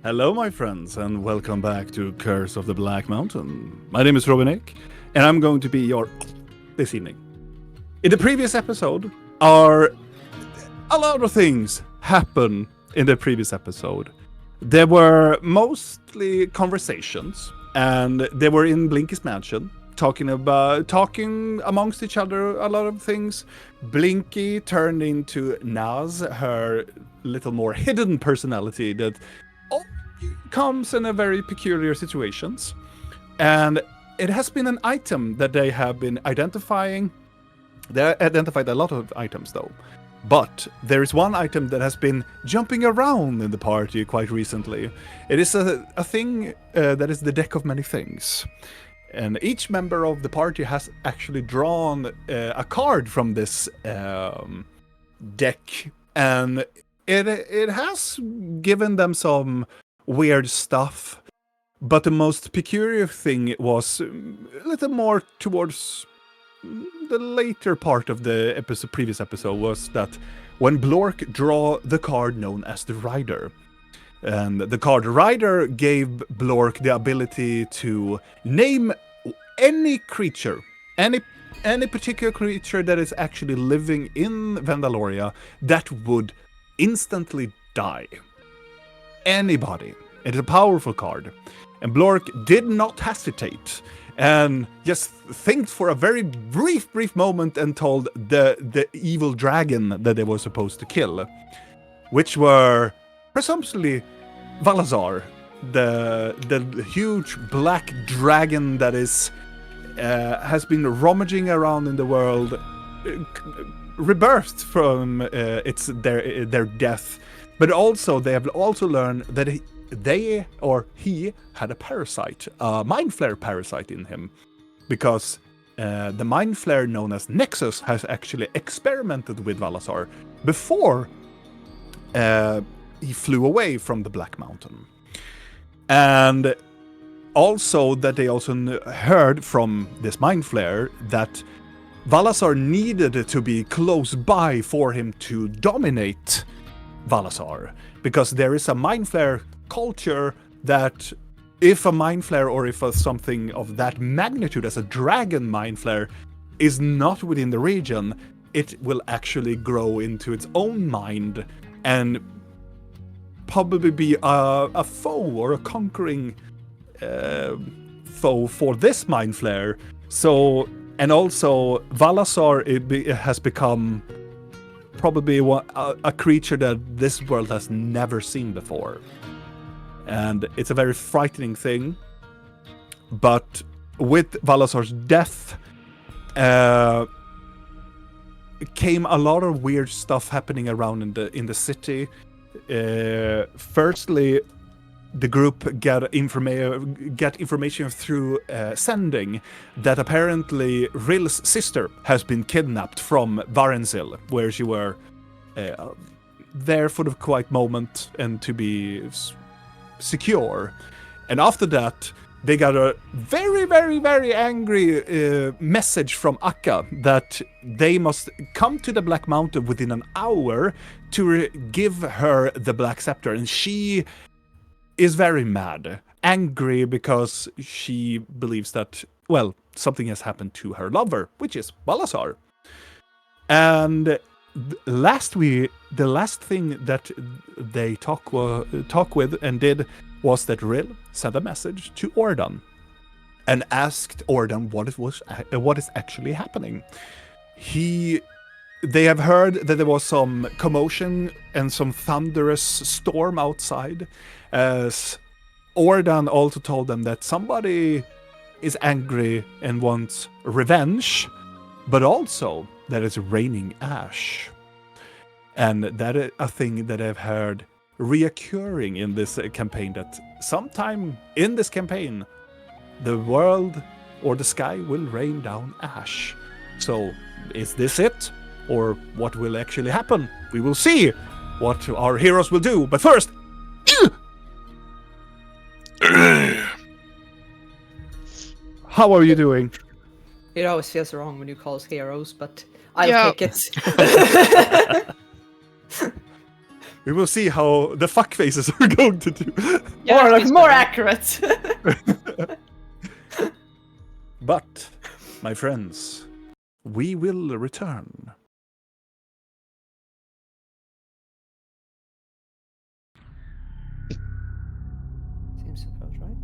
Hello, my friends, and welcome back to Curse of the Black Mountain. My name is Robinick, and I'm going to be your this evening. In the previous episode, a lot of things happen in the previous episode. There were mostly conversations, and they were in Blinky's mansion, talking amongst each other a lot of things. Blinky turned into Naz, her little more hidden personality that comes in a very peculiar situations. And it has been an item that they have been identifying. They identified a lot of items though. But there is one item that has been jumping around in the party quite recently. It is a thing that is the deck of many things. And each member of the party has actually drawn a card from this deck. And it has given them some weird stuff, but the most peculiar thing was a little more towards the later part of the previous episode was that when Blork draw the card known as the Rider, and the card Rider gave Blork the ability to name any creature, any particular creature that is actually living in Vandaloria that would instantly die. Anybody. It is a powerful card. And Blork did not hesitate and just think for a very brief moment and told the evil dragon that they were supposed to kill, which were presumably Valazar, the huge black dragon that has been rummaging around in the world, rebirthed from their death. But also, they have also learned that he had a parasite, a mind flare parasite in him, because the mind flare known as Nexus has actually experimented with Valazar before he flew away from the Black Mountain. And also that they also heard from this mind flare that Valazar needed to be close by for him to dominate Valazar, because there is a mind flare culture that if a mind flare or if something of that magnitude as a dragon mind flare is not within the region, it will actually grow into its own mind and probably be a foe or a conquering foe for this mind flare. So, and also Valazar has become probably a creature that this world has never seen before. And it's a very frightening thing. But with Valazar's death, came a lot of weird stuff happening around in the city. Firstly, the group get information through sending that apparently Ril's sister has been kidnapped from Varenzil, where she were there for the quiet moment and to be secure. And after that, they got a very, very, very angry message from Akka that they must come to the Black Mountain within an hour to give her the Black Scepter. And she is very mad, angry because she believes that, well, something has happened to her lover, which is Balazar. And the last thing that they talk with and did was that Ril sent a message to Ordan and asked Ordan what is actually happening. They have heard that there was some commotion and some thunderous storm outside, as Ordan also told them that somebody is angry and wants revenge, but also that it's raining ash. And that is a thing that I've heard reoccurring in this campaign, that sometime in this campaign, the world or the sky will rain down ash. So, is this it? Or what will actually happen? We will see what our heroes will do. But first... How are you doing? It always feels wrong when you call us heroes, but I'll take it. We will see how the fuck faces are going to do. Or like more accurate. But, my friends, we will return. Seems about right.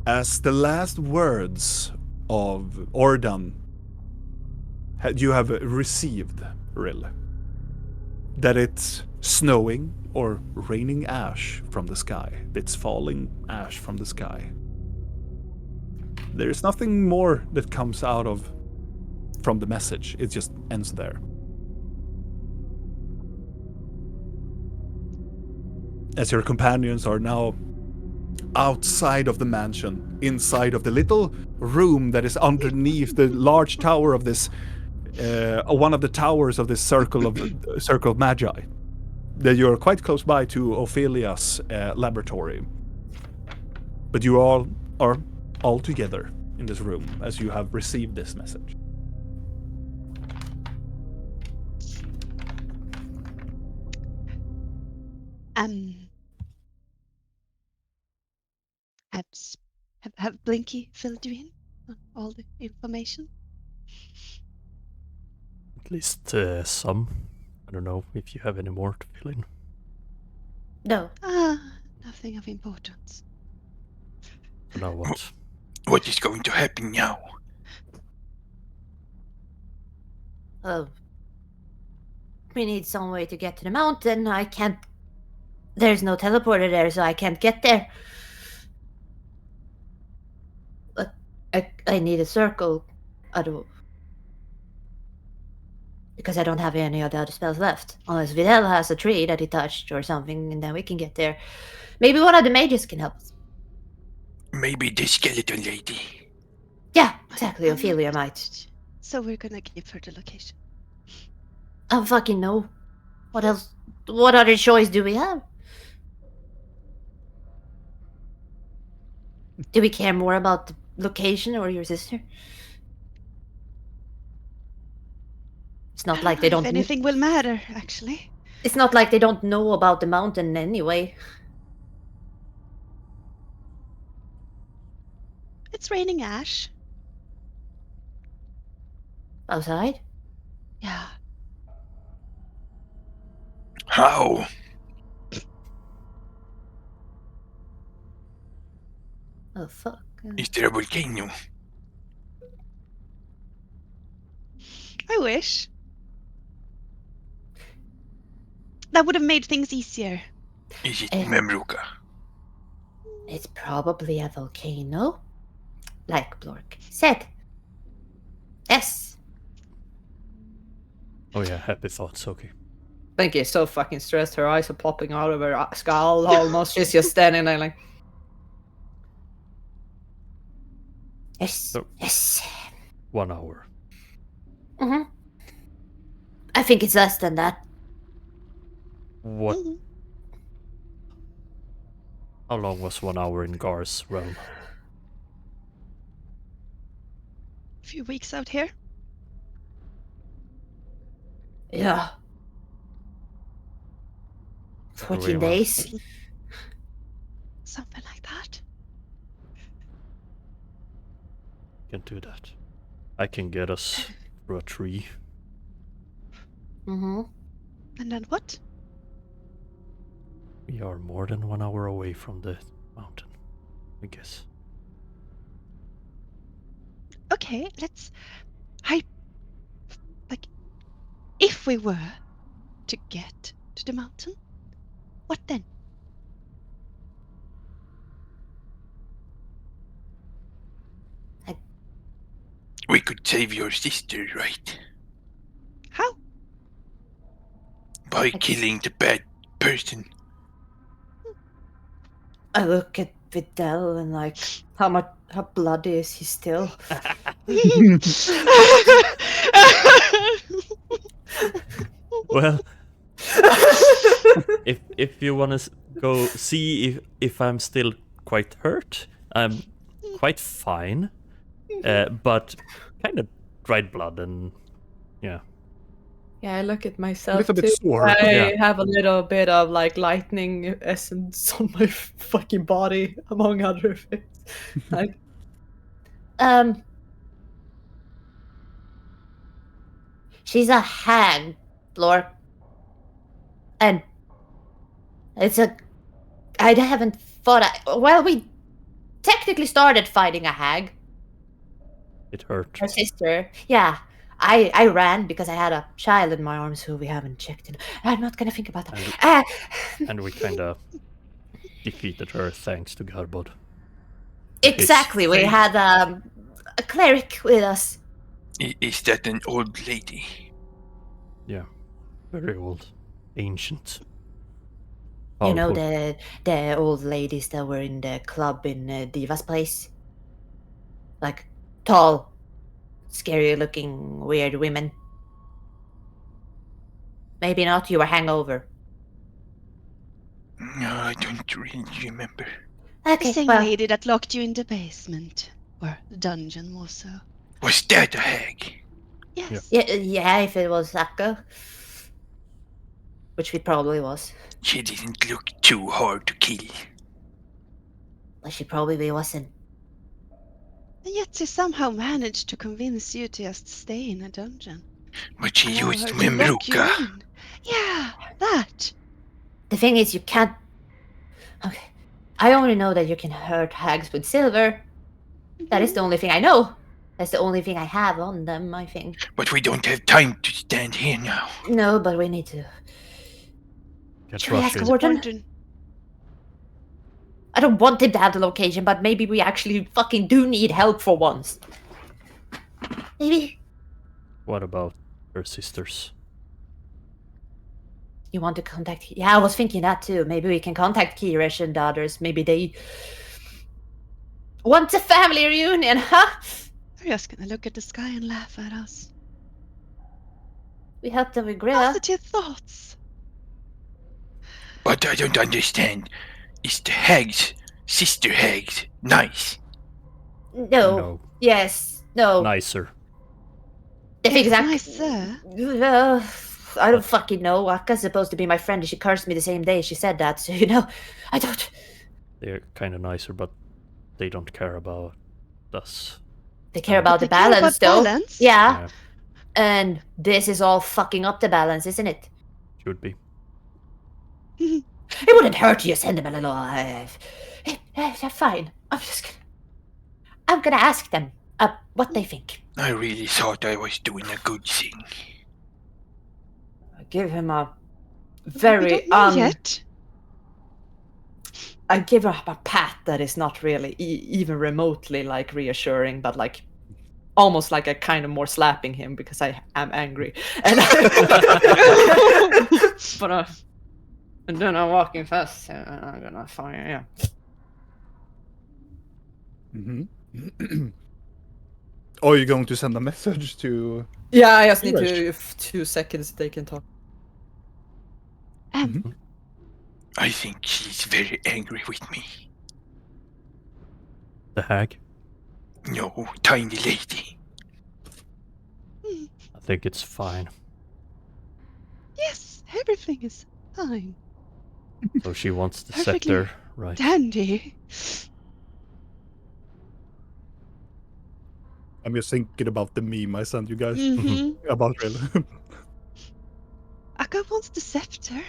As the last words of Ordan you have received, Rill, that it's snowing or raining ash from the sky. It's falling ash from the sky. There's nothing more that comes out of from the message. It just ends there. As your companions are now outside of the mansion, inside of the little room that is underneath the large tower of this, one of the towers of this circle of magi, that you're quite close by to Ophelia's laboratory. But you all are all together in this room as you have received this message. Have Blinky filled you in on all the information? At least some. I don't know if you have any more to fill in. No. Nothing of importance. Now what? What is going to happen now? We need some way to get to the mountain. I can't. There's no teleporter there, so I can't get there. But I need a circle. I don't. Because I don't have any other spells left. Unless Videl has a tree that he touched or something, and then we can get there. Maybe one of the mages can help us. Maybe the skeleton lady. Yeah, exactly. Ophelia might. So we're gonna give her the location. I don't fucking know. What else? What other choice do we have? Do we care more about the location or your sister? It's not like they don't. If anything will matter, actually. It's not like they don't know about the mountain anyway. It's raining ash. Outside? Yeah. How? Oh fuck. Is there a volcano? I wish. That would have made things easier. Is it Memruka? It's probably a volcano. Like Blork said. Yes. Oh yeah, happy thoughts, okay. Blinky is so fucking stressed. Her eyes are popping out of her skull almost. She's just standing there like... Yes. So- Yes. 1 hour. Mm-hmm. I think it's less than that. What? Mhm. How long was 1 hour in Gar's realm? A few weeks out here. Yeah. 14 days. Something like that. Can do that. I can get us through a tree. Mm-hmm. And then what? We are more than 1 hour away from the mountain, I guess. Okay, let's... if we were to get to the mountain, what then? We could save your sister, right? How? By killing the bad person. I look at Videl and like, how bloody is he still? Well, if you want to go see if I'm still quite hurt, I'm quite fine, but kind of dried blood and yeah. Yeah, I look at myself little bit too. sore. I Yeah. have a little bit of like lightning essence on my fucking body, among other things. Like, She's a hag, Lore. And it's a. I haven't fought a. Well, we technically started fighting a hag. It hurt. Her sister. Yeah. I ran because I had a child in my arms who we haven't checked in. I'm not gonna think about that. And we kind of defeated her thanks to Garbod. Exactly. We had a cleric with us. Is that an old lady? Yeah, very old, ancient. You know Powerful. the old ladies that were in the club in Diva's place? Like tall, scary looking, weird women. Maybe not, you were hangover. No, I don't really remember. The Okay, same well, lady that locked you in the basement. Or the dungeon more so. Was that a hag? Yes. yeah, if it was Akka. Which it probably was. She didn't look too hard to kill. But she probably wasn't. And yet she somehow managed to convince you to just stay in a dungeon. But she Allow used her to lock you Memruka. in. Yeah, that. The thing is, you can't. Okay. I only know that you can hurt hags with silver. That is the only thing I know. That's the only thing I have on them, I think. But we don't have time to stand here now. No, but we need to. Get Should we ask rushing. Gordon? Gordon. I don't want him to have the location, but maybe we actually fucking do need help for once. Maybe. What about her sisters? You want to contact. Yeah, I was thinking that too. Maybe we can contact Kirish and the others. Maybe they want a family reunion, huh? They're just gonna look at the sky and laugh at us. We helped them with Grilla. Positive thoughts. But I don't understand. Is the hag's sister hags nice? No. No. Yes. No. Nicer. The thing is, Nicer. I don't fucking know. Akka's supposed to be my friend, and she cursed me the same day she said that. So I don't. They're kind of nicer, but they don't care about us. They care about They the care balance, about though. balance? Yeah. Yeah, And this is all fucking up the balance, isn't it? should be. It wouldn't hurt you to send them a little. Fine. I'm gonna ask them what they think. I really thought I was doing a good thing. I give him a We very don't know yet. I give him a pat that is not really even remotely like reassuring, but like almost like a kind of more slapping him because I am angry. And and then I'm walking fast and I'm gonna find yeah. Mm-hmm. Are you going to send a message to? yeah, I just need Kirish? to if 2 seconds they can talk. I think she's very angry with me. The hag? No, tiny lady. I think it's fine. Yes, everything is fine. So she wants the Perfectly scepter, right? Dandy. I'm just thinking about the meme I sent you guys Mm-hmm. about Rill. Akka wants the scepter.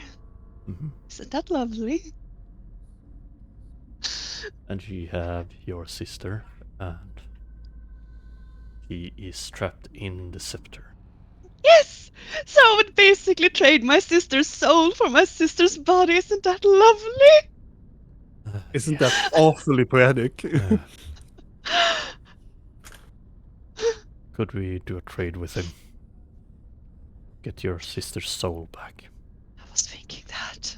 Mhm. Isn't that lovely? And you have your sister, and he is trapped in the scepter. Yes! So I would basically trade my sister's soul for my sister's body. Isn't that lovely? Isn't that awfully poetic? Could we do a trade with him? Get your sister's soul back. I was thinking that.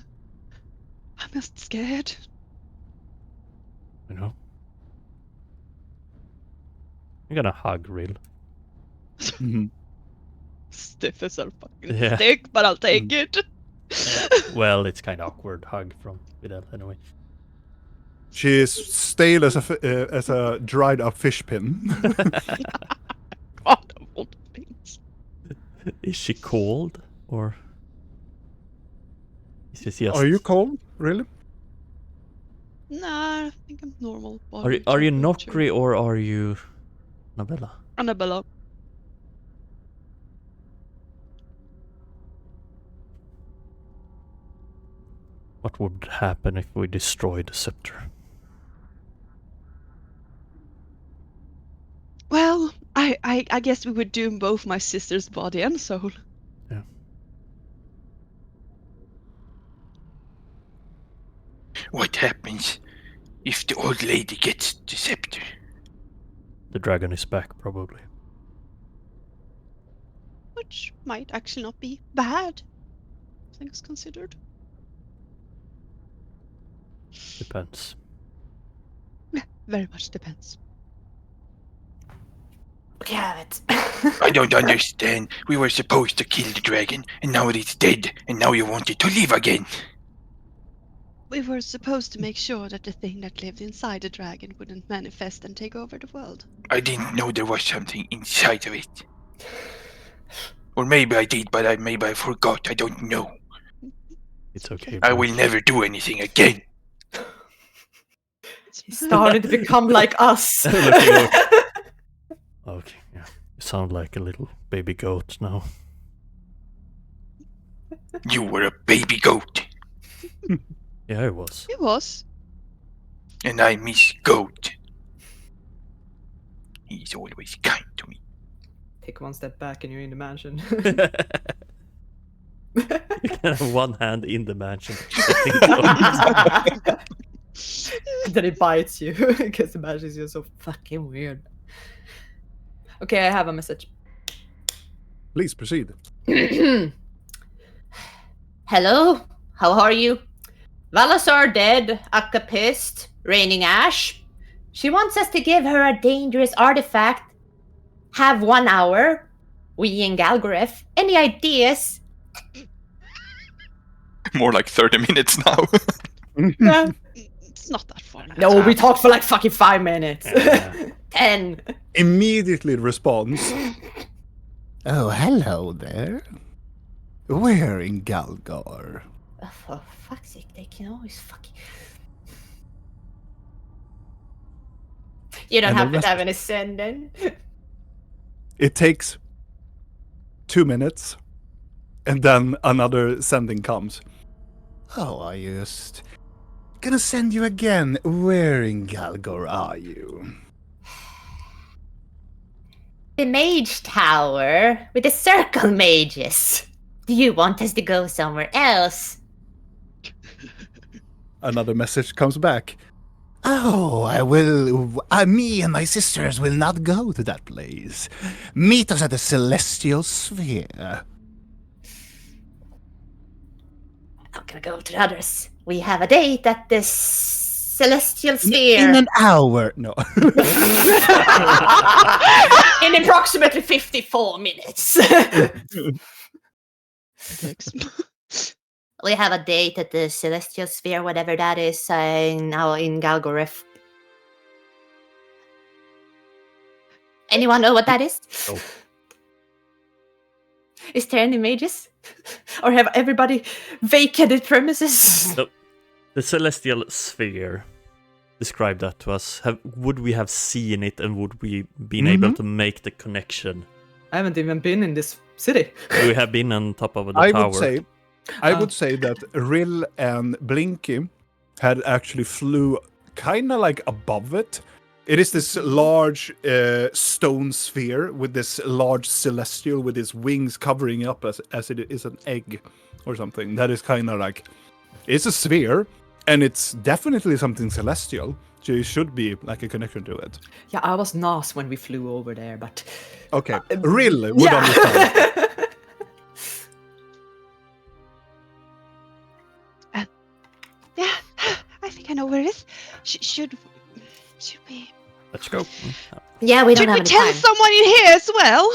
I'm just scared. You know? I'm gonna hug Rill. Mhm. Stiff as a fucking Yeah. stick, but I'll take it. Well, it's kind of awkward hug from Vidal anyway. She is stale as a dried up fish pin. God of all things. Is she cold or is it just? Are you cold? Really? Nah, I think I'm normal. Are you temperature. Nokri or are you Nabella? Annabella. What would happen if we destroyed the scepter? Well, I guess we would doom both my sister's body and soul. Yeah. What happens if the old lady gets the scepter? The dragon is back, probably. Which might actually not be bad, things considered. Depends. Yeah, very much depends. We have it. I don't understand. We were supposed to kill the dragon, and now it's dead, and now you want it to live again. We were supposed to make sure that the thing that lived inside the dragon wouldn't manifest and take over the world. I didn't know there was something inside of it. Or maybe I did, but maybe I forgot. I don't know. It's okay. I bro. will never do anything again. He started to become like us. Looking over. Okay, yeah. You sound like a little baby goat now. You were a baby goat, Yeah, it was. It was. and I miss Goat. He's always kind to me. Take one step back and you're in the mansion. You can have one hand in the mansion. Then it bites you because the mansion is just so fucking weird. Okay, I have a message. Please proceed. Hello, how are you? Valasar dead, Akka pissed, raining ash. She wants us to give her a dangerous artifact. Have 1 hour. We in Galgoreth. Any ideas? More like 30 minutes now. It's not that far. No, we talked for like fucking 5 minutes. Yeah. 10. Immediately responds. Oh, hello there. We're in Galgar. Oh, for fuck's sake, they can always fucking... You don't And have the to have rest- any sending. It takes 2 minutes, and then another sending comes. Oh, I just gonna send you again. Where in Galgor are you? The mage tower with the circle mages. Do you want us to go somewhere else? Another message comes back. Oh, me and my sisters will not go to that place. Meet us at the Celestial Sphere. I'm gonna go to the others. We have a date at the Celestial Sphere. In an hour. No. In approximately 54 minutes. We have a date at the Celestial Sphere, whatever that is, now in Galgoreth. Anyone know what that is? No. Is there any mages? Or have everybody vacated premises? No. The celestial sphere. Describe that to us. Would we have seen it and would we been able to make the connection? I haven't even been in this city. We have been on top of the I tower. would say that Rill and Blinky had actually flew kind of like above it. It is this large stone sphere with this large celestial with its wings covering up as it is an egg or something. That is kind of like, it's a sphere and it's definitely something celestial. So it should be like a connection to it. Yeah, I was Nas when we flew over there, but... Okay, Rill would understand. Yeah, I think I know where it is. Should we? Let's go. Yeah, we don't Should have we any tell time. someone in here as well?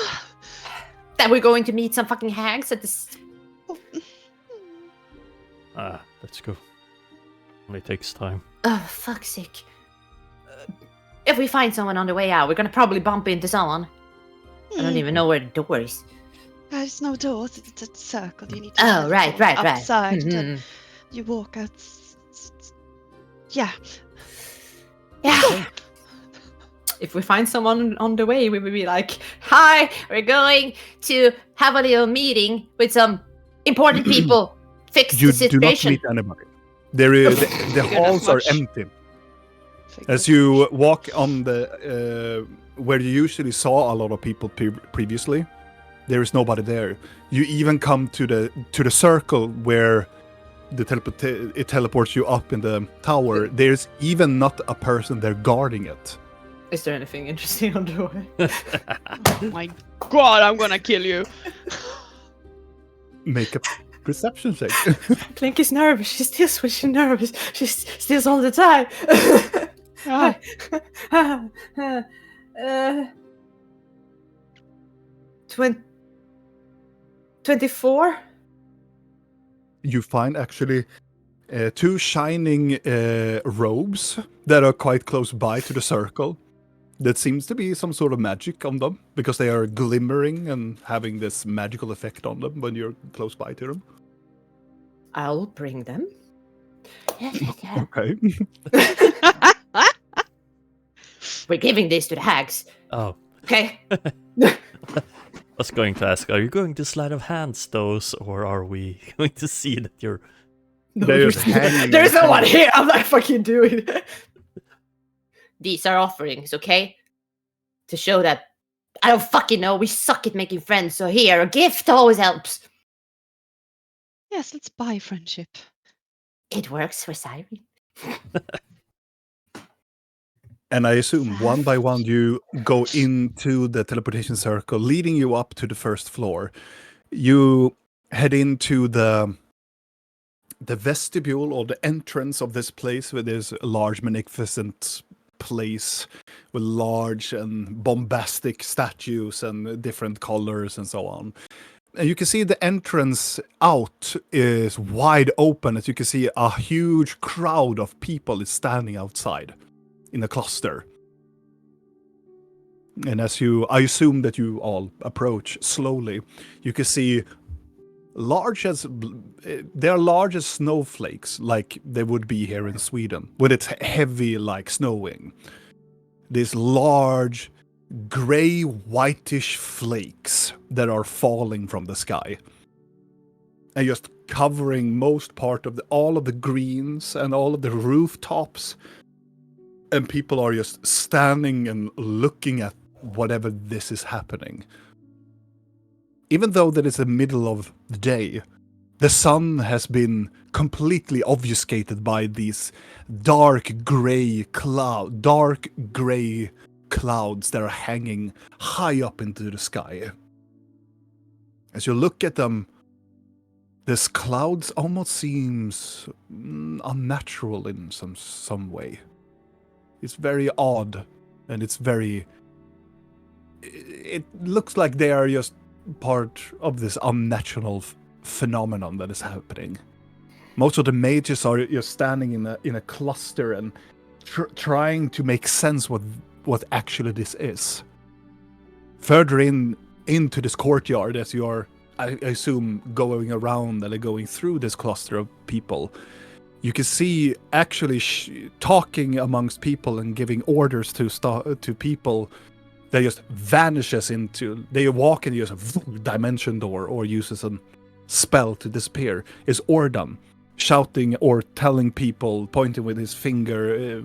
That we're going to meet some fucking hags at this... Let's go. Only takes time. Oh, fuck's sake. If we find someone on the way out, we're gonna probably bump into someone. I don't even know where the door is. There's no doors. It's a circle. You need to. Oh, right. Outside. And then Mhm. you walk out. Yeah. Yeah. If we find someone on the way, we will be like, Hi, we're going to have a little meeting with some important people. Fix You the do not situation. meet anybody. The halls are much. empty. As you walk on the where you usually saw a lot of people previously, there is nobody there. You even come to the circle where it teleports you up in the tower. There's even not a person there guarding it. is there anything interesting on the way? Oh my god, I'm gonna kill you. Make a perception check. Clink is nervous. She's still switching nervous. She steals all the time. Ah. 24? You find actually two shining robes that are quite close by to the circle. That seems to be some sort of magic on them because they are glimmering and having this magical effect on them when you're close by to them. I'll bring them. Okay. We're giving this to the hags. Oh, Okay. I was going to ask, are you going to sleight of hands those, or are we going to see that you're... They're just hanging. There's no one here. I'm not fucking doing it. These are offerings, okay? To show that I don't fucking know. We suck at making friends. So here, a gift always helps. Yes, let's buy friendship. It works for Siren. And I assume one by one you go into the teleportation circle, leading you up to the first floor. You head into the vestibule or the entrance of this place, where there's a large, magnificent place with large and bombastic statues and different colors and so on. And you can see the entrance out is wide open, as you can see a huge crowd of people is standing outside in a cluster. And I assume that you all approach slowly, you can see they're large as snowflakes, like they would be here in Sweden, when it's heavy like snowing. These large, gray, whitish flakes that are falling from the sky. And just covering most part of all of the greens and all of the rooftops. And people are just standing and looking at whatever this is happening. Even though that it's the middle of the day, the sun has been completely obfuscated by these dark gray clouds that are hanging high up into the sky. As you look at them, this clouds almost seems unnatural in some way. It's very odd, and it looks like they are just part of this unnatural phenomenon that is happening. Most of the mages are just standing in a cluster and trying to make sense what actually this is. Further into this courtyard, as you are, I assume, going around and going through this cluster of people, you can see actually talking amongst people and giving orders to people. That just vanishes into. They walk into a dimension door or uses a spell to disappear. Is Ordan shouting or telling people, pointing with his finger,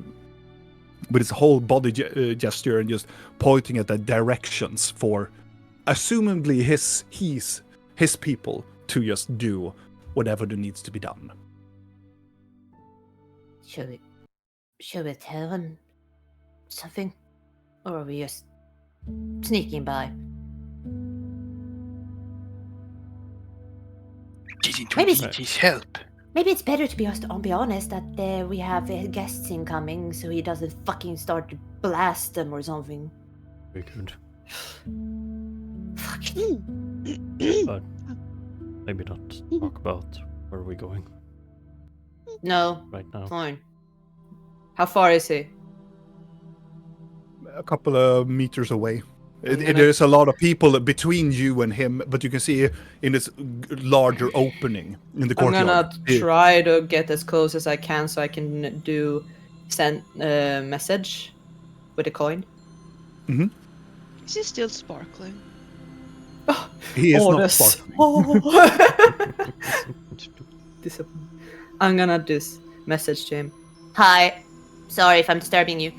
with his whole body gesture, and just pointing at the directions for, assumably his people to just do whatever that needs to be done. Should we tell him something? Or are we just sneaking by? Didn't Maybe we need his help? Maybe it's better to be honest that we have guests incoming, so he doesn't fucking start to blast them or something. Very good. Fuck. But maybe not talk about where we're going No, right now. fine. How far is he? A couple of meters away. There's a lot of people between you and him, but you can see in this larger opening in the I'm courtyard. gonna try to get as close as I can so I can send message with a coin. Is he still sparkling? He is not Orders. sparkling. Oh. I'm gonna message to him. Hi. Sorry if I'm disturbing you.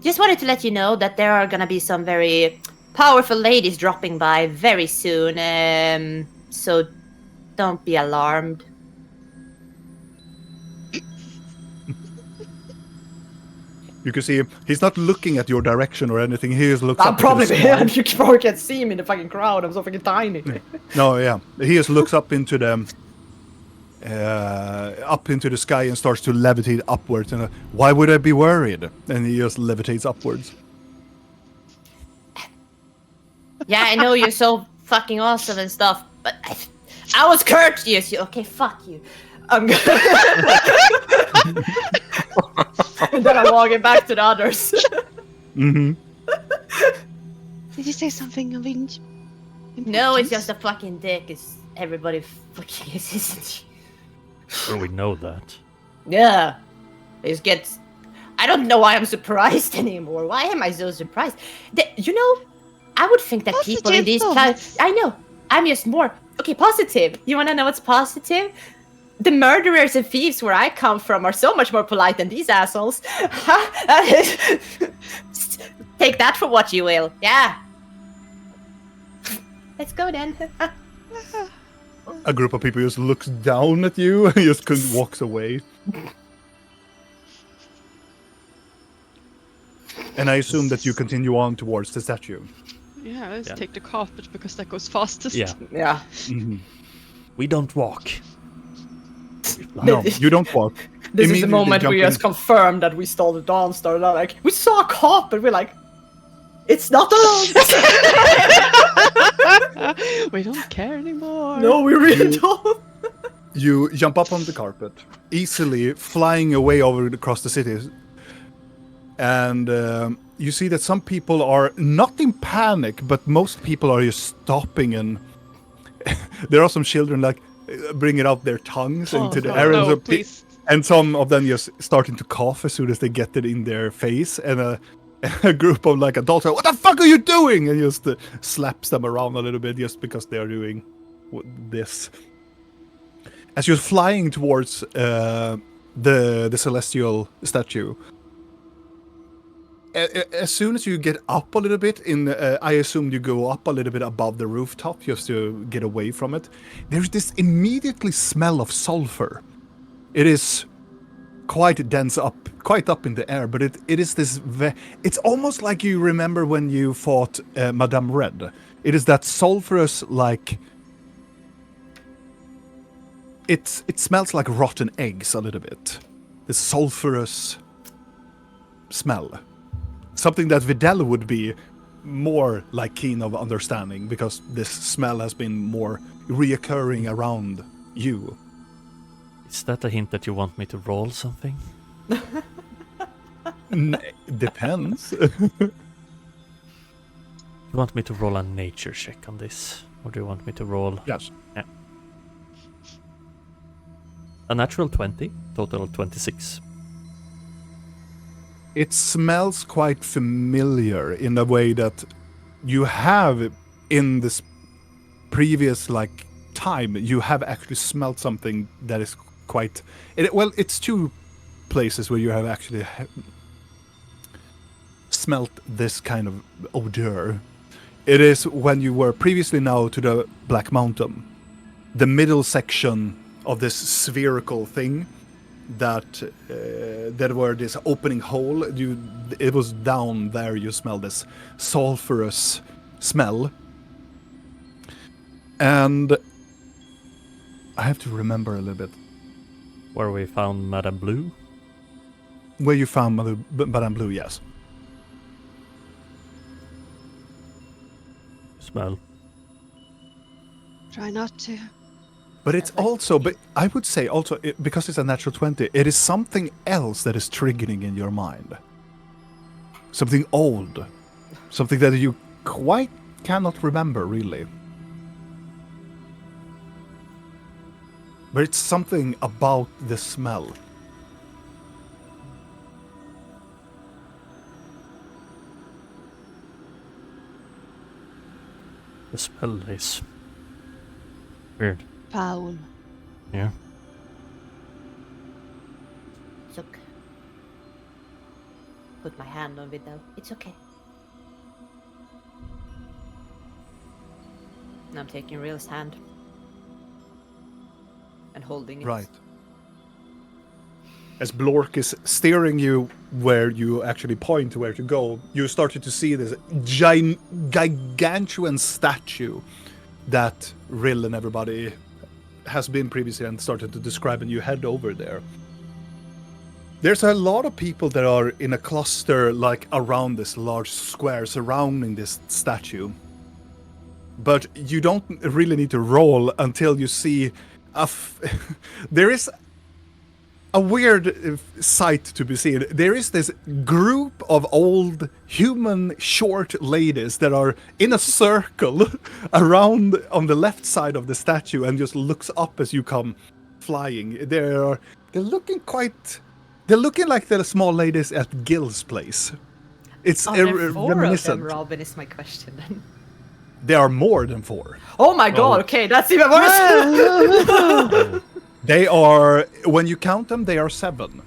Just wanted to let you know that there are gonna be some very powerful ladies dropping by very soon. So don't be alarmed. You can see he's not looking at your direction or anything. He just looks I'm up probably to the sky. you probably can't see me in the fucking crowd. I'm so fucking tiny. No, yeah. He just looks up into the sky and starts to levitate upwards. And why would I be worried? And he just levitates upwards. Yeah, I know you're so fucking awesome and stuff, but I was courteous. Okay, fuck you. I'm gonna. And then I'm walking back to the others. Mm-hmm. Did you say something of No, it's just a fucking dick. It's everybody fucking is, isn't it? Well, we know that. Yeah. It just gets. I don't know why I'm surprised anymore. Why am I so surprised? You know, I would think that people in Positive these thoughts. I know. I'm just more. Okay, positive. You wanna know what's positive? The murderers and thieves where I come from are so much more polite than these assholes. Take that for what you will. Yeah. Let's go then. A group of people just looks down at you and just walks away. And I assume that you continue on towards the statue. Yeah, let's Yeah. take the carpet because that goes fastest. Yeah. Yeah. Mhm. We don't walk. No, you don't walk. This is the Immediately moment we jump just in. confirmed that we stole the Dawn Star. And like, we saw a cop, and we're like, it's not us. We don't care anymore. No, we really don't. You jump up on the carpet, easily flying away across the city. And you see that some people are not in panic, but most people are just stopping. And there are some children like bringing out their tongues into the air. No, please. And some of them just starting to cough as soon as they get it in their face. And a group of like adults are, what the fuck are you doing? And just slaps them around a little bit just because they are doing this. As you're flying towards the celestial statue, as soon as you get up a little bit, I assume you go up a little bit above the rooftop just to get away from it. There's this immediately smell of sulfur. It is quite dense quite up in the air, but it is this. It's almost like you remember when you fought Madame Red. It is that sulfurous, like. It smells like rotten eggs a little bit. The sulfurous smell. Something that Videl would be more like keen of understanding because this smell has been more reoccurring around you. Is that a hint that you want me to roll something? Depends. You want me to roll a nature check on this? Or do you want me to roll... Yes. Yeah. A natural 20, total 26. It smells quite familiar in a way that you have in this previous time, you have actually smelled something that is quite... it's two places where you have actually smelt this kind of odor. It is when you were previously now to the Black Mountain. The middle section of this spherical thing that were this opening hole. It was down there you smell this sulfurous smell. And I have to remember a little bit. Where we found Madame Blue? Where you found Madame Blue, yes. Smell. Try not to. But it's also, but I would say also, because it's a natural 20, it is something else that is triggering in your mind. Something old. Something that you quite cannot remember, really. But it's something about the smell. The smell is weird. Foul. Yeah. It's okay. Put my hand on it though. It's okay. And I'm taking Real's hand. And holding it. Right. As Blork is steering you where you actually point to where to go, you started to see this gigantuan statue that Rill and everybody has been previously and started to describe, and you head over there. There's a lot of people that are in a cluster like around this large square surrounding this statue. But you don't really need to roll until you see there is a weird sight to be seen. There is this group of old human short ladies that are in a circle around on the left side of the statue and just looks up as you come flying. They're looking like the small ladies at Gil's place. It's Are there 4 of reminiscent. them, Robin, is my question then. There are more than 4. Oh my god, okay, that's even worse! They are, when you count them, they are 7.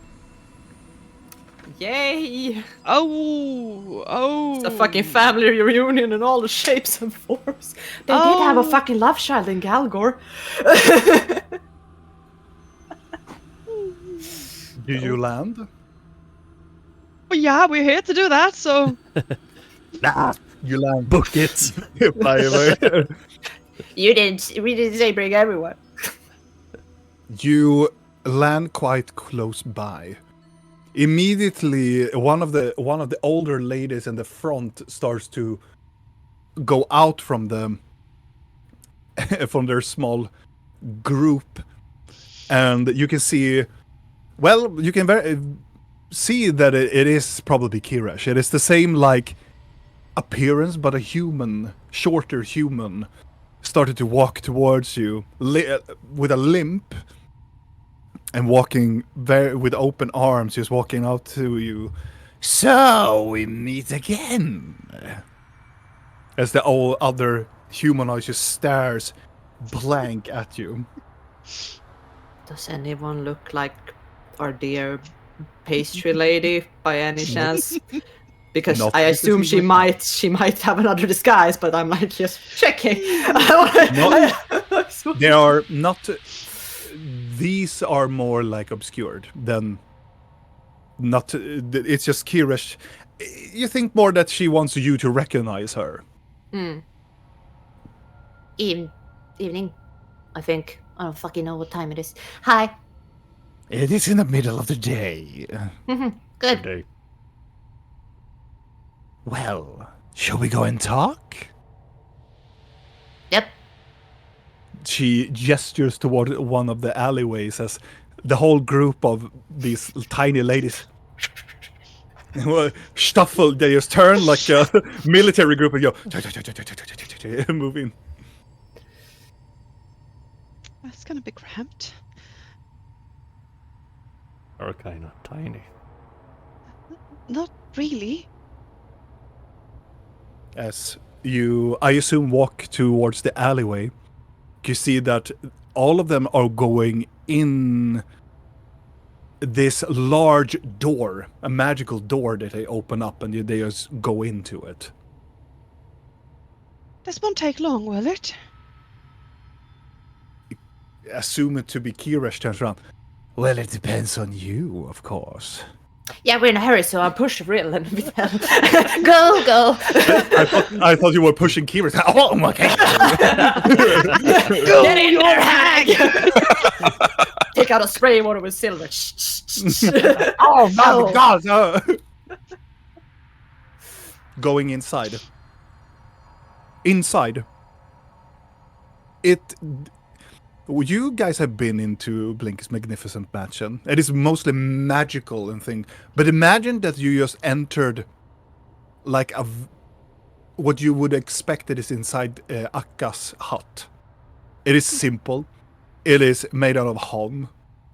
Yay! Oh. It's a fucking family reunion in all the shapes and forms. They did have a fucking love child in Galgor. Do you land? Well, yeah, we're here to do that, so. Nah, you land. Book it. Fly away. We didn't say bring everyone. You land quite close by. Immediately, one of the older ladies in the front starts to go out from from their small group, and you can see. Well, you can see that it is probably Kirash. It is the same like appearance, but a human, shorter human, started to walk towards you with a limp. And walking with open arms, just walking out to you. So we meet again. As the other humanoid just stares blank at you. Does anyone look like our dear pastry lady by any chance? Because Not I assume she particularly. might have another disguise, but I'm like just checking. They are not. These are more like obscured than not. It's just Kirish. You think more that she wants you to recognize her. Evening, I think. I don't fucking know what time it is. Hi. It is in the middle of the day. Good. Day. Well, shall we go and talk? Yep. She gestures toward one of the alleyways as the whole group of these tiny ladies shuffle. They just turn like a military group and go moving. That's gonna be cramped. Are kind of tiny. Not really. As you, I assume, walk towards the alleyway, you see that all of them are going in this large door, a magical door that they open up, and they just go into it. This won't take long, will it? Assume it to be Kirash turns around. Well, it depends on you, of course. Yeah, we're in a hurry, so I'll push Real and we tell go. I thought you were pushing Kirash. Oh my god! Get in there, hag! Take out a spray water with silver. Oh my No. god! No. Going inside. Inside. You guys have been into Blink's Magnificent Mansion. It is mostly magical and thing. But imagine that you just entered like what you would expect it is inside Akka's hut. It is simple. It is made out of hon.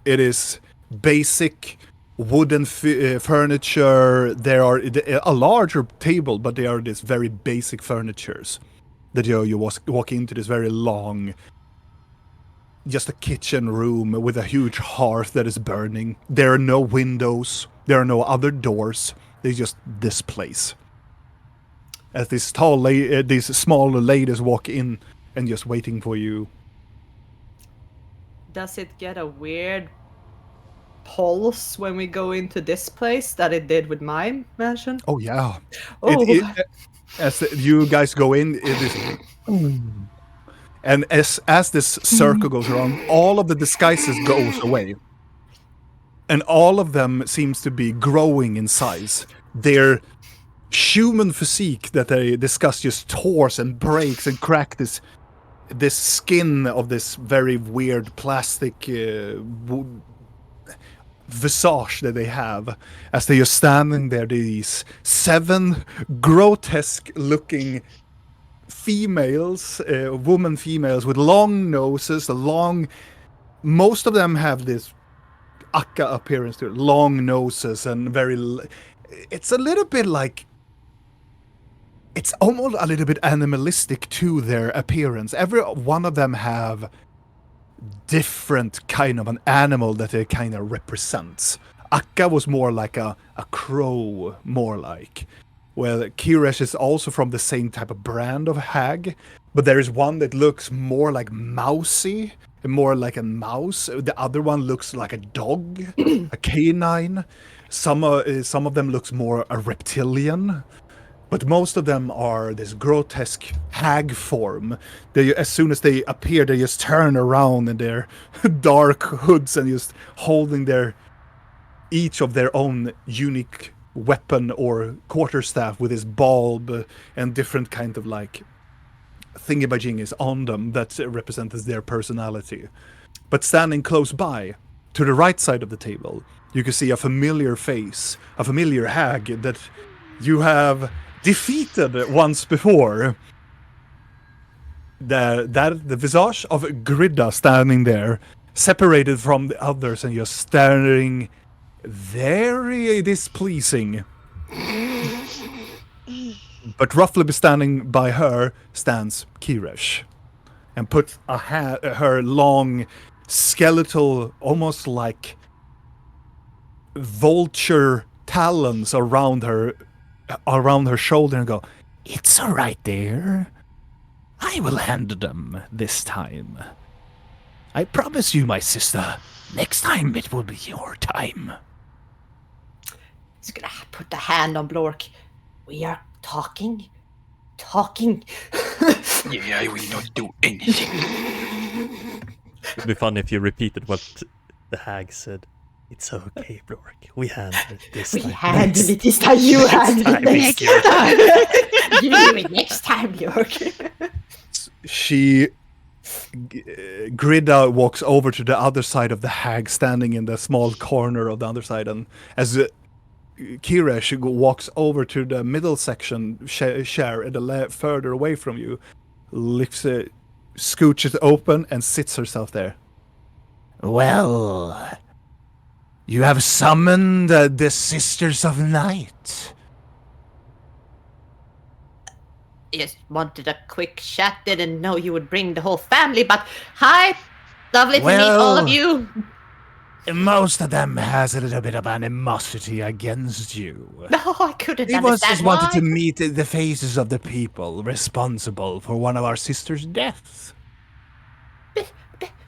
It is basic wooden furniture. There are a larger table, but they are these very basic furnitures. That you walk into this very long, just a kitchen room with a huge hearth that is burning. There are no windows. There are no other doors. There's just this place. As these these small ladies walk in and just waiting for you. Does it get a weird pulse when we go into this place that it did with my mansion? Oh yeah. Oh. As you guys go in, it is. And as this circle goes around, all of the disguises goes away. And all of them seems to be growing in size. Their human physique that they discuss just tears and breaks and cracks this skin of this very weird plastic visage that they have. As they are standing there, these 7 grotesque-looking females, woman females with long noses, most of them have this Akka appearance to it, long noses and it's a little bit like, it's almost a little bit animalistic to their appearance. Every one of them have different kind of an animal that they kind of represents. Akka was more like a crow, more like. Well, Kiresh is also from the same type of brand of hag, but there is one that looks more like mousy, more like a mouse. The other one looks like a dog, a canine. Some of them looks more a reptilian, but most of them are this grotesque hag form. As soon as they appear, they just turn around in their dark hoods and just holding each of their own unique weapon or quarterstaff with his bulb and different kind of like thingamajiggies on them that represents their personality. But standing close by, to the right side of the table, you can see a familiar face, a familiar hag that you have defeated once before. The visage of Grida standing there, separated from the others and just staring very displeasing. But roughly standing by her stands Kiresh, and puts her long skeletal, almost like vulture talons around her shoulder and go, "It's all right there. I will handle them this time. I promise you, my sister, next time it will be your time." He's gonna put the hand on Blork. We are talking. Yeah, I will not do anything. It'd be fun if you repeated what the hag said. It's okay, Blork. We handle it this time. We handle it this time. You handle it next time. You do it next time, Bjork. Grida walks over to the other side of the hag, standing in the small corner of the other side, and as Kiresh walks over to the middle section chair at the further away from you, lifts it, scooches open, and sits herself there. Well, you have summoned the Sisters of Night. Just wanted a quick chat. Didn't know you would bring the whole family, but hi. Lovely to meet all of you. Most of them has a little bit of animosity against you. No, I couldn't They was understand just wanted to why. meet the faces of the people responsible for one of our sisters' deaths.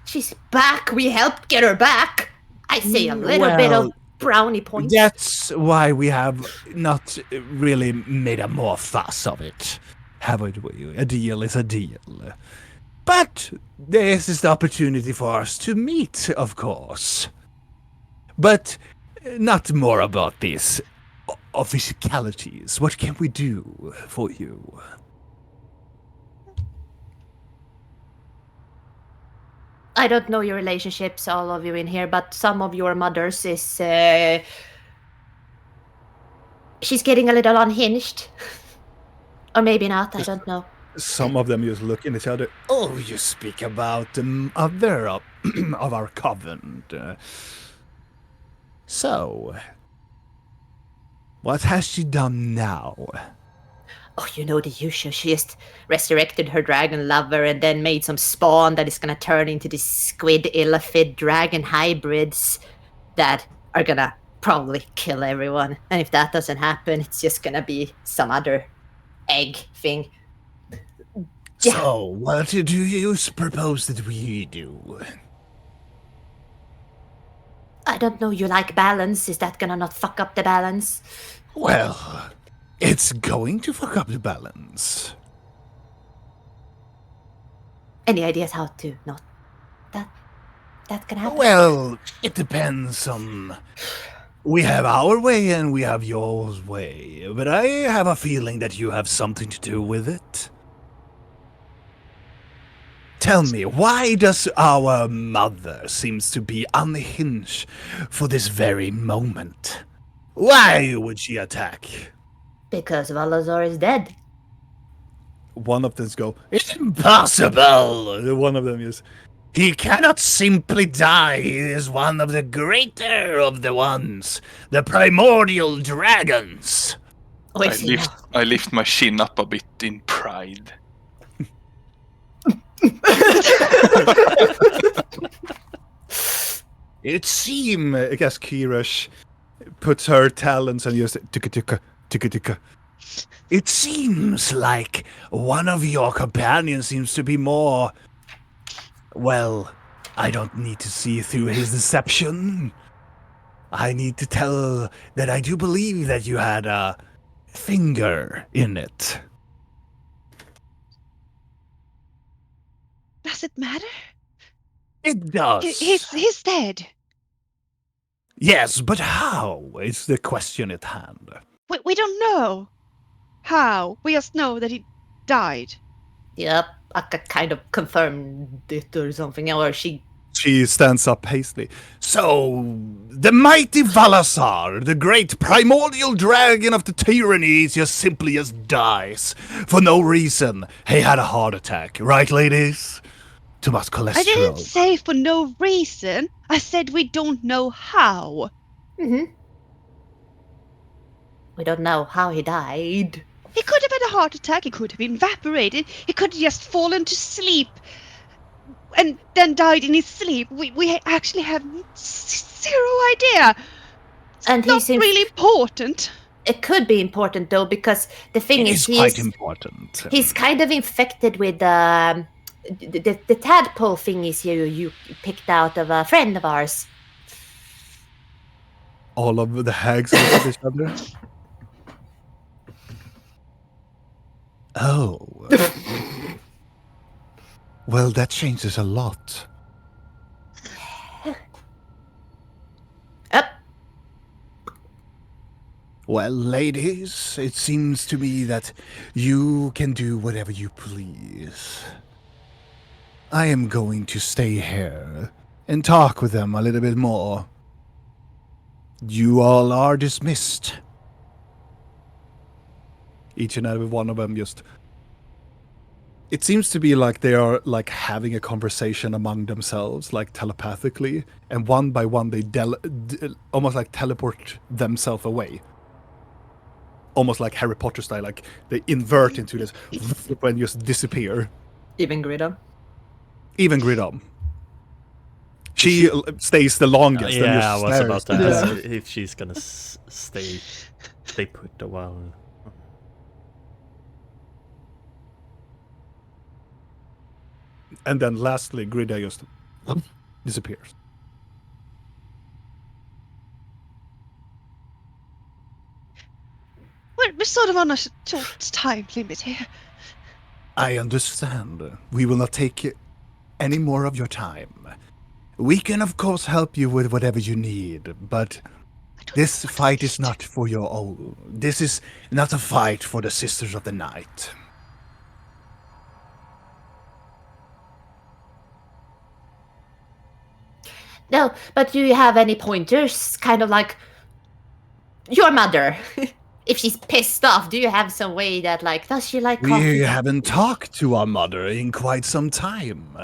She's back. We helped get her back. I say a little bit of brownie points. That's why we have not really made a more fuss of it, haven't we? A deal is a deal. But this is the opportunity for us to meet, of course. But not more about these officialities. What can we do for you? I don't know your relationships, all of you in here, but some of your mothers is... she's getting a little unhinged. Or maybe not, I don't know. Some of them just look at each other. Oh, you speak about the other of our coven. So, what has she done now? Oh, you know the usual. She just resurrected her dragon lover and then made some spawn that is gonna turn into these squid illithid dragon hybrids that are gonna probably kill everyone. And if that doesn't happen, it's just gonna be some other egg thing. Yeah. So, what do you propose that we do? I don't know, you like balance. Is that gonna not fuck up the balance? Well, it's going to fuck up the balance. Any ideas how to not that can happen? Well, it depends on... We have our way and we have your way, but I have a feeling that you have something to do with it. Tell me, why does our mother seems to be unhinged for this very moment? Why would she attack? Because Valazar is dead. One of them go, impossible! One of them is, he cannot simply die. He is one of the greater of the ones, the primordial dragons. Oh, is he now? I lift my chin up a bit in pride. It seems, I guess Kirish puts her talons and just ticka. It seems like one of your companions seems to be more... Well, I don't need to see through his deception. I need to tell that I do believe that you had a finger in it. Does it matter? It does. He's dead. Yes, but how is the question at hand. We don't know how. We just know that he died. Yep, I could kind of confirmed it or something, or she... She stands up hastily. So, the mighty Valazar, the great primordial dragon of the tyranny, just simply just dies. For no reason. He had a heart attack, right, ladies? Too much cholesterol. I didn't say for no reason. I said we don't know how. Mm-hmm. We don't know how he died. He could have had a heart attack. He could have evaporated. He could have just fallen to sleep and then died in his sleep. We actually have zero idea. It's And he not seems... really important. It could be important though, because the thing It is, is quite important. he's kind of infected with the tadpole thingies you picked out of a friend of ours. All of the hags look at each other. Oh. Well, that changes a lot. Up. Well, ladies, it seems to me that you can do whatever you please. I am going to stay here and talk with them a little bit more. You all are dismissed. Each and every one of them just... It seems to be like they are like having a conversation among themselves, like telepathically, and one by one they almost like teleport themselves away. Almost like Harry Potter style, like they invert into this and just disappear. Even Gridham. Even Gridham. She stays the longest. and Yeah, just I was stares. about to ask if she's gonna stay put a while. And then lastly, Grida just disappears. We're sort of on a short time limit here. I understand. We will not take any more of your time. We can, of course, help you with whatever you need, but this fight is not for your own. This is not a fight for the Sisters of the Night. No, but do you have any pointers? Kind of like your mother. if she's pissed off, do you have some way that, like, does she like We coffee? haven't talked to our mother in quite some time.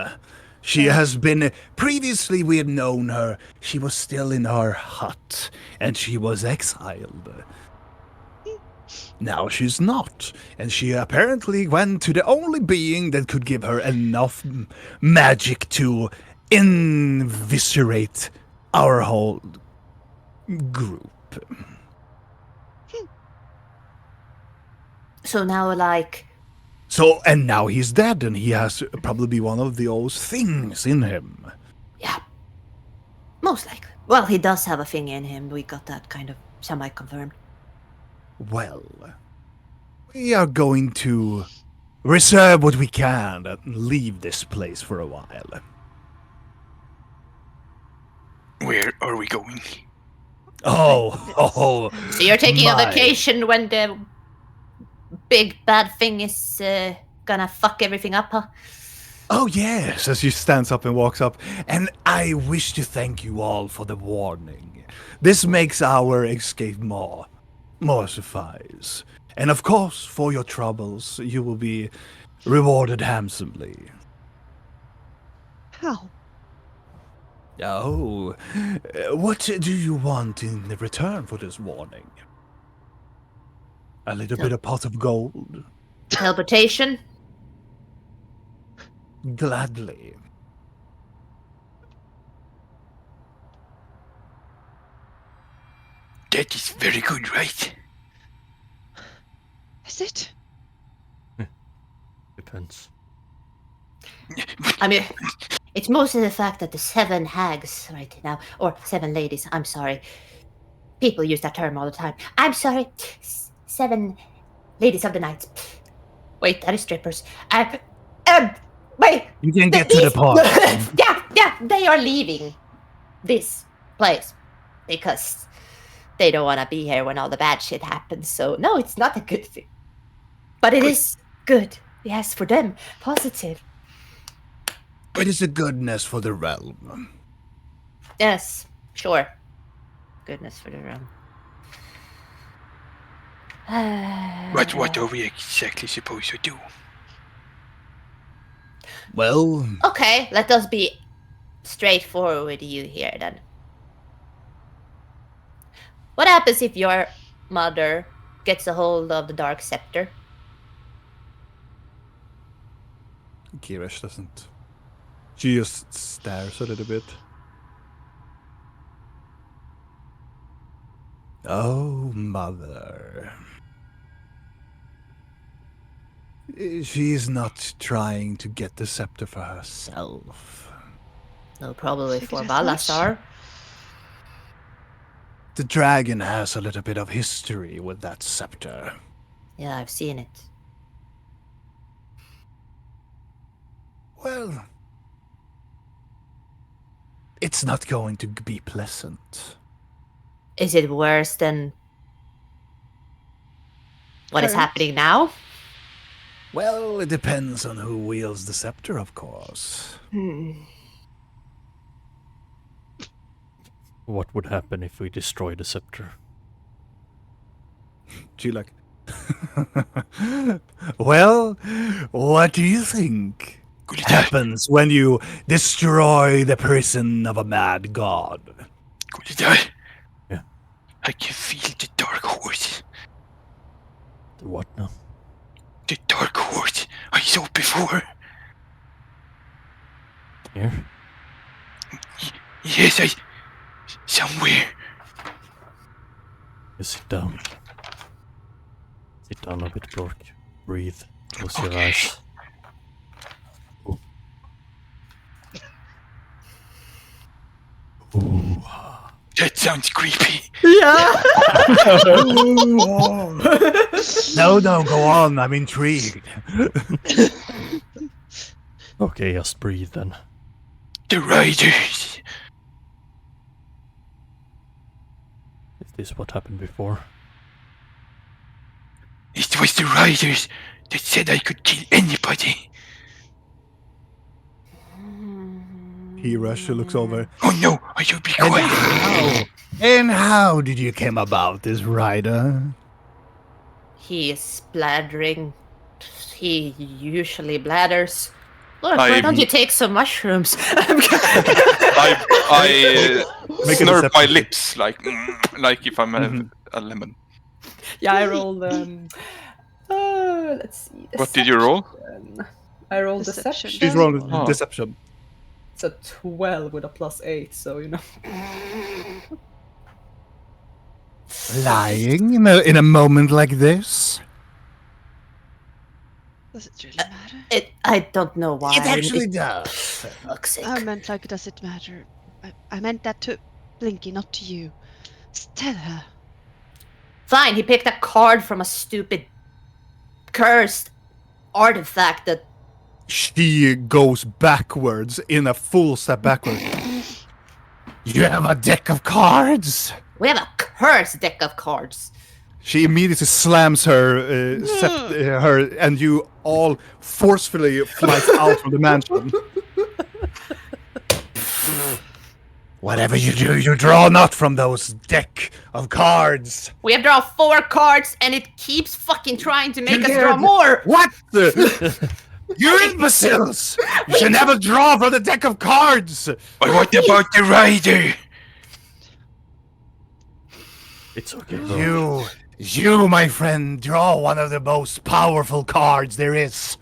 She has been. Previously, we had known her. She was still in her hut, and she was exiled. Now she's not, and she apparently went to the only being that could give her enough magic to inviscerate our whole group. So now, like, So, and now he's dead, and he has probably one of those things in him. yeah, most likely. Well, he does have a thing in him. We got that kind of semi-confirmed. Well, we are going to reserve what we can and leave this place for a while. Where are we going? Oh, So you're taking a my. vacation when the big bad thing is gonna fuck everything up, huh? Oh, yes, as she stands up and walks up. And I wish to thank you all for the warning. This makes our escape more suffice. And of course, for your troubles, you will be rewarded handsomely. How? Oh, what do you want in return for this warning? A little bit of pot of gold? Teleportation? Gladly. That is very good, right? Is it? Depends. I mean, it's mostly the fact that the 7 hags right now, or 7 ladies, I'm sorry. People use that term all the time. I'm sorry. 7 ladies of the night. Wait, that is strippers. Wait. You can get to the point. yeah, they are leaving this place because they don't want to be here when all the bad shit happens. So, no, it's not a good thing. But it is good. Yes, for them. Positive. It is a goodness for the realm. Yes, sure. Goodness for the realm. What are we exactly supposed to do? Well, Okay, let us be straightforward with you here then. What happens if your mother gets a hold of the dark scepter? Kirish doesn't. She just stares a little bit. Oh, mother. She's not trying to get the scepter for herself. No, probably Figured for as much. Balasar. The dragon has a little bit of history with that scepter. Yeah, I've seen it. Well, it's not going to be pleasant. Is it worse than what is Current? happening now? Well, it depends on who wields the scepter, of course. What would happen if we destroy the scepter? She like, well, what do you think Could it die? happens when you destroy the prison of a mad god? Could it die? Yeah. I can feel the dark horse. The what now? The dark horse I saw before. Here? Yes, somewhere. You sit down. Sit down a bit, Blork. Breathe. Close your Okay. eyes. Ooh. Ooh. That sounds creepy. Yeah. No, go on. I'm intrigued. Okay, just breathe then. The riders. Is this what happened before? It was the riders that said I could kill anybody. Kira, she looks over. Oh no, I should be And quiet. how did you come about this rider? He is splattering. He usually blathers. Look, I- why don't you take some mushrooms? I Make a snurp my deception. lips like if I'm a lemon. Yeah, I rolled. Let's see. What did you roll? Deception. I rolled Deception. deception. She's rolling Oh. deception. It's a 12 with a +8, so you know. Lying in a moment like this? Does it really matter? I don't know why. It actually does. Fuck's sake. I meant like, does it matter? I meant that to Blinky, not to you. Just tell her. Fine, he picked a card from a stupid cursed artifact that She goes backwards in a full step backwards. You have a deck of cards. we have a cursed deck of cards. She immediately slams her, her, and you all forcefully fly out of the mansion. Whatever you do, you draw not from those deck of cards. We have drawn 4 cards and it keeps fucking trying to make us Yeah, draw more. What the? You imbeciles! You should never draw from the deck of cards. But what about the rider? It's okay. You, my friend, draw one of the most powerful cards there is.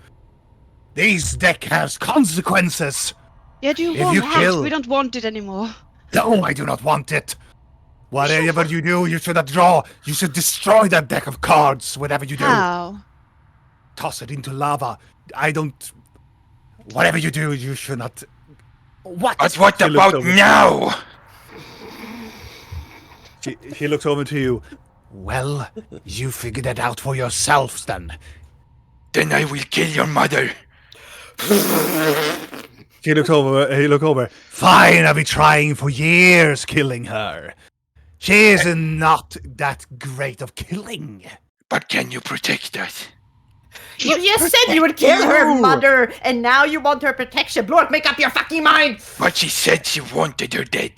This deck has consequences. Yeah, do you If want you it? kill- We don't want it anymore. No, I do not want it. Whatever you do, you should not draw. You should destroy that deck of cards, whatever you do. How? Toss it into lava. I don't... Whatever you do, you should not... What? But what She looks about over- now? She looks over to you. Well, you figured it out for yourselves then. Then I will kill your mother. He look over. Fine, I've been trying for years killing her. She is not that great of killing. But can you protect us? You just said you would kill her you. mother, and now you want her protection. Blork, make up your fucking mind! But she said she wanted her dead.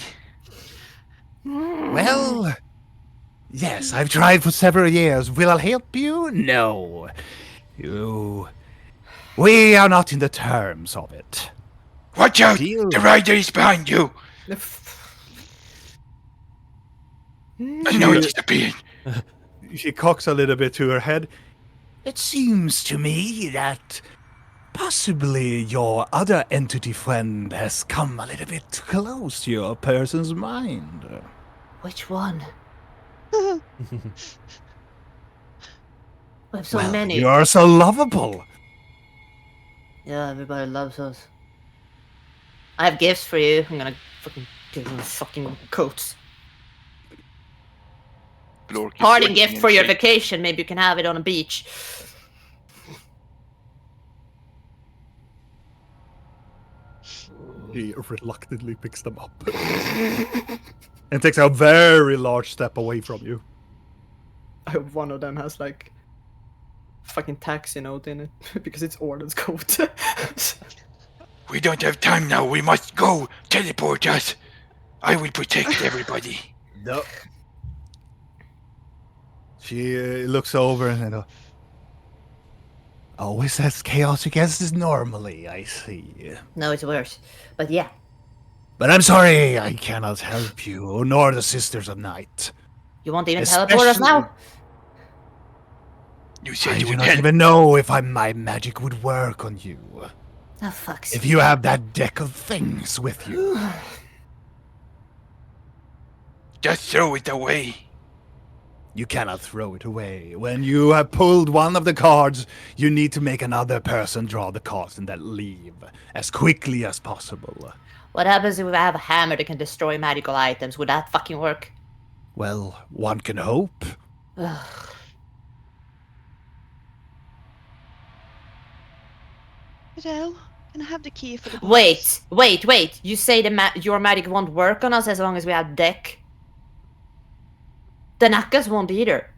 Well, yes, I've tried for several years. Will I help you? No. We are not in the terms of it. Watch out! Deal. The rider is behind you! And now it disappeared. She cocks a little bit to her head. It seems to me that possibly your other entity friend has come a little bit close to your person's mind. Which one? We have so many. You're so lovable. Yeah, everybody loves us. I have gifts for you. I'm gonna fucking give them fucking coats. Blork is Parting sweating gift and for your shaking. vacation. Maybe you can have it on a beach. He reluctantly picks them up and takes a very large step away from you. I hope one of them has like fucking taxi note in it because it's Orden's coat. We don't have time now. We must go. Teleport us. I will protect everybody. No. She looks over and always as chaotic as is normally, I see. No, it's worse. But yeah. But I'm sorry, I cannot help you, nor the Sisters of Night. You won't even teleport us now? You I said you do would not help. even know if my magic would work on you. Oh, fuck's If sake. you have that deck of things with you. Just throw it away. You cannot throw it away. When you have pulled one of the cards, you need to make another person draw the cards and then leave as quickly as possible. What happens if I have a hammer that can destroy magical items? Would that fucking work? Well, one can hope. Adele, can I have the key for the box? Wait. You say your magic won't work on us as long as we have deck? The Nakas won't either.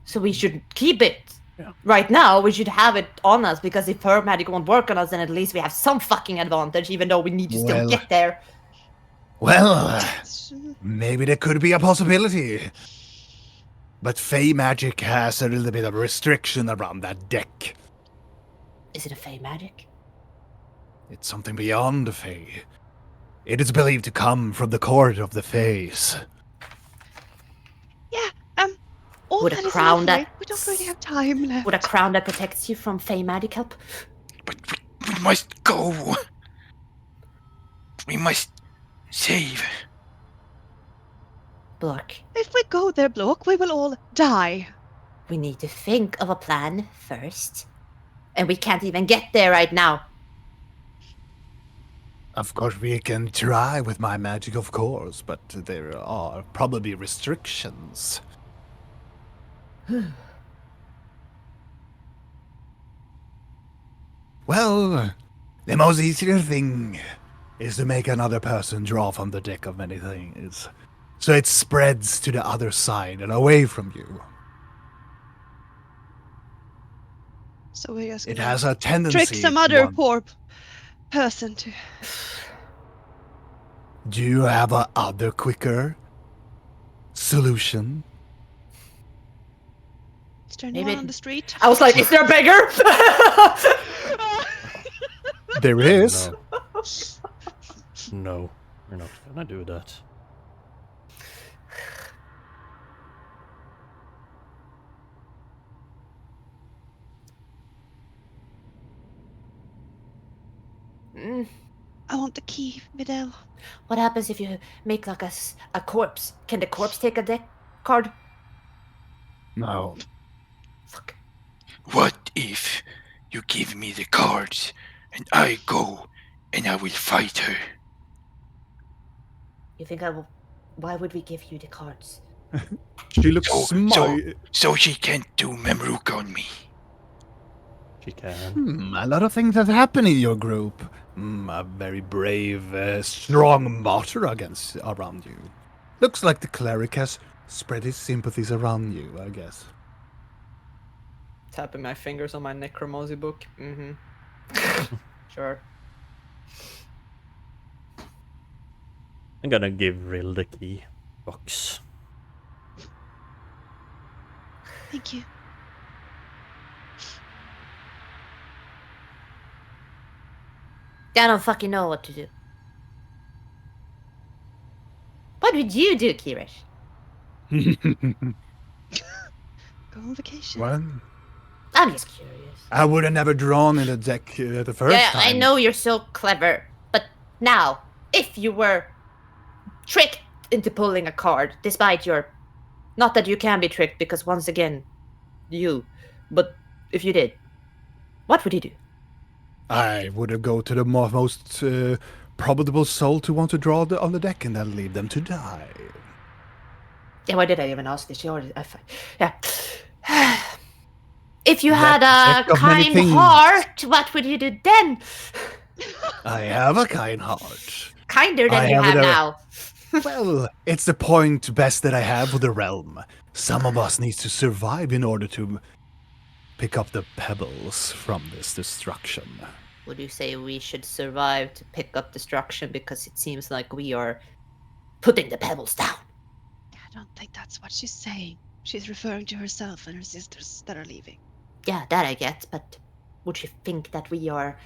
So we should keep it. Yeah. Right now, we should have it on us, because if her magic won't work on us, then at least we have some fucking advantage, even though we need to still Well. get there. Well, maybe there could be a possibility. But Fey magic has a little bit of restriction around that deck. Is it a Fey magic? It's something beyond the Fey. It is believed to come from the court of the Fays. Yeah, all Would a that is crown lovely. that- We don't really have time left. Would a crown that protects you from Fey magic help? But we must go. We must save. Look, If we go there, Block, we will all die. we need to think of a plan first. And we can't even get there right now. Of course, we can try with my magic, of course, but there are probably restrictions. Well, the most easier thing is to make another person draw from the deck of many things, so it spreads to the other side and away from you. So we just It gonna has a tendency trick some to other want- poor person to. Do you have a other quicker solution? Is there Maybe anyone it- on the street? I was like, is there a beggar? There is. No, we're not gonna do that. Mm, I want the key, Videl. what happens if you make like a corpse? Can the corpse take a deck card? No. Fuck. What if you give me the cards and I go and I will fight her? You think I will? Why would we give you the cards? She looks So- smart. So she can't do Memruk on me. She can. A lot of things have happened in your group. A very brave, strong martyr around you. Looks like the cleric has spread his sympathies around you, I guess. Tapping my fingers on my necromancy book. Mm-hmm. Sure. I'm gonna give Rill the key box. Thank you. I don't fucking know what to do. What would you do, Kirish? Go on vacation. Well, I'm just curious. I would have never drawn in the deck the first Yeah, time. I know you're so clever, but now, if you were tricked into pulling a card, despite your... Not that you can be tricked, because once again, but if you did, what would you do? I would have go to the most probable soul to want to draw on the deck and then leave them to die. Yeah, why did I even ask this? She already... yeah. If you That had a deck of many kind things. heart, what would you do then? I have a kind heart. Kinder than I you have have it, now. Well, it's the point best that I have for the realm. Some of us needs to survive in order to pick up the pebbles from this destruction. Would you say we should survive to pick up destruction because it seems like we are putting the pebbles down? I don't think that's what she's saying. She's referring to herself and her sisters that are leaving. Yeah, that I get, but would you think that we are...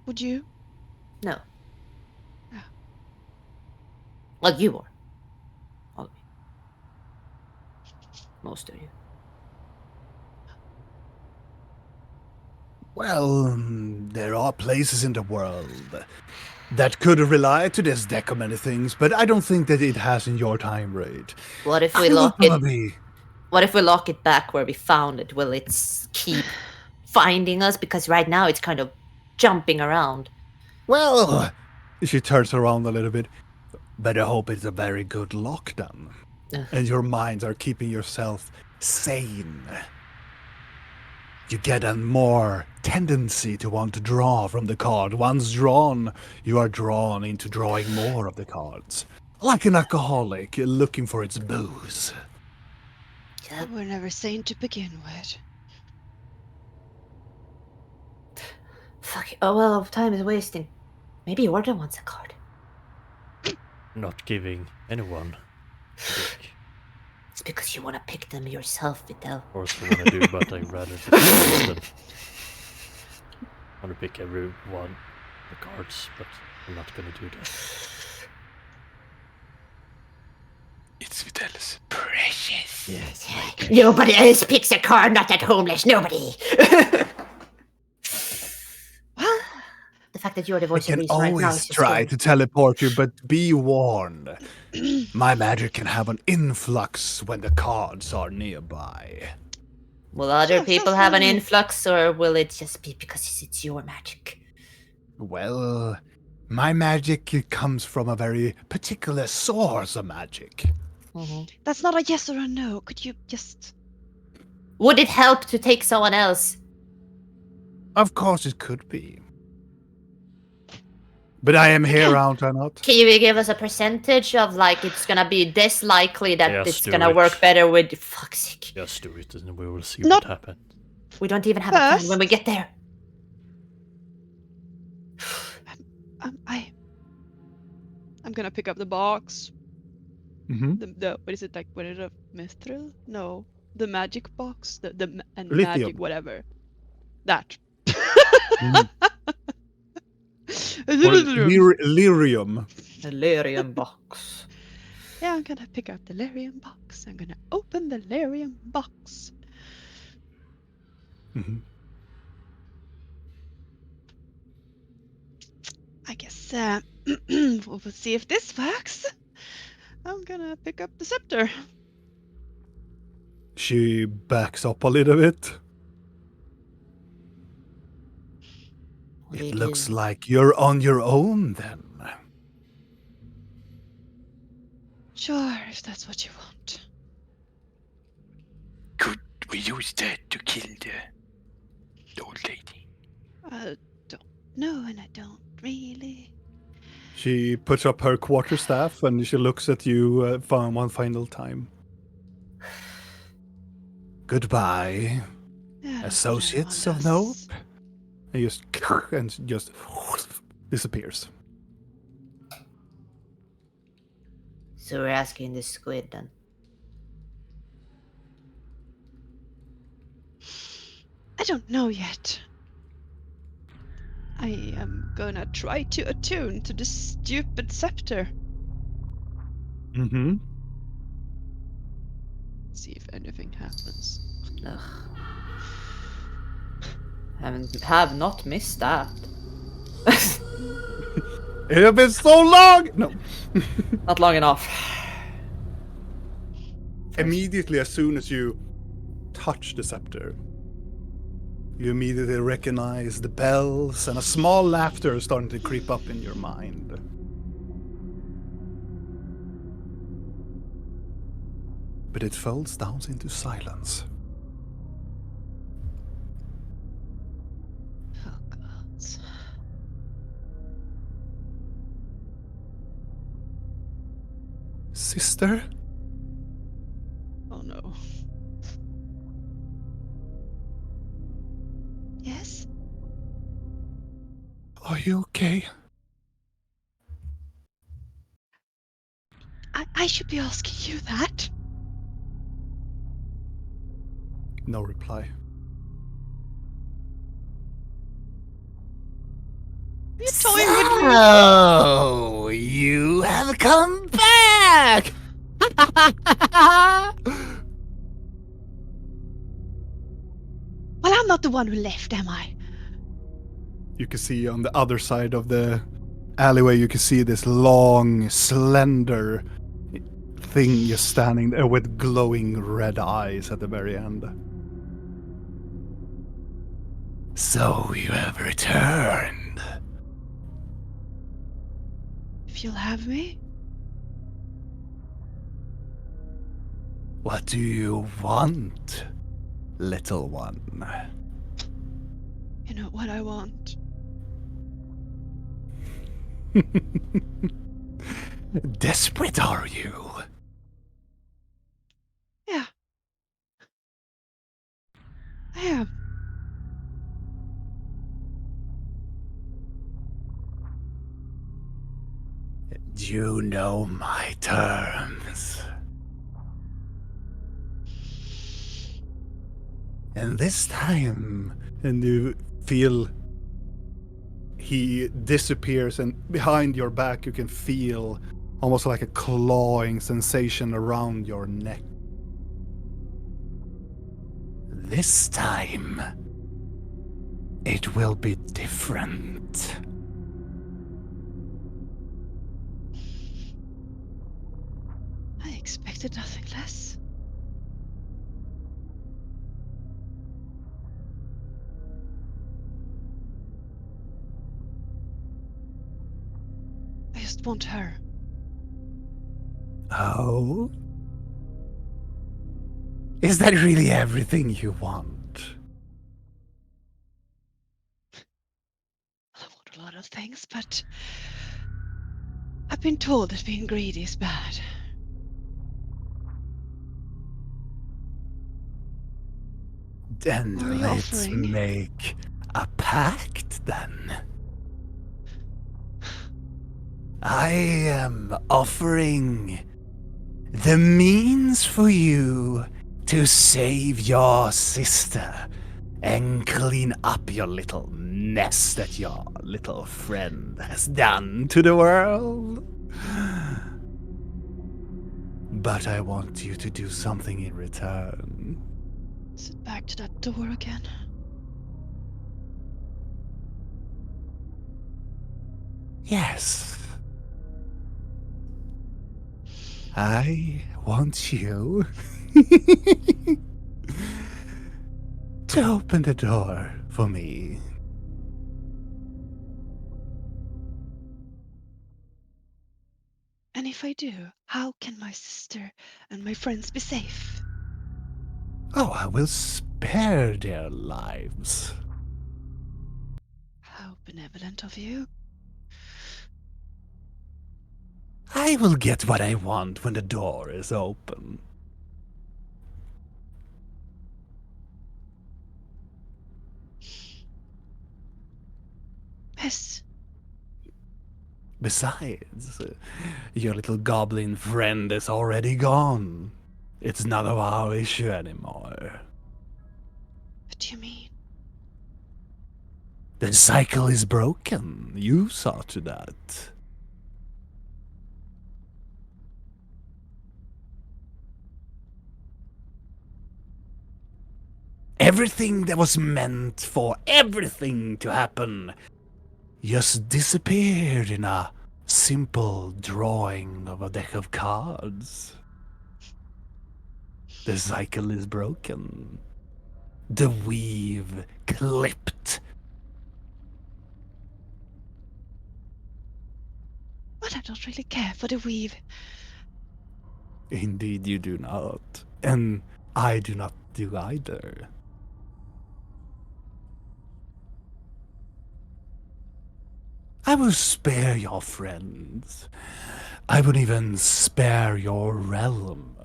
Would you? No. Oh. Well, you are. All of you. Most of you. Well, there are places in the world that could rely to this deck of many things, but I don't think that it has in your time rate. What if we I will lock it? probably- What if we lock it back where we found it? Will it keep finding us? Because right now it's kind of jumping around. Well, she turns around a little bit. But I hope it's a very good lock then. Ugh. And your minds are keeping yourself sane. You get a more tendency to want to draw from the card. Once drawn, you are drawn into drawing more of the cards. Like an alcoholic looking for its booze. Yeah, We're never sane to begin with. fuck it. Oh well, time is wasting. Maybe Order wants a card. Not giving anyone. a dick. It's because you want to pick them yourself, Vidal. Of course I want to do, but I'd rather just than want to pick every one the cards, but I'm not gonna do that. It's Vitel's precious. Yes. Nobody else picks a card, not that homeless. Nobody. Well, The fact that you're the I voice of can reason right now is always just try scary. to teleport you, but be warned. My magic can have an influx when the cards are nearby. Will other Sure, people sounds have an lovely. influx, or will it just be because it's your magic? Well, my magic comes from a very particular source of magic. That's not a yes or a no. Could you just... Would it help to take someone else? Of course it could be. But I am here, aren't I not? Can you give us a percentage of, like, it's gonna be this likely that Yes, it's do gonna it. work better with... Fuck's sake. Just do it, and we will see Not- what happens. We don't even have a plan First- when we get there. I'm gonna pick up the box. Mm-hmm. The what is it, like, what is it, mithril? No, the magic box, and Lithium. magic whatever. That. Mhm. Lyrium. Delirium box. Yeah, I'm gonna pick up the lyrium box. I'm gonna open the lyrium box. Mm-hmm. I guess we'll see if this works. I'm gonna pick up the scepter. She backs up a little bit. What do It you looks do? like you're on your own then. Sure, if that's what you want. Could we use that to kill the old lady? I don't know, and I don't really. She puts up her quarterstaff and she looks at you one final time. Goodbye, I don't associates know, of Nope. And just disappears. So we're asking this squid then. I don't know yet. I am gonna try to attune to this stupid scepter. Mm-hmm. See if anything happens. Ugh. Have not missed that. It has been so long! No. Not long enough. Immediately, as soon as you touch the scepter, you immediately recognize the bells and a small laughter is starting to creep up in your mind. But it folds down into silence. Oh gods. Sister? Oh no. Yes? Are you okay? I should be asking you that. No reply. You're toying with me. Oh, you have come back! Well, I'm not the one who left, am I? You can see on the other side of the alleyway, you can see this long, slender thing just standing there with glowing red eyes at the very end. So you have returned. If you'll have me. What do you want, little one? You know what I want. Desperate, are you? Yeah. I am. You know my terms. And this time, and you feel he disappears, and behind your back you can feel almost like a clawing sensation around your neck. This time, it will be different. I expected nothing less. I just want her. Oh? Is that really everything you want? I want a lot of things, but I've been told that being greedy is bad. Then What are you let's offering? make a pact then. I am offering the means for you to save your sister and clean up your little mess that your little friend has done to the world. But I want you to do something in return. Is it back to that door again? Yes. I want you to open the door for me. And if I do, how can my sister and my friends be safe? Oh, I will spare their lives. How benevolent of you. I will get what I want when the door is open. Yes, Besides, your little goblin friend is already gone. It's none of our issue anymore. what do you mean? The cycle is broken. You saw to that. Everything that was meant for everything to happen just disappeared in a simple drawing of a deck of cards. The cycle is broken. The weave clipped. But I don't really care for the weave. Indeed, you do not. And I do not do either. I will spare your friends. I would even spare your realm.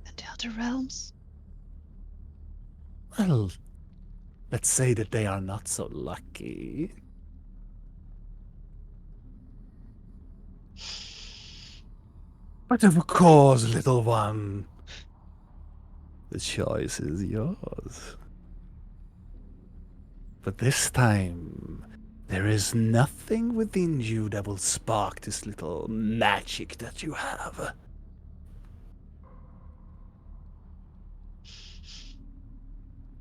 And the other realms? Well, let's say that they are not so lucky. But of course, little one, the choice is yours. But this time, there is nothing within you that will spark this little magic that you have.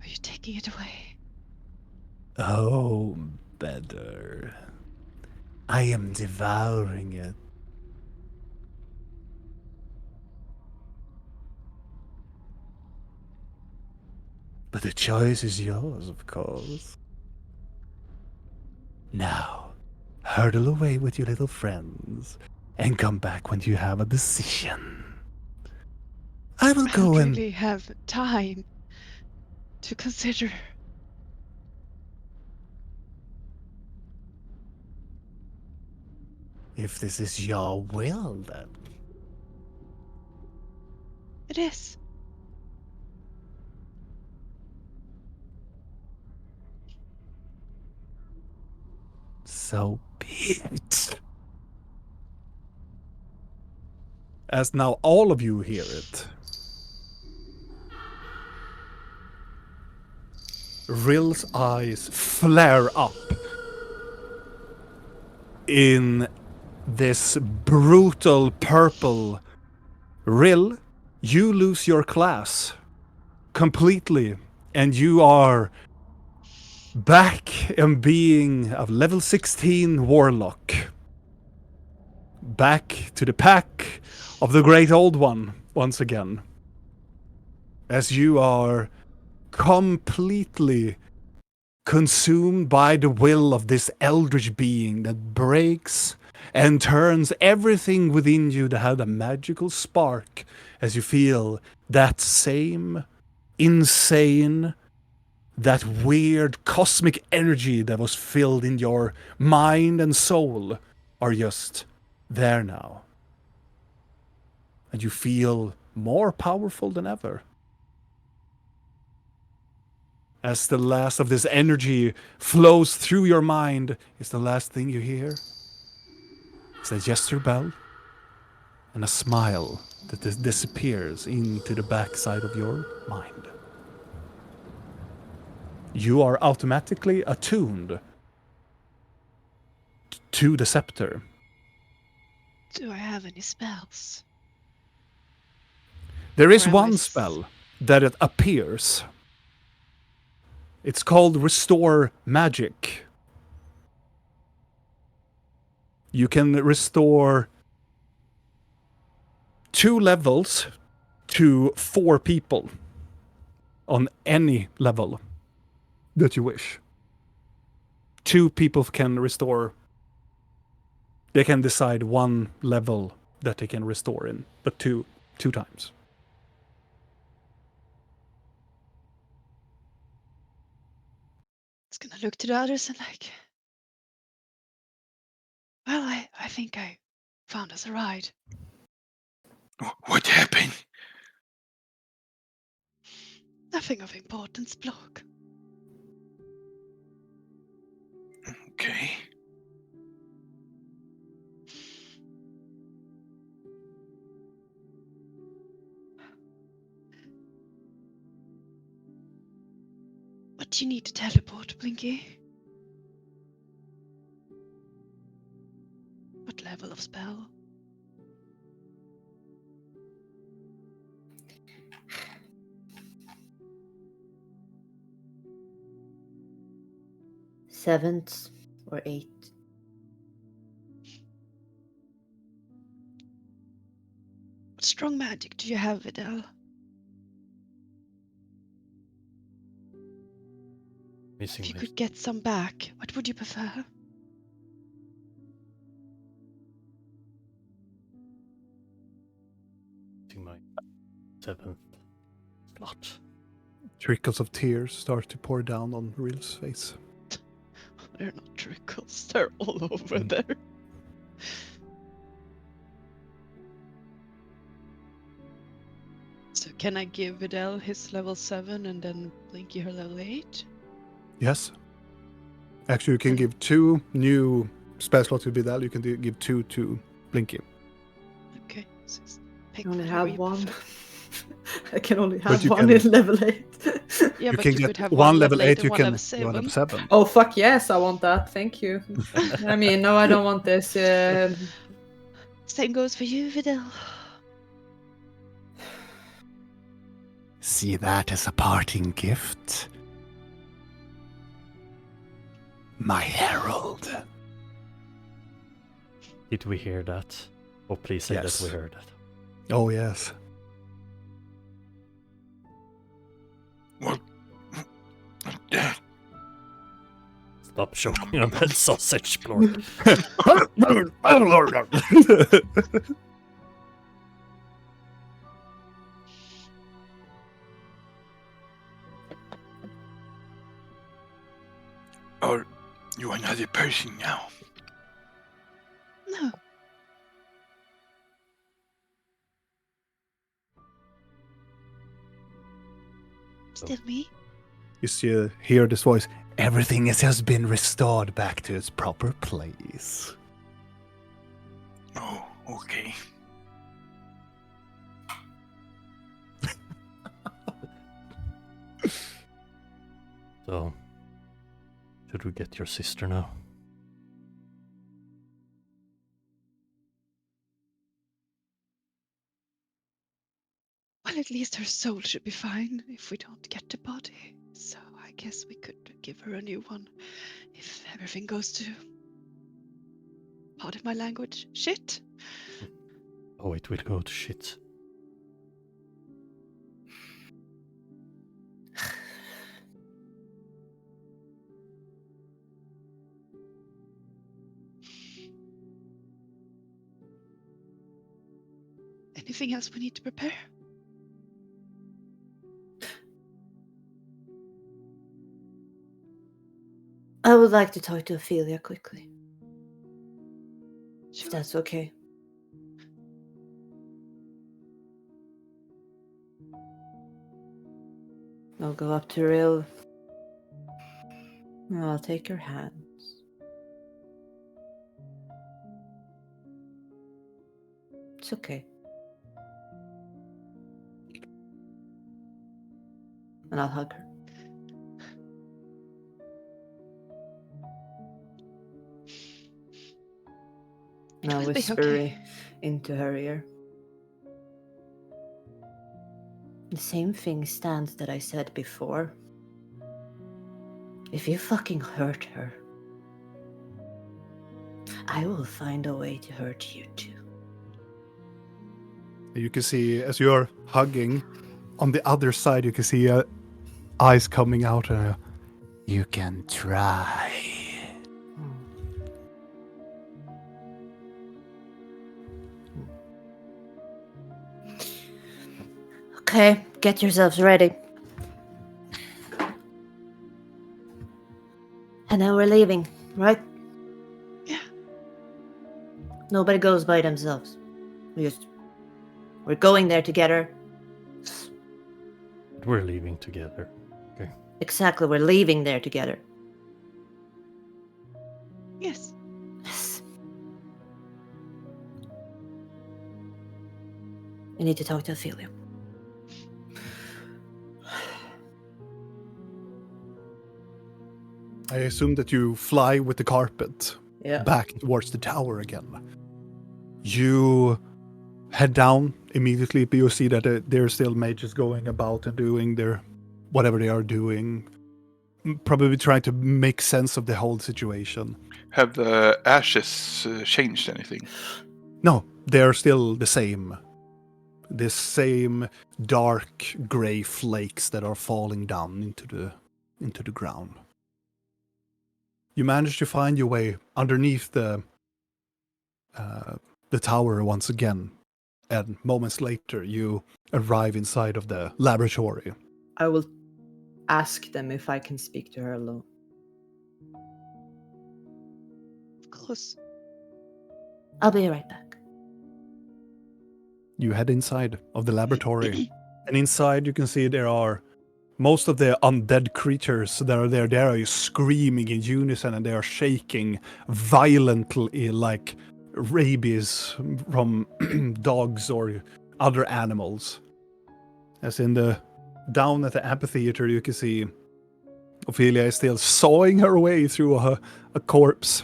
Are you taking it away? Oh, better. I am devouring it. But the choice is yours, of course. Now, hurtle away with your little friends and come back when you have a decision. I will I go don't and... really have time to consider. If this is your will, then. It is. So be it. as now all of you hear it. Rill's eyes flare up in this brutal purple. Rill, you lose your class completely, and you are back in being a level 16 warlock. Back to the pack of the Great Old One once again. As you are completely consumed by the will of this eldritch being that breaks and turns everything within you that had a magical spark, as you feel that same insane, that weird cosmic energy that was filled in your mind and soul are just there now. And you feel more powerful than ever. As the last of this energy flows through your mind, is the last thing you hear. It's a gesture bell and a smile that disappears into the backside of your mind. You are automatically attuned to the scepter. Do I have any spells? There is Or am I one spell that it appears. It's called Restore Magic. You can restore 2 levels to 4 people on any level that you wish. 2 people can restore. They can decide 1 level that they can restore in, but two times. It's gonna look to the others and like, well, I think I found us a ride. What happened? Nothing of importance, Block. Okay. What do you need to teleport, Blinky? What level of spell? Seventh or 8th. What strong magic do you have, Vidal? Missing If you my, could get some back, what would you prefer? missing my 7th slot. Trickles of tears start to pour down on Rill's face. They're not trickles, they're all over there. So can I give Vidal his level 7 and then Blinky her level 8? Yes. Actually, you can give 2 new spell slots to Vidal. You can give 2 to Blinky. Okay, so pick I only whatever have you 1. prefer. I can only But have you 1 can- in level 8. Yeah, You but can you get could have 1 level 8, and you one can level you want 7. level 7. Oh, fuck yes, I want that. Thank you. I mean, no, I don't want this. Same goes for you, Vidal. See that as a parting gift? My herald. Did we hear that? Oh, please say Yes. that we heard that. Oh, yes. What? Stop choking on that sausage, Blork. Or you another person now? No. Still me? You hear this voice. Everything has been restored back to its proper place. Oh, okay. So, should we get your sister now? Well, at least her soul should be fine if we don't get the body. So I guess we could give her a new one if everything goes to, pardon my language, shit. Oh, it will go to shit. Anything else we need to prepare? I would like to talk to Ophelia quickly, if Sure. that's okay. I'll go up to Rill. I'll take your hands. It's okay. And I'll hug her. And I'll will be whisper okay. into her ear. The same thing stands that I said before. If you fucking hurt her, I will find a way to hurt you too. You can see, as you're hugging, on the other side, you can see eyes coming out. And you can try. Okay, get yourselves ready. And then we're leaving, right? Yeah. Nobody goes by themselves. We're going there together. We're leaving together. Exactly, we're leaving there together. Yes. Yes. We need to talk to Ophelia. I assume that you fly with the carpet Yeah. back towards the tower again. You head down immediately, but you see that there are still mages going about and doing their whatever they are doing. Probably trying to make sense of the whole situation. Have the ashes changed anything? No, they're still the same. The same dark grey flakes that are falling down into the ground. You manage to find your way underneath the tower once again, and moments later you arrive inside of the laboratory. I will ask them if I can speak to her alone. Of course. I'll be right back. You head inside of the laboratory, and inside you can see there are most of the undead creatures that are there. They are screaming in unison, and they are shaking violently like rabies from dogs or other animals. As in the down at the amphitheater, you can see Ophelia is still sawing her way through a corpse.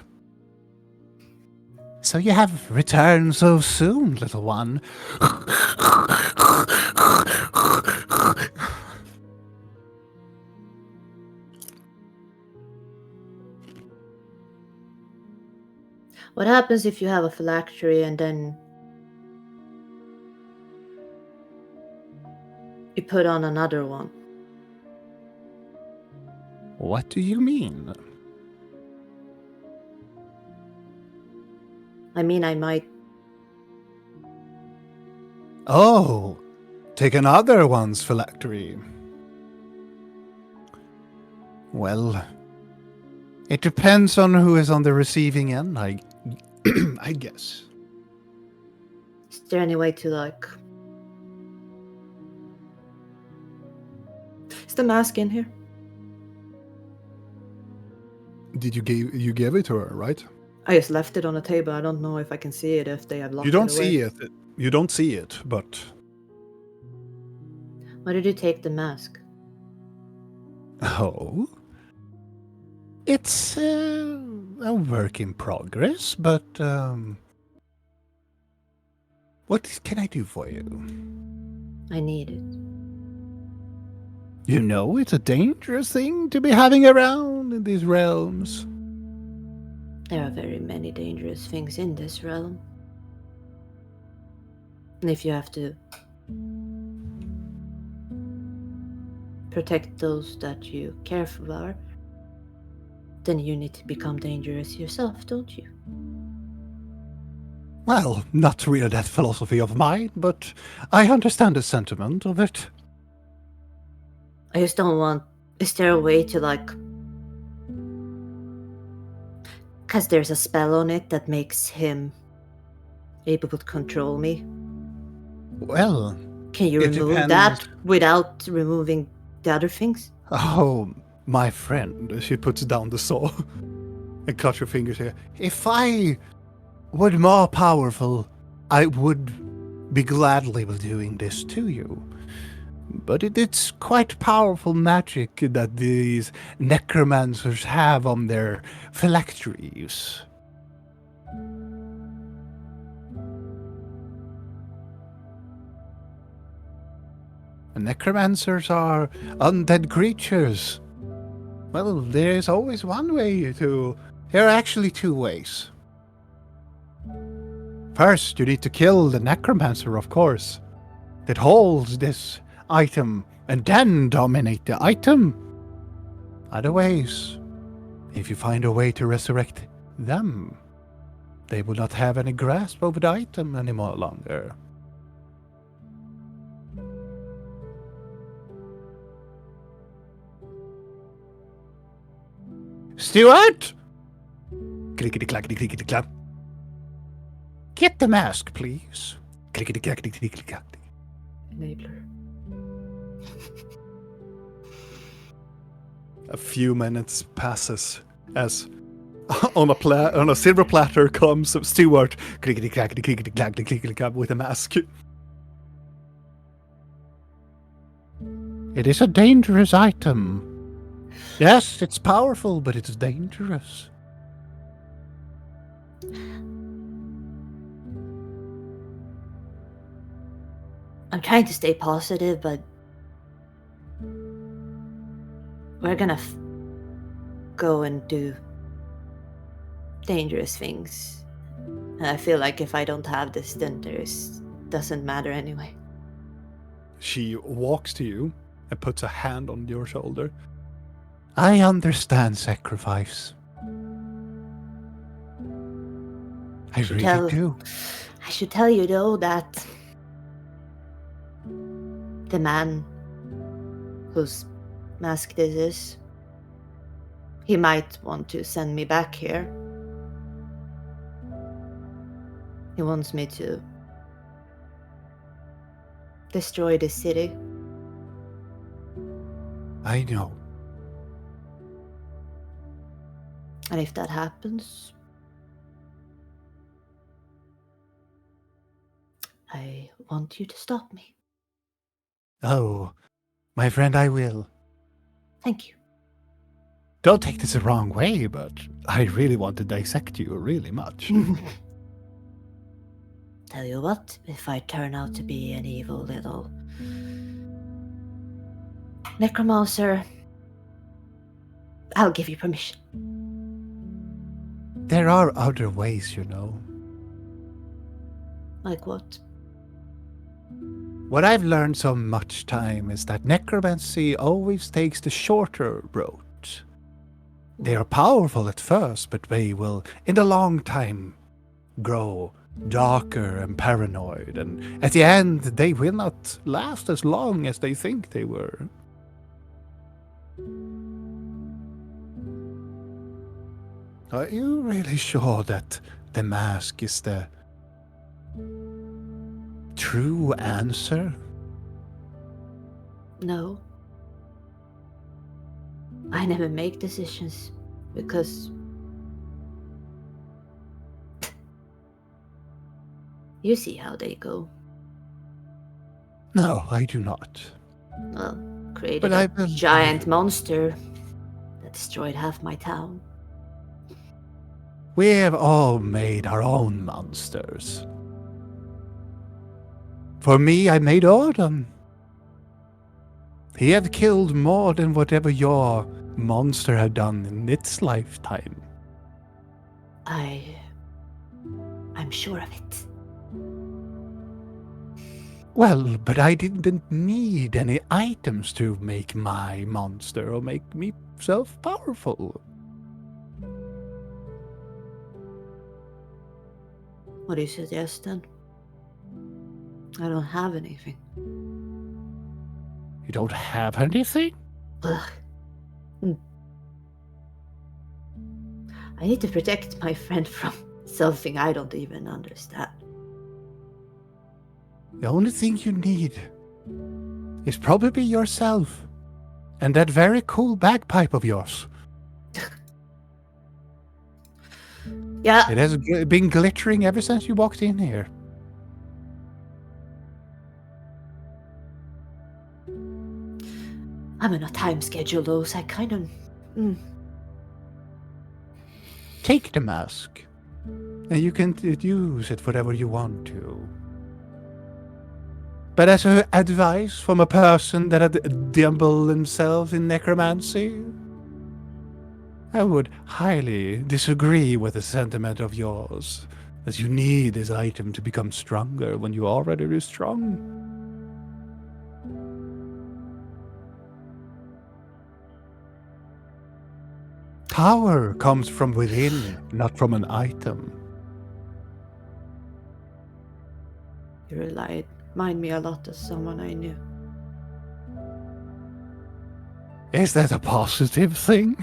So you have returned so soon, little one. What happens if you have a phylactery and then you put on another one? What do you mean? I mean, I might. Oh, take another one's phylactery. Well, it depends on who is on the receiving end, I guess. Is there any way to, like... Is the mask in here? Did you gave it to her, right? I just left it on the table. I don't know if I can see it if they have locked You don't it away. see it. You don't see it, but Why did you take the mask? oh, It's a work in progress, but what can I do for you? I need it. You know, it's a dangerous thing to be having around in these realms. There are very many dangerous things in this realm. And if you have to protect those that you care for, then you need to become dangerous yourself, don't you? Well, not really that philosophy of mine, but I understand the sentiment of it. I just don't want... Is there a way to, like... Because there's a spell on it that makes him able to control me. Well, Can you it remove depends. that without removing the other things? Oh, my friend, she puts down the saw and cuts her fingers here. If I were more powerful, I would be gladly doing this to you. But it's quite powerful magic that these necromancers have on their phylacteries. And necromancers are undead creatures. Well, there's always one way to... There are actually two ways. First, you need to kill the necromancer, of course, that holds this item, and then dominate the item. Other ways, if you find a way to resurrect them, they will not have any grasp over the item anymore longer. Stewart! Clickety-clackety-clickety-clack. Get the mask, please. Clickety-clackety-clickety-clack. Enabler. A few minutes passes as on a silver platter comes Stewart clickety-clackety-clickety-clack with a mask. It is a dangerous item. Yes, it's powerful, but it's dangerous. I'm trying to stay positive, but we're gonna go and do dangerous things. And I feel like if I don't have this, then doesn't matter anyway. She walks to you and puts a hand on your shoulder. I understand sacrifice. I really do. I should tell you though that the man whose mask this is, he might want to send me back here. He wants me to destroy the city. I know. And if that happens, I want you to stop me. Oh, my friend, I will. Thank you. Don't take this the wrong way, but I really want to dissect you really much. Tell you what, if I turn out to be an evil little necromancer, I'll give you permission. There are other ways, you know. Like what? What I've learned so much time is that necromancy always takes the shorter road. They are powerful at first, but they will, in the long time, grow darker and paranoid, and at the end, they will not last as long as they think they were. Are you really sure that the mask is the true answer? No. I never make decisions because you see how they go. No, I do not. Well, created But I a believe giant monster that destroyed half my town. We have all made our own monsters. For me, I made Odin. He had killed more than whatever your monster had done in its lifetime. I'm sure of it. Well, but I didn't need any items to make my monster or make myself powerful. What do you suggest then? I don't have anything. You don't have anything? Ugh. I need to protect my friend from something I don't even understand. The only thing you need is probably yourself and that very cool bagpipe of yours. Yeah, It has been glittering ever since you walked in here. I'm on a time schedule though, so I kind of... Take the mask, and you can use it whatever you want to. But as an advice from a person that had dabbled themselves in necromancy, I would highly disagree with the sentiment of yours that you need this item to become stronger when you already are strong. Power comes from within, not from an item. You remind me a lot of someone I knew. Is that a positive thing?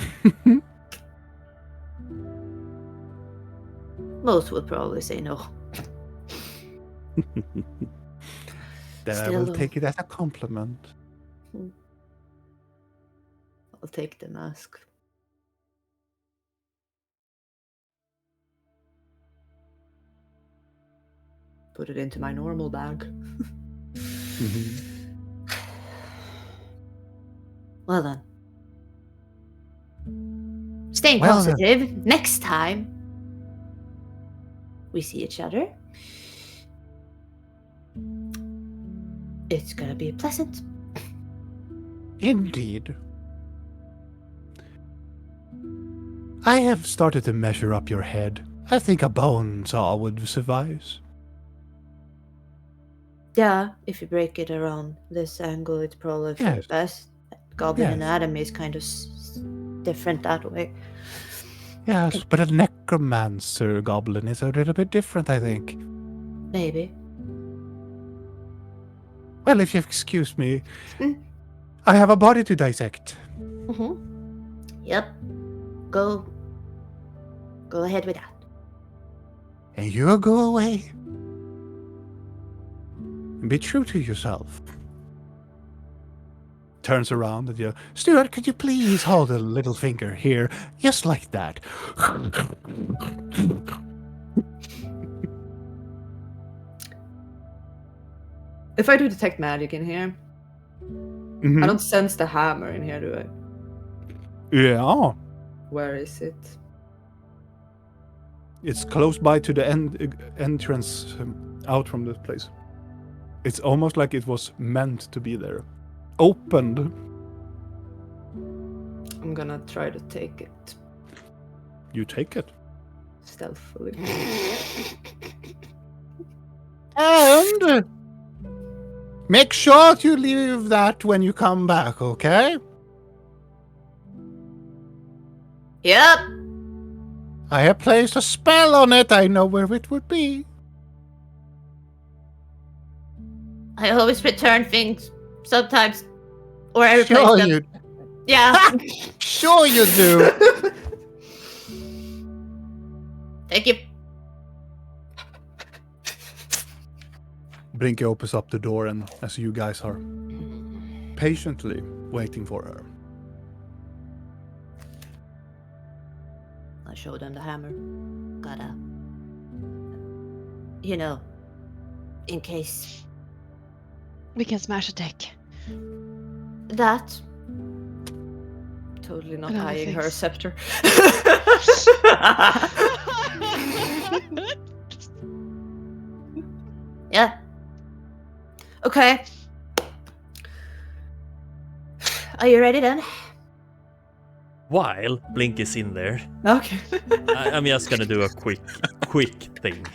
Most would probably say no. Then I Still will though. take it as a compliment. I'll take the mask. Put it into my normal bag. Well then. Staying Well then. positive, next time we see each other, it's gonna be pleasant. Indeed. I have started to measure up your head. I think a bone saw would suffice. Yeah, if you break it around this angle, it's probably for Yes. the best. Goblin Yes. anatomy is kind of different that way. Yes, but a necromancer goblin is a little bit different, I think. Maybe. Well, if you excuse me, I have a body to dissect. Yep. Go ahead with that. And you go away. And be true to yourself. Turns around and you, Stuart, could you please hold a little finger here? Just like that. If I do detect magic in here, I don't sense the hammer in here, do I? Yeah. Where is it? It's close by to the entrance out from this place. It's almost like it was meant to be there. Opened. I'm gonna try to take it You take it. stealthily. And make sure to leave that when you come back, okay? Yep. I have placed a spell on it. I know where it would be. I always return things sometimes. Or I replace Sure them. you. Yeah. Sure you do. Thank you. Blinky opens up the door, and as you guys are patiently waiting for her, I show them the hammer. Gotta. In case We can smash a deck. that. totally not And other eyeing her things. scepter. Yeah. Okay. Are you ready then? While Blink is in there, Okay. I'm just gonna do a quick thing.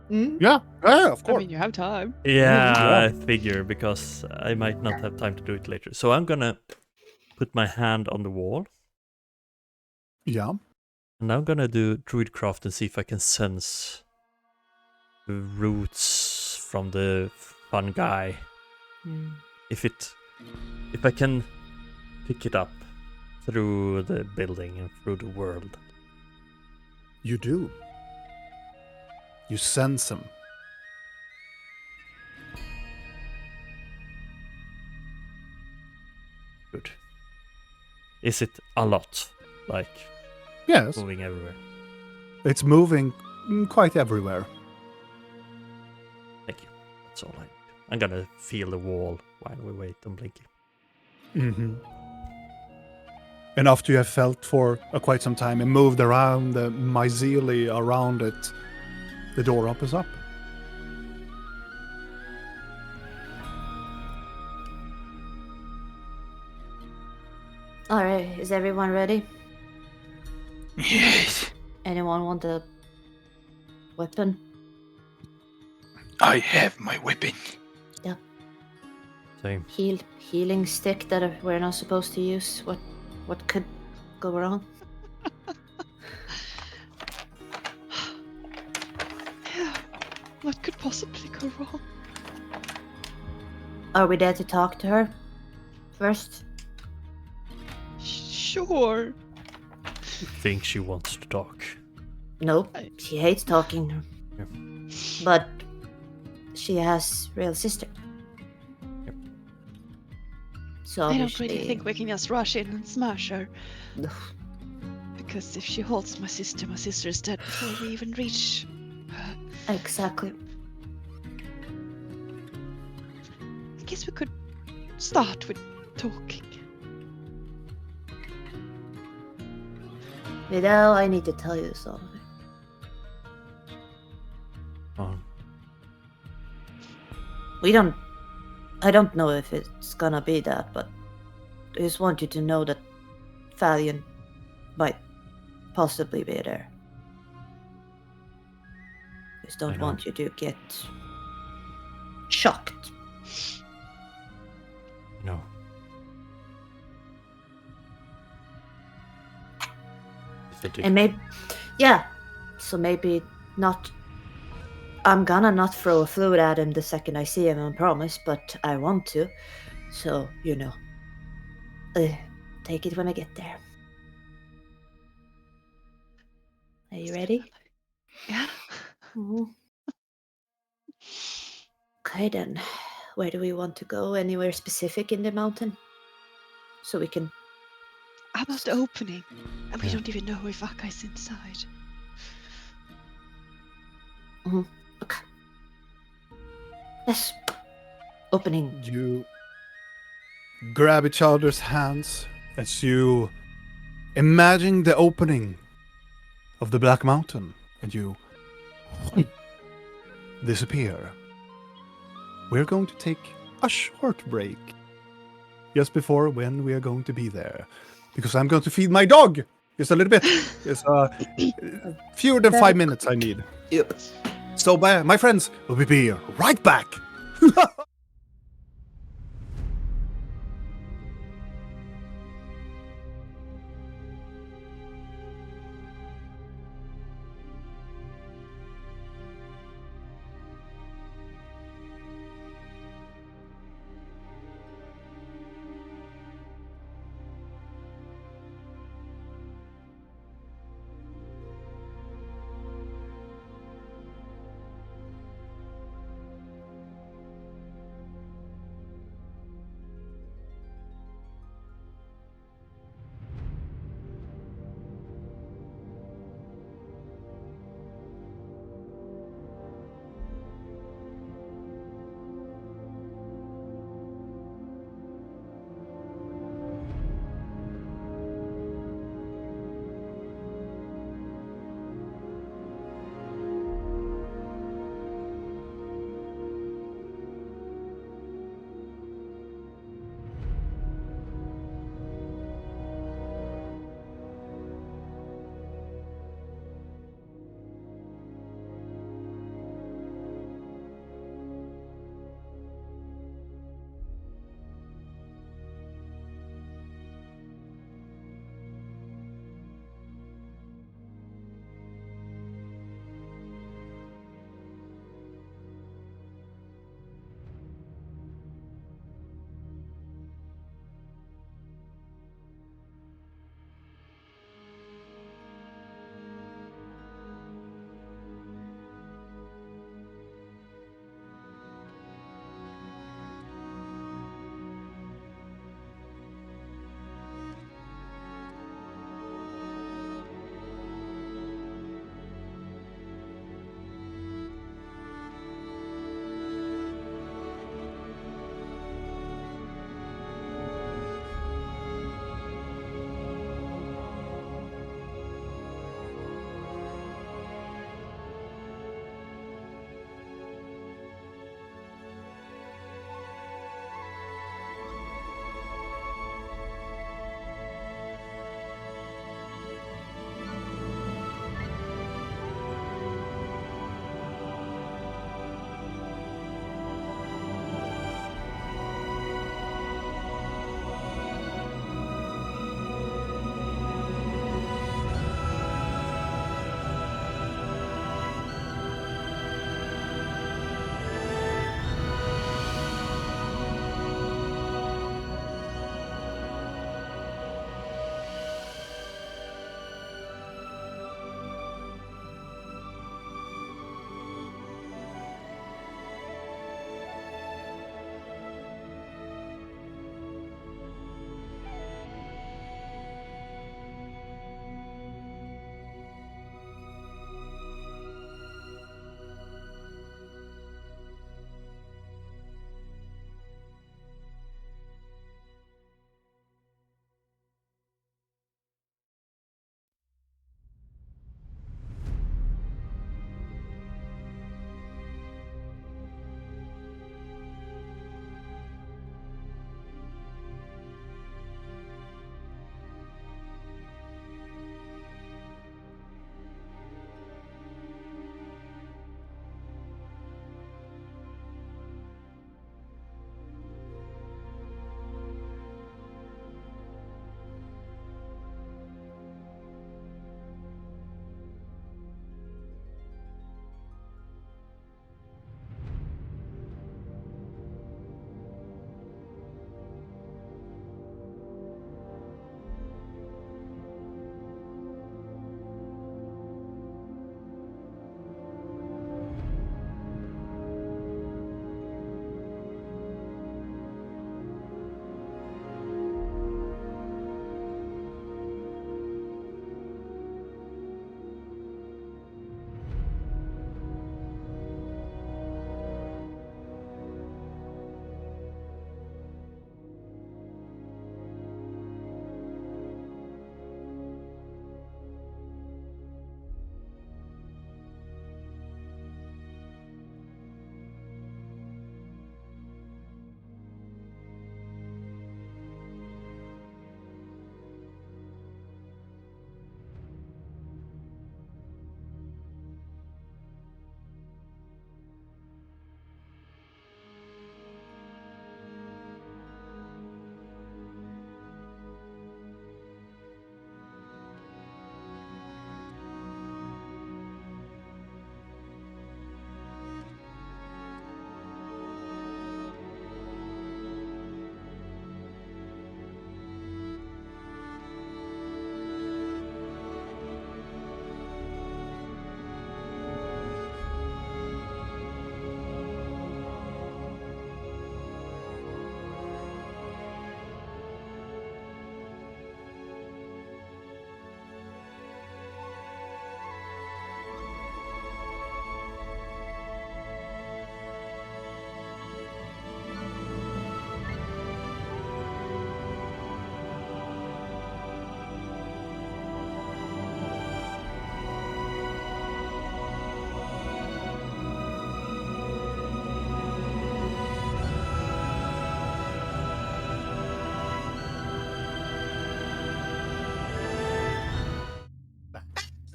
Yeah, of I course. mean, you have time. Yeah, Yeah. I figure because I might not have time to do it later. So I'm gonna put my hand on the wall, Yeah. and I'm gonna do Druidcraft and see if I can sense the roots from the fungi. If I can pick it up through the building and through the world. You do. You sense them. Good. Is it a lot? Like Yes. moving everywhere? It's moving quite everywhere. Thank you. That's all I need. I'm gonna feel the wall while we wait on Blinky. Mm-hmm. And after you have felt for quite some time and moved around the myceli around it, the door opens up. All right. Is everyone ready? Yes, Anyone want a weapon? I have my weapon. Same. Healing stick that we're not supposed to use. What could go wrong? Yeah. What could possibly go wrong? Are we there to talk to her first? Sure. Think she wants to talk. Nope. She hates talking. Yep. But she has real sister. Yep. So I don't obviously, really think we can just rush in and smash her. Because if she holds my sister is dead before we even reach her. Exactly. I guess we could start with talking. Vidal, I need to tell you something. Oh, I don't know if it's gonna be that, but I just want you to know that Valiant might possibly be there. Just I don't know. want you to get shocked. no. If I do. And maybe, yeah, so maybe not. I'm gonna not throw a fluid at him the second I see him, I promise, but I want to. So, take it when I get there. Are you ready? Yeah. Mhm. Okay, then. Where do we want to go? Anywhere specific in the mountain? So we can. How about the opening? And we Yeah. don't even know if Aka's inside. Okay. Yes. Opening. You grab each other's hands as you imagine the opening of the Black Mountain and you disappear. We're going to take a short break just before when we are going to be there because I'm going to feed my dog just a little bit. It's fewer than 5 minutes I need. Yep. So, my friends, we'll be right back.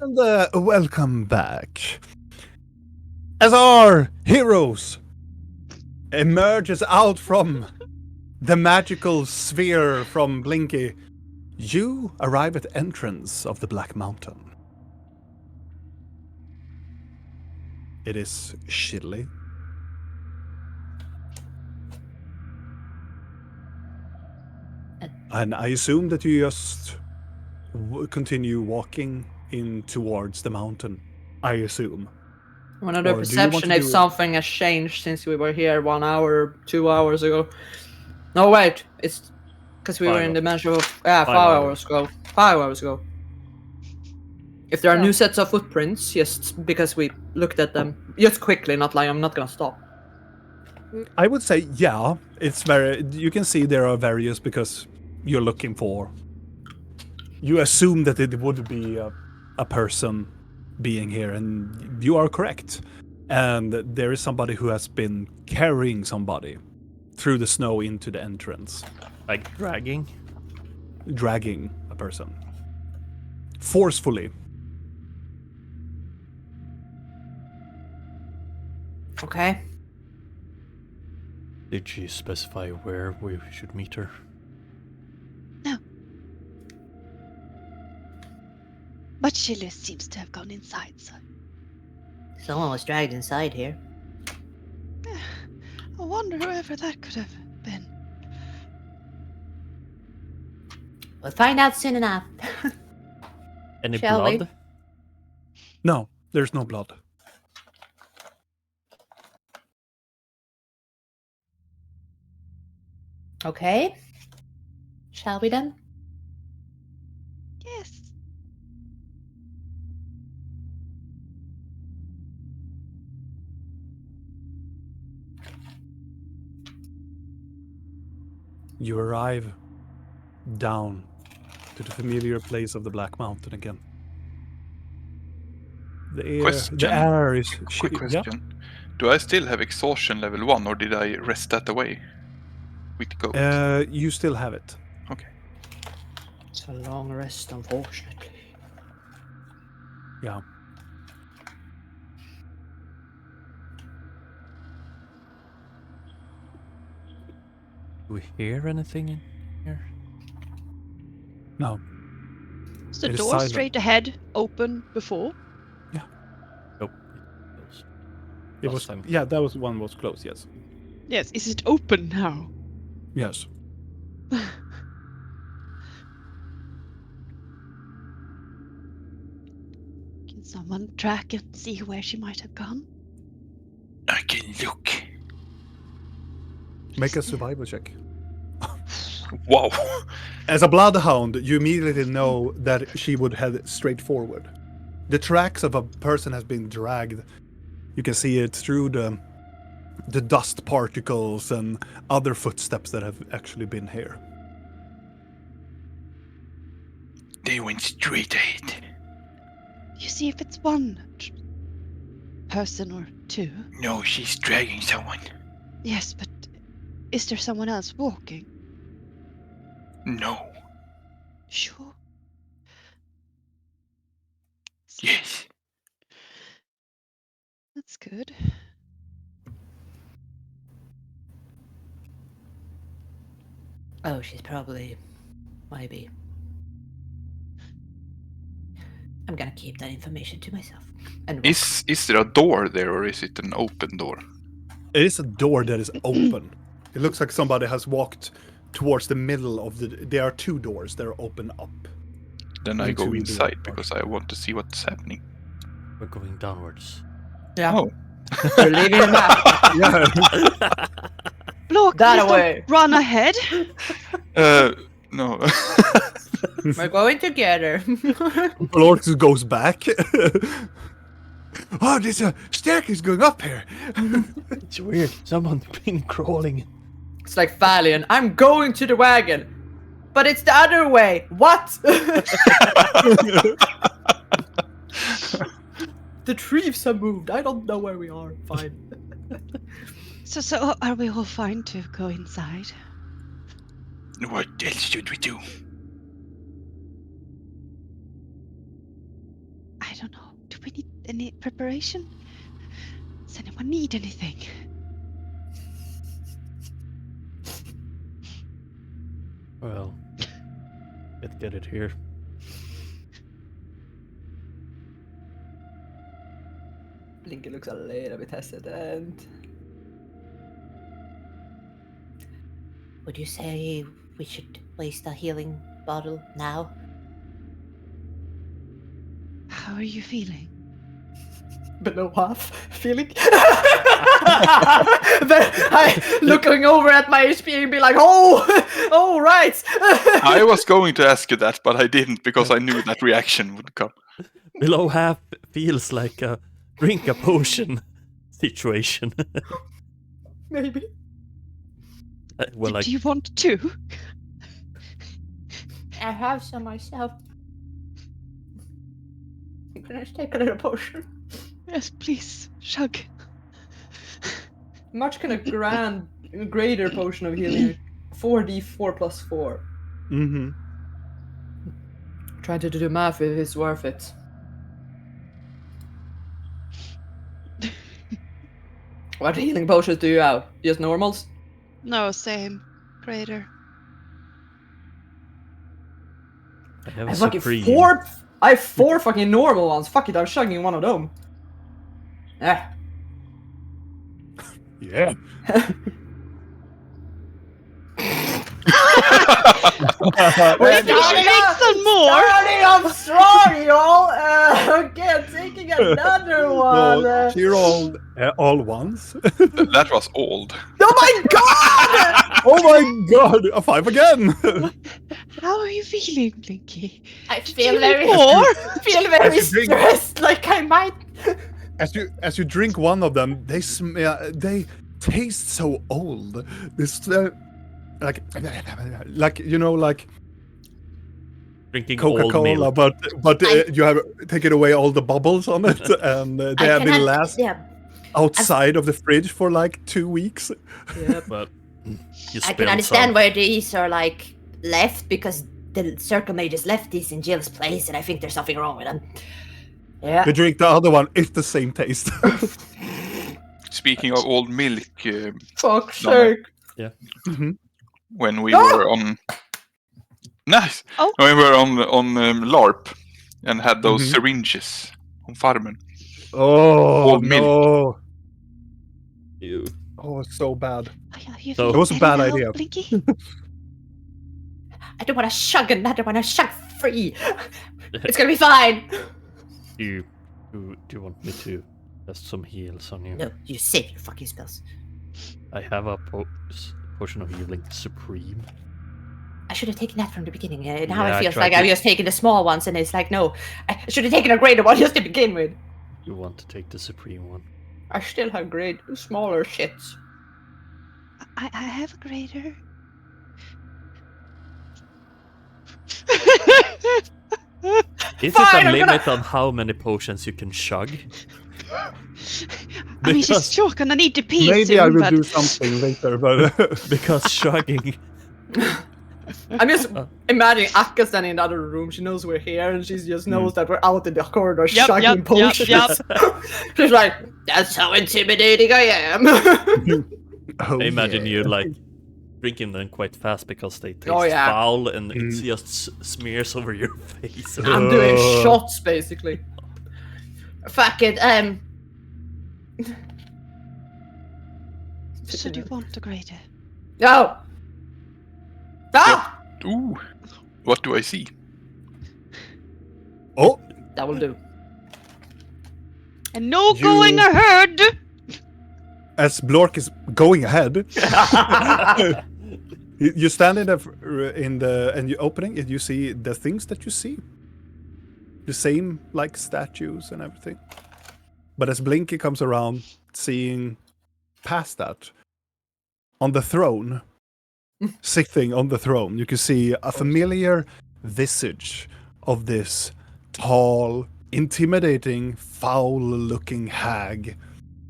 And welcome back. As our heroes emerges out from the magical sphere from Blinky, you arrive at the entrance of the Black Mountain. It is chilly. And I assume that you just continue walking in towards the mountain. I assume. I want to do Or do you want perception to if do- something has changed since we were here 1 hour, 2 hours ago. No, wait. It's because we were 5 in hours. the measure of 5 hours. hours ago. 5 hours ago. If there are new sets of footprints, just because we looked at them, just quickly, not like I'm not gonna stop. I would say, yeah, it's very. You can see there are various because you're looking for. You assume that it would be a person being here, and you are correct. And there is somebody who has been carrying somebody through the snow into the entrance, Like dragging. dragging a person forcefully. Okay. Did she specify where we should meet her? But Chile seems to have gone inside, so Someone was dragged inside here. I wonder whoever that could have been. We'll find out soon enough. Any Shall we? blood? No, there's no blood. Okay. Shall we then? Yes. You arrive down to the familiar place of the Black Mountain again. The air is Quick yeah. question. Do I still have exhaustion level 1 or did I rest that away? With the goat? You still have it. Okay. It's a long rest, unfortunately. Yeah. Do we hear anything in here? No. Was the It is door silent. straight ahead open before? Nope. It's closed. It Last was time. yeah, that was one was close, yes. Yes. Is it open now? Yes. Can someone track and see where she might have gone? I can look. Make a survival check. Wow. As a bloodhound, you immediately know that she would head straight forward. The tracks of a person has been dragged. You can see it through the dust particles and other footsteps that have actually been here. They went straight ahead. You see if it's one person or two. No, she's dragging someone. Yes, but is there someone else walking? No. Sure. Yes. That's good. Oh, she's probably... maybe. I'm gonna keep that information to myself. And Is there a door there or is it an open door? It is a door that is open. It looks like somebody has walked towards the middle of the. There are two doors that are open up. Then I Into go the inside door. because I want to see what's happening. We're going downwards. yeah, Oh. you're leaving a map. Yeah. Look, That please don't away. run ahead. No. We're going together. Blorx goes back. Oh, there's a staircase going up here. It's weird. Someone's been crawling. It's like Valiant. I'm going to the wagon. But it's the other way. What? The trees have moved. I don't know where we are. Fine. So are we all fine to go inside? What else should we do? I don't know. Do we need any preparation? Does anyone need anything? Well, let's get it here. Blinky looks a little bit hesitant. Would you say we should place the healing bottle now? How are you feeling? Below half feeling. Then I looking over at my HP and be like, oh right. I was going to ask you that, but I didn't because I knew that reaction would come. Below half feels like a drink a potion situation. Maybe. Well, like, Do you want to? I have some myself. Can I just take a little potion? Yes, please. Shug. Much can a greater potion of healing. 4d4 plus 4. Mm-hmm. Trying to do math if it's worth it. What healing potions do you have? Just normals? No, same. Greater. I have I a have fucking supreme. four. I have 4 fucking normal ones. Fuck it, I'm chugging one of them. Ah. Yeah. We're Make some more! starting off strong, y'all. Okay, I'm taking another one. No, she rolled all ones. That was old. Oh my god! Oh my god! A 5 again! How are you feeling, Blinky? I Do feel you very, need more? feel very As you drink- stressed. Like I might. As you drink one of them, they they taste so old. This like you know, like Drinking old Coca-Cola, milk. but you have taken away all the bubbles on it, and they have been last Yeah, outside of the fridge for like 2 weeks. Yep. But you I can spilled understand some. where these are like left because the circle mages left these in Jill's place, and I think there's something wrong with them. Yeah. You drink the other one; it's the same taste. Speaking of old milk, Fuck's No, sake. when we were on nice, Oh. when we were on LARP and had those Mhm. syringes on farmen. Oh Old milk. no! Ew. Oh, it's so bad. Are you So- feeling It was a better bad now, idea. Blinky? I don't want to chug another one. I chug free. It's gonna be fine. Do you want me to test some heals on you? No, you save your fucking spells. I have a potion of healing supreme. I should have taken that from the beginning. Now Yeah, I it feels tried like to- I've just taken the small ones, and it's like, no, I should have taken a greater one just to begin with. You want to take the supreme one? I still have great smaller shits. I have a greater. Is Fine, it a I'm limit on how many potions you can chug? I mean, she's Because- sure gonna need to pee Maybe soon, I will but do something later, but Because chugging. I'm just imagining Akka standing in the other room. She knows we're here, and she just knows that we're out in the corridor Yep, chugging yep, potions. yep, She's like, "That's how intimidating I am." oh, I imagine yeah. you like drinking them quite fast because they taste Oh, yeah. foul and it just smears over your face. I'm doing Ugh. shots, basically. Fuck it. so do you want a greater? No. Ah, Ooh, what do I see? Oh, that will do. And no You- going ahead! as Blork is going ahead, you stand in the and you opening it. You see the things that you see, the same like statues and everything. But as Blinky comes around, seeing past that, on the throne, sitting on the throne, you can see a familiar visage of this tall, intimidating, foul-looking hag.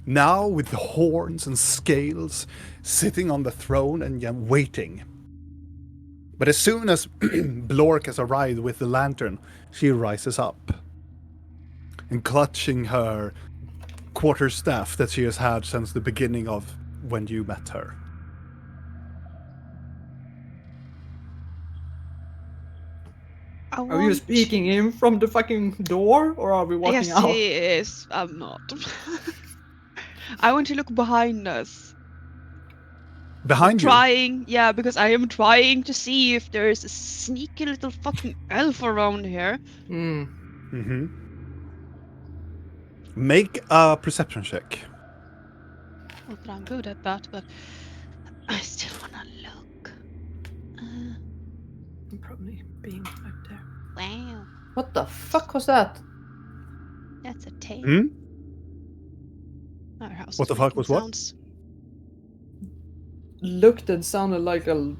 Now with horns and scales, sitting on the throne and waiting. But as soon as Blork has arrived with the lantern, she rises up. and clutching her quarterstaff that she has had since the beginning of when you met her. Are you speaking in from the fucking door, or are we walking Yes, out? he is. I'm not. I want to look behind us. Behind you, Trying, yeah, because I am trying to see if there is a sneaky little fucking elf around here. Hmm. make a perception check. Not that I'm good at that, but I still wanna look. I'm probably being right there. Wow, What the fuck was that? that's a tail. Hmm? Our house What is the fuck making was what? sounds. Looked and sounded like a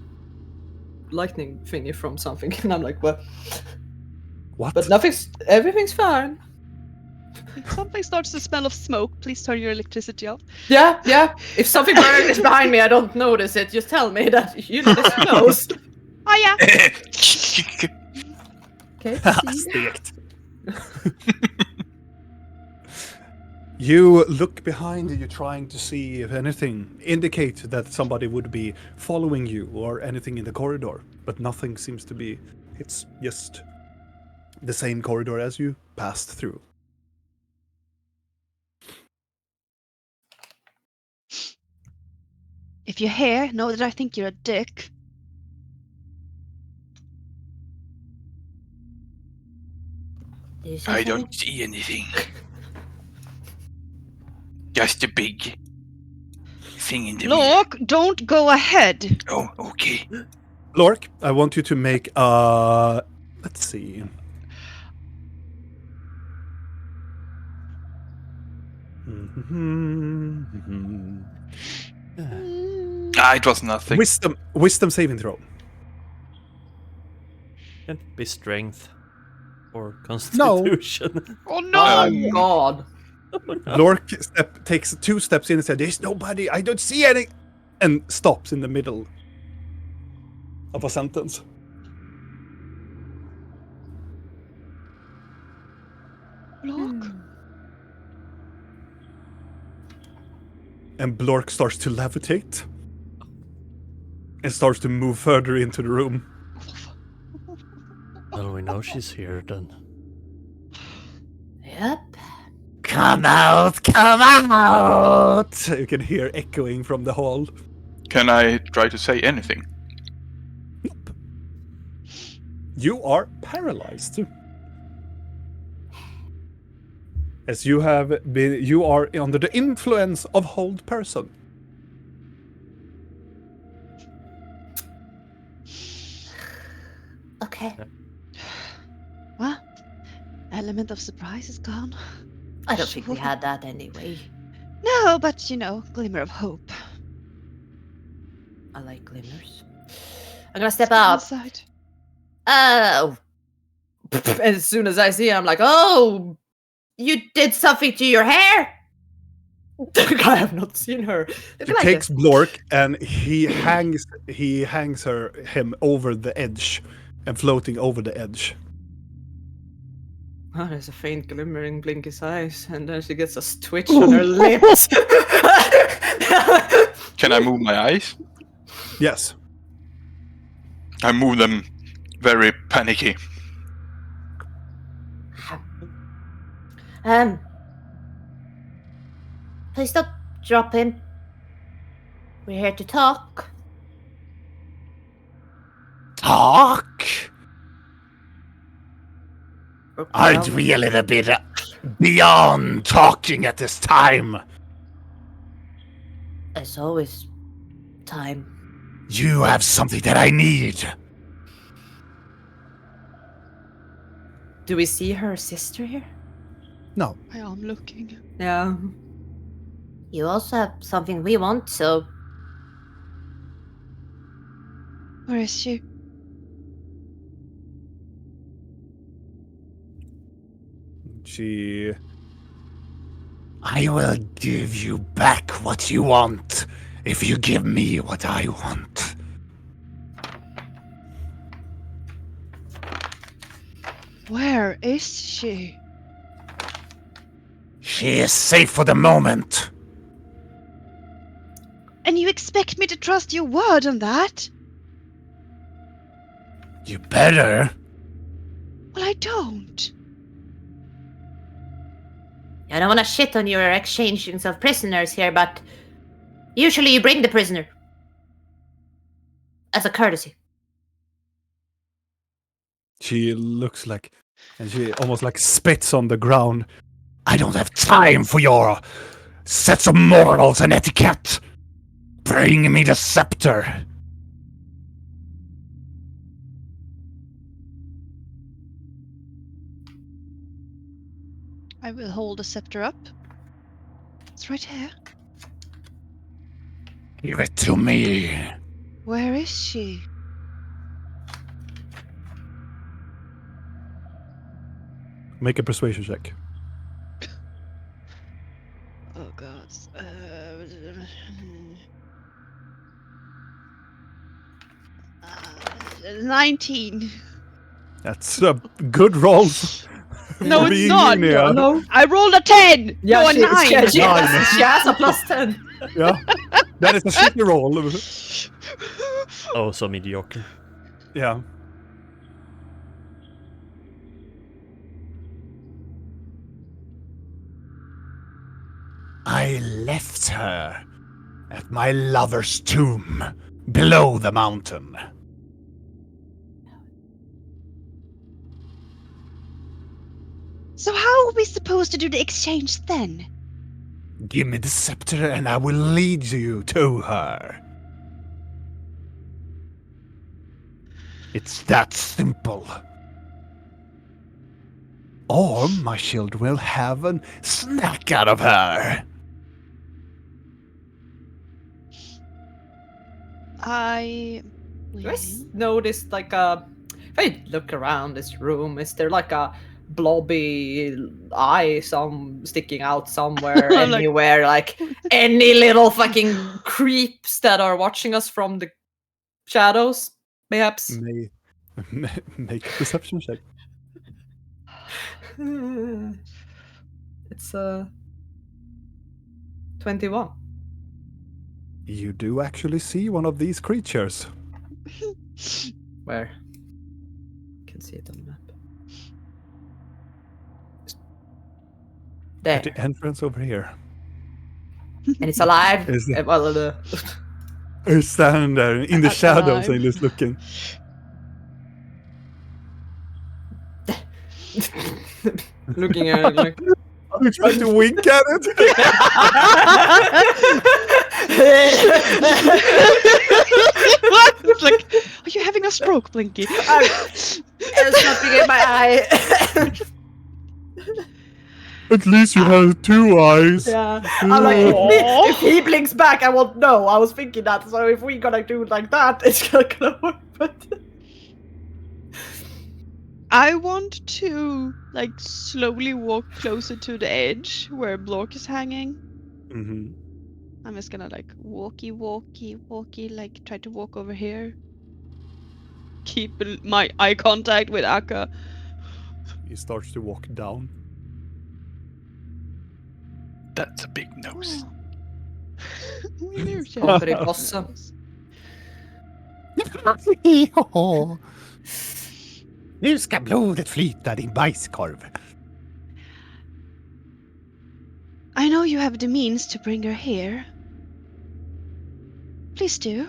lightning thingy from something, and I'm like, what? What? But everything's fine. If something starts to smell of smoke, please turn your electricity off. Yeah. If something burning is behind me, I don't notice it. Just tell me that this knows. Oh yeah. Okay. Stekt. You look behind you, trying to see if anything indicates that somebody would be following you or anything in the corridor, but nothing seems to be. It's just the same corridor as you passed through. If you're here, know that I think you're a dick. Do you see I something? don't see anything. Just a big thing in the middle. Look, don't go ahead. Oh, okay. Lork, I want you to make a. Let's see. It was nothing. Wisdom saving throw. Can it be strength or constitution? Oh no! Oh God. Lork takes 2 steps in and says, "There's nobody. I don't see any," and stops in the middle of a sentence. Look. And Blork starts to levitate and starts to move further into the room. Well, we know she's here then. Yep. Come out! Come out! You can hear echoing from the hall. Can I try to say anything? You are paralyzed. As you are under the influence of hold person. Okay. What? Element of surprise is gone. I don't think we had that anyway. No, but glimmer of hope. I like glimmers. I'm gonna step Step out. inside. Oh. As soon as I see it, I'm like, oh, You did something to your hair? I have not seen her. He takes Blork and he hangs him over the edge and floating over the edge. Oh, there's a faint glimmer in Blinky's eyes, and then she gets a twitch on her lips. Can I move my eyes? Yes. I move them very panicky. Please don't drop him. We're here to talk. Talk? Okay, Aren't we a little bit beyond talking at this time? There's always time. You have something that I need. Do we see her sister here? No. I am looking. Yeah. You also have something we want, so Where is she? I will give you back what you want if you give me what I want. Where is she? She is safe for the moment. And you expect me to trust your word on that? You better. Well, I don't. I don't want to shit on your exchangings of prisoners here, but usually you bring the prisoner. As a courtesy. She looks like, and she almost like spits on the ground. I don't have time for your sets of morals and etiquette. Bring me the scepter. I will hold the scepter up. It's right here. Give it to me. Where is she? Make a persuasion check. Oh god. 19. That's a good roll. No, it's Being not. you, Nia. No. I rolled a 10. Yeah, no, a she, 9. she has a plus 10. Yeah, that is a shitty roll. Oh, so mediocre. Yeah. I left her at my lover's tomb below the mountain. So how are we supposed to do the exchange then? Give me the scepter and I will lead you to her. It's that simple. Or my shield will have a snack out of her. I... Do I notice like a? If I look around this room, is there like a blobby eye sticking out somewhere, Like- anywhere? Like any little fucking creeps that are watching us from the shadows, perhaps? Make a perception check. It's 21. You do actually see one of these creatures. Where? Can see it on the map. At There, the entrance over here. and it's alive. Is it- Well, He's standing there in the That's shadows alive. and just looking. looking at it like. Are you trying to wink at it? What? It's like, are you having a stroke, Blinky? There's nothing in my eye. At least you have two eyes. Yeah, I'm like, if he blinks back, I won't know. I was thinking that. So if we gonna do it like that, it's not gonna work. But I want to, like, slowly walk closer to the edge where Blork is hanging. Mm-hmm. I'm just gonna, like, walkie, like, try to walk over here. Keep my eye contact with Akka. He starts to walk down. That's a big nose. Pomperipossa. Nu ska blodet flyta, din bajskorv. I know you have the means to bring her here. Please do.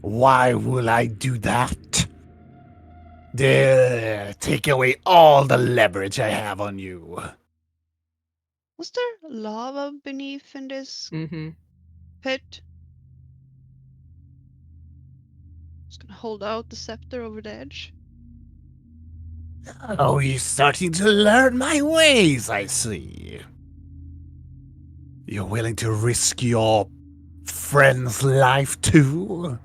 Why will I do that? Take away all the leverage I have on you. Was there lava beneath in this Mm-hmm. pit? Just gonna hold out the scepter over the edge. Oh, you're starting to learn my ways, I see. You're willing to risk your friend's life too?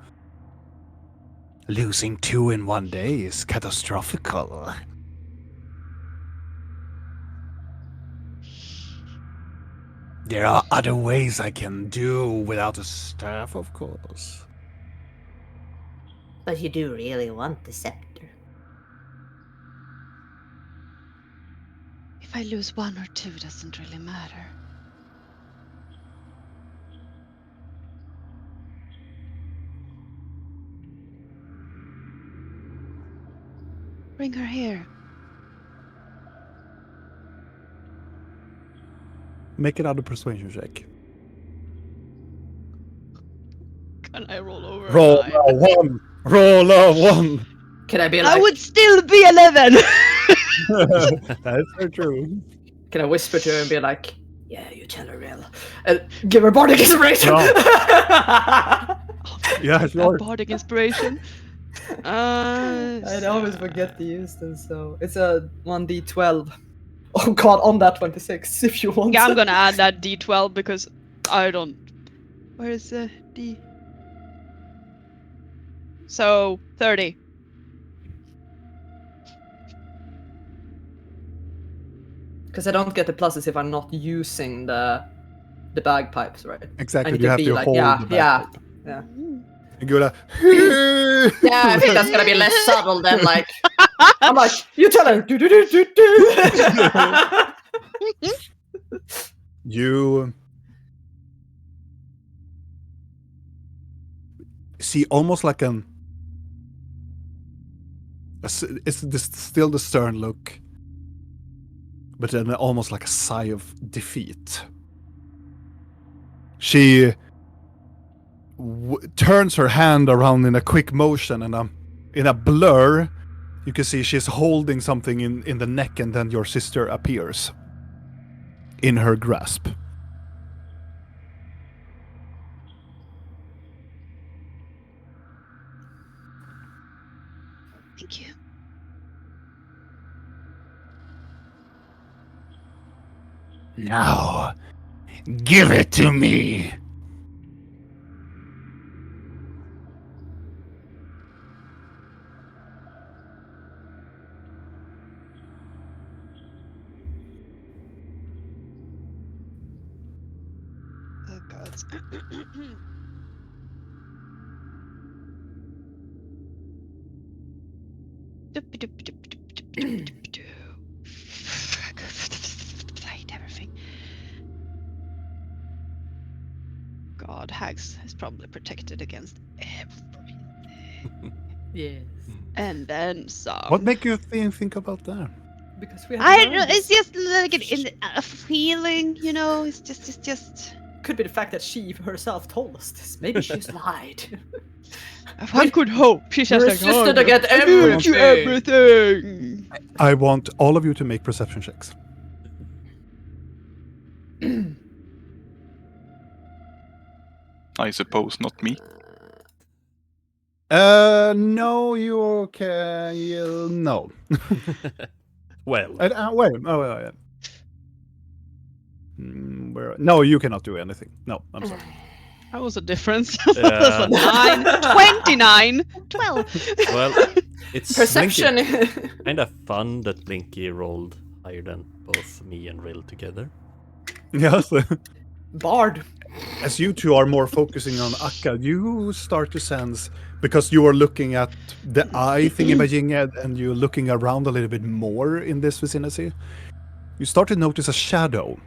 Losing two in one day is catastrophical. There are other ways I can do without a staff, of course. But you do really want the scepter. If I lose 1 or 2, it doesn't really matter. Bring her here. Make another persuasion check. Can I roll over? Roll a 1. Roll a 1. Can I be I like? would still be 11. That's so true. Can I whisper to her and be like, "Yeah, you tell her real," and give her bardic inspiration? No. Yeah, sure. Bardic inspiration. I always forget to use them, so it's a 1d12. Oh god, on that 26, if you want. Yeah, I'm gonna add that D12 because I don't. Where is the D? So 30. Because I don't get the pluses if I'm not using the bagpipes, right? I Exactly. need You have be to like, hold yeah, the yeah, bagpipe. yeah. And go like, Yeah, I think that's gonna be less subtle than like. I'm like, you tell her. Do, do, do, do, do. You see almost like still the stern look, but then almost like a sigh of defeat. She turns her hand around in a quick motion, and in a blur, you can see she's holding something in the neck, and then your sister appears in her grasp. Thank you. Now, give it to me. Oh god. I hate everything. God, Hags is probably protected against everything. Yes. And then some. What make you think about that? Because we have I don't know. learned It's this. just like a feeling, you know. It's just. Could be the fact that she herself told us this. Maybe she's lied. One could hope. She's just like, Resisted to get I give you everything. everything. I want all of you to make perception checks. I suppose not me. No, you okay? No. Well, Wait. Oh, yeah. No, you cannot do anything. No, I'm sorry. That was a difference. Yeah. That's a 9, 29, 12. well, it's Perception. kind of fun that Blinky rolled higher than both me and Rill together. Yes. Bard. As you two are more focusing on Akka, you start to sense, because you are looking at the eye thingamajig and you're looking around a little bit more in this vicinity, you start to notice a shadow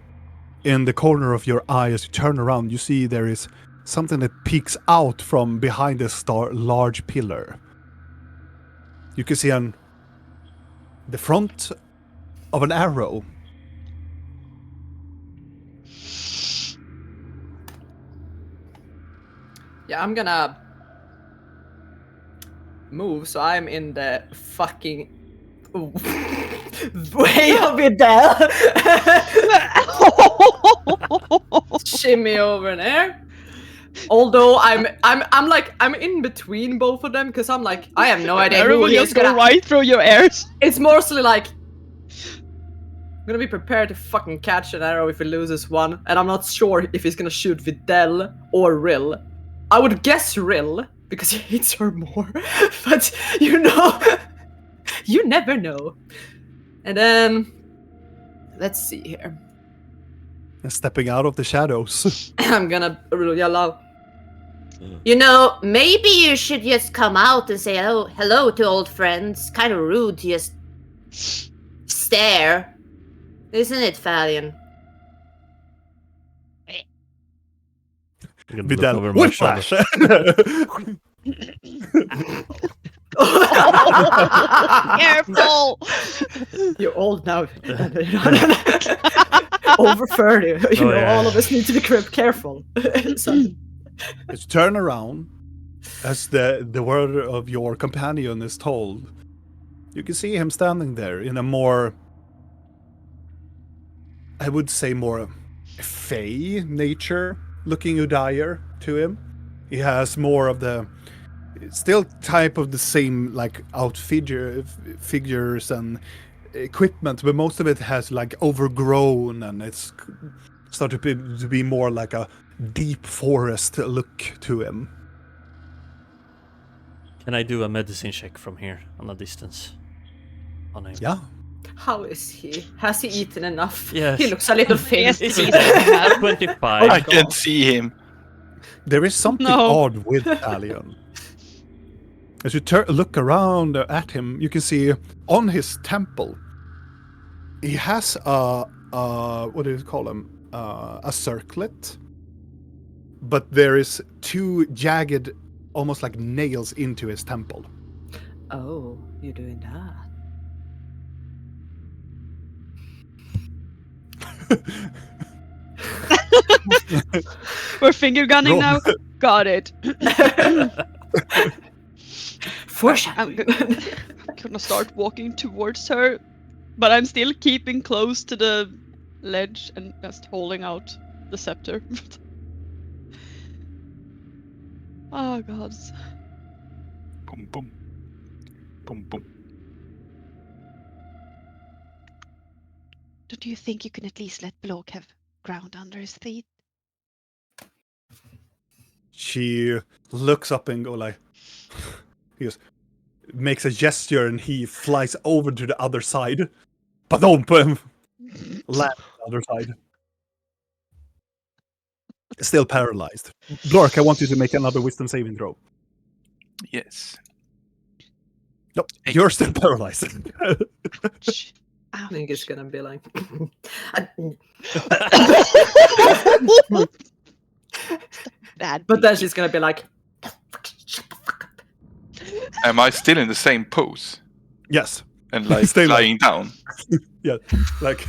in the corner of your eye. As you turn around, you see there is something that peeks out from behind a large pillar. You can see the front of an arrow. Yeah, I'm gonna move so I'm in the fucking way of it there. Shimmy over there. Although I'm in between both of them because I'm like I have no idea Arrow who will he's just go gonna. right through your ears. It's mostly like I'm gonna be prepared to fucking catch an arrow if he loses one, and I'm not sure if he's gonna shoot Videl or Rill. I would guess Rill because he hates her more, but you know, you never know. And then let's see here. And stepping out of the shadows. I'm gonna yell out. You know, maybe you should just come out and say hello to old friends. Kind of rude to just stare. Isn't it, Thalion? I'm gonna look Vidal, over my shoulder. whiplash! Careful! You're old now. Over 30. You know, yeah. all of us need to be careful. So, It's turn around as the word of your companion is told. You can see him standing there in a more, I would say, more fey nature looking Udair to him. He has more of the still type of the same like figures and equipment, but most of it has like overgrown and it's started to be more like a deep forest look to him. Can I do a medicine check from here on a distance? On him? Yeah. how is he? Has he eaten enough? Yes. He looks a little thin. Yes, Is he it does. 25? I can't see him. There is something No. odd with Talion. As you look around at him, you can see on his temple, he has what do you call him? A circlet. But there is 2 jagged, almost like nails into his temple. Oh, you're doing that. We're finger gunning Roll. now. Got it. Foreshadowing. I'm gonna start walking towards her, but I'm still keeping close to the ledge and just holding out the scepter. Oh gods. Boom, boom. Boom, boom. Don't you think you can at least let Blok have ground under his feet? She looks up and go like, he goes, makes a gesture and he flies over to the other side. Ba-dum, land on the other side. Still paralyzed. Blork, I want you to make another wisdom saving throw. Yes. No, you're still paralyzed. Ouch. I think it's gonna be like. Bad. But then she's gonna be like. Am I still in the same pose? Yes. And like Stay lying down? Yeah. Like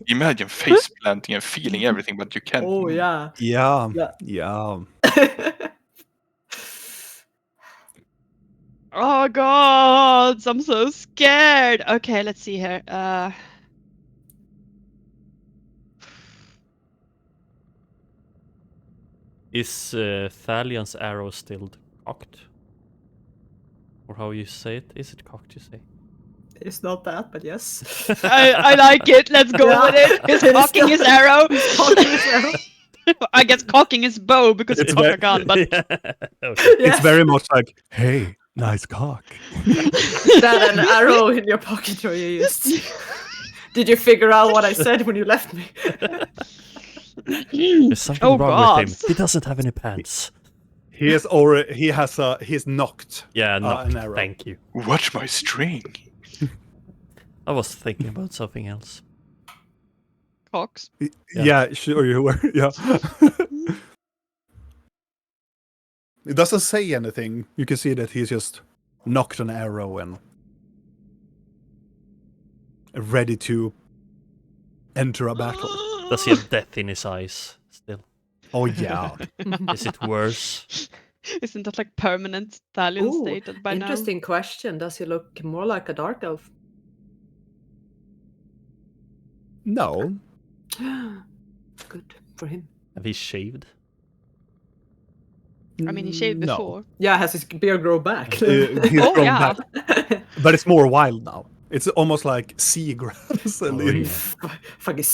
Imagine face planting and feeling everything, but you can't. Oh move. yeah. Yeah. Yeah. Yeah. Oh god, I'm so scared. Okay, let's see here. Is Thalion's arrow still cocked? Or how you say it? Is it cocked, you say? It's not that, but yes. I like it. Let's go Yeah. with it. He's It is cocking his arrow. Cocking his arrow. I guess cocking his bow because it's It's not a gun, but Okay. It's very much like, hey, nice cock. That an arrow in your pocket or you used. Did you figure out what I said when you left me? There's something Oh, wrong with him. God. He doesn't have any pants. He's knocked. Yeah, an no, arrow. thank you. Watch my string. I was thinking about something else. cocks. Yeah, sure you were. Yeah. It doesn't say anything. You can see that he's just knocked an arrow and ready to enter a battle. Does he have death in his eyes still? Oh yeah. Is it worse? Isn't that like permanent Thalion Ooh, stated by interesting question. Does he look more like a dark elf? No. Good for him. Have he shaved? now? I mean, he shaved No. before. Yeah, has his beard grow back? He's Oh, grown yeah. back. But it's more wild now. It's almost like seagrass. Oh, and yeah. Fucking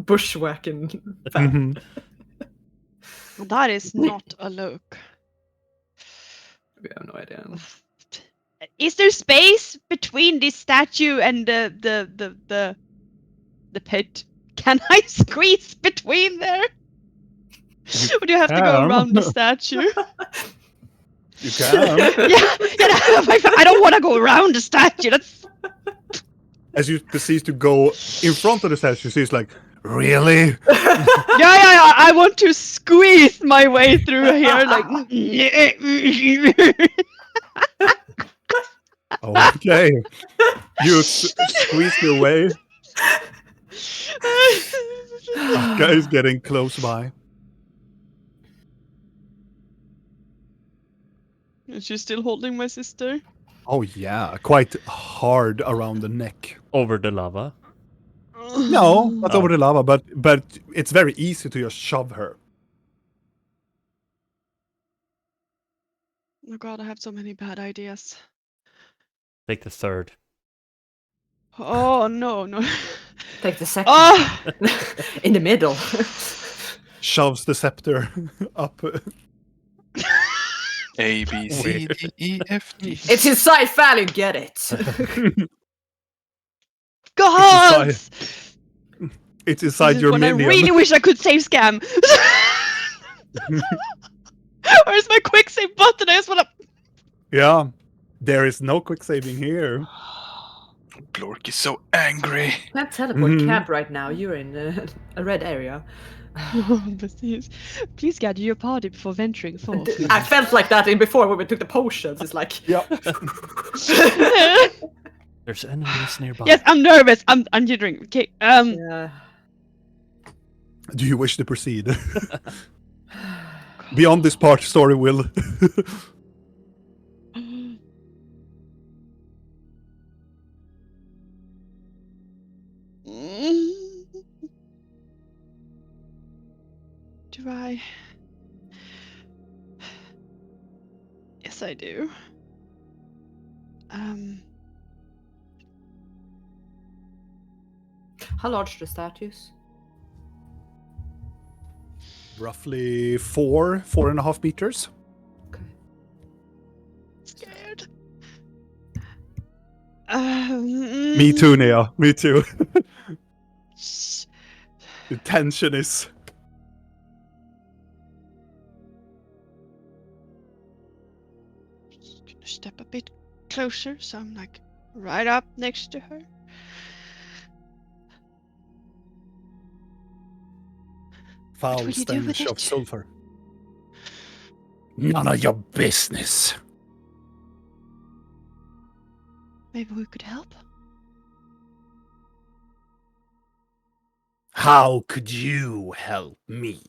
bushwhacking. Mhm. That is not a look. We have no idea. Is there space between this statue and the pit? Can I squeeze between there? Or do you have to go can. around the statue? You can. yeah, I don't want to go around the statue. That's As you proceed to go in front of the statue, she's like, really? Yeah, I want to squeeze my way through here, like. Okay. You squeeze your way. Akka is getting close by. Is she still holding my sister? Oh yeah, quite hard around the neck. Over the lava. No, not Oh. over the lava, but it's very easy to just shove her. Oh god, I have so many bad ideas. Take the third. Oh no. Take the second. Oh! In the middle. Shoves the scepter up. A, B, C, D, E, F, G. It's inside Fallon, get it. God! It's inside This is your when I minion. really wish I could save Scam. Where's my quick save button? I just wanna. Yeah, there is no quick saving here. Glork is so angry. Can't teleport Mhm. camp right now. You're in a red area. Please gather your party before venturing forth. I felt like that in before when we took the potions. It's like, Yeah. There's enemies nearby. Yes, I'm nervous. I'm jittering. Okay. yeah. Do you wish to proceed? Beyond this part, story will. Do I? Yes, I do. How large are the statues? Roughly 4.5 meters. Scared. Me too, Nea. Me too. The tension is. Just gonna step a bit closer, so I'm like right up next to her. Foul will you do with stench of it? sulfur. None of your business. Maybe we could help. How could you help me?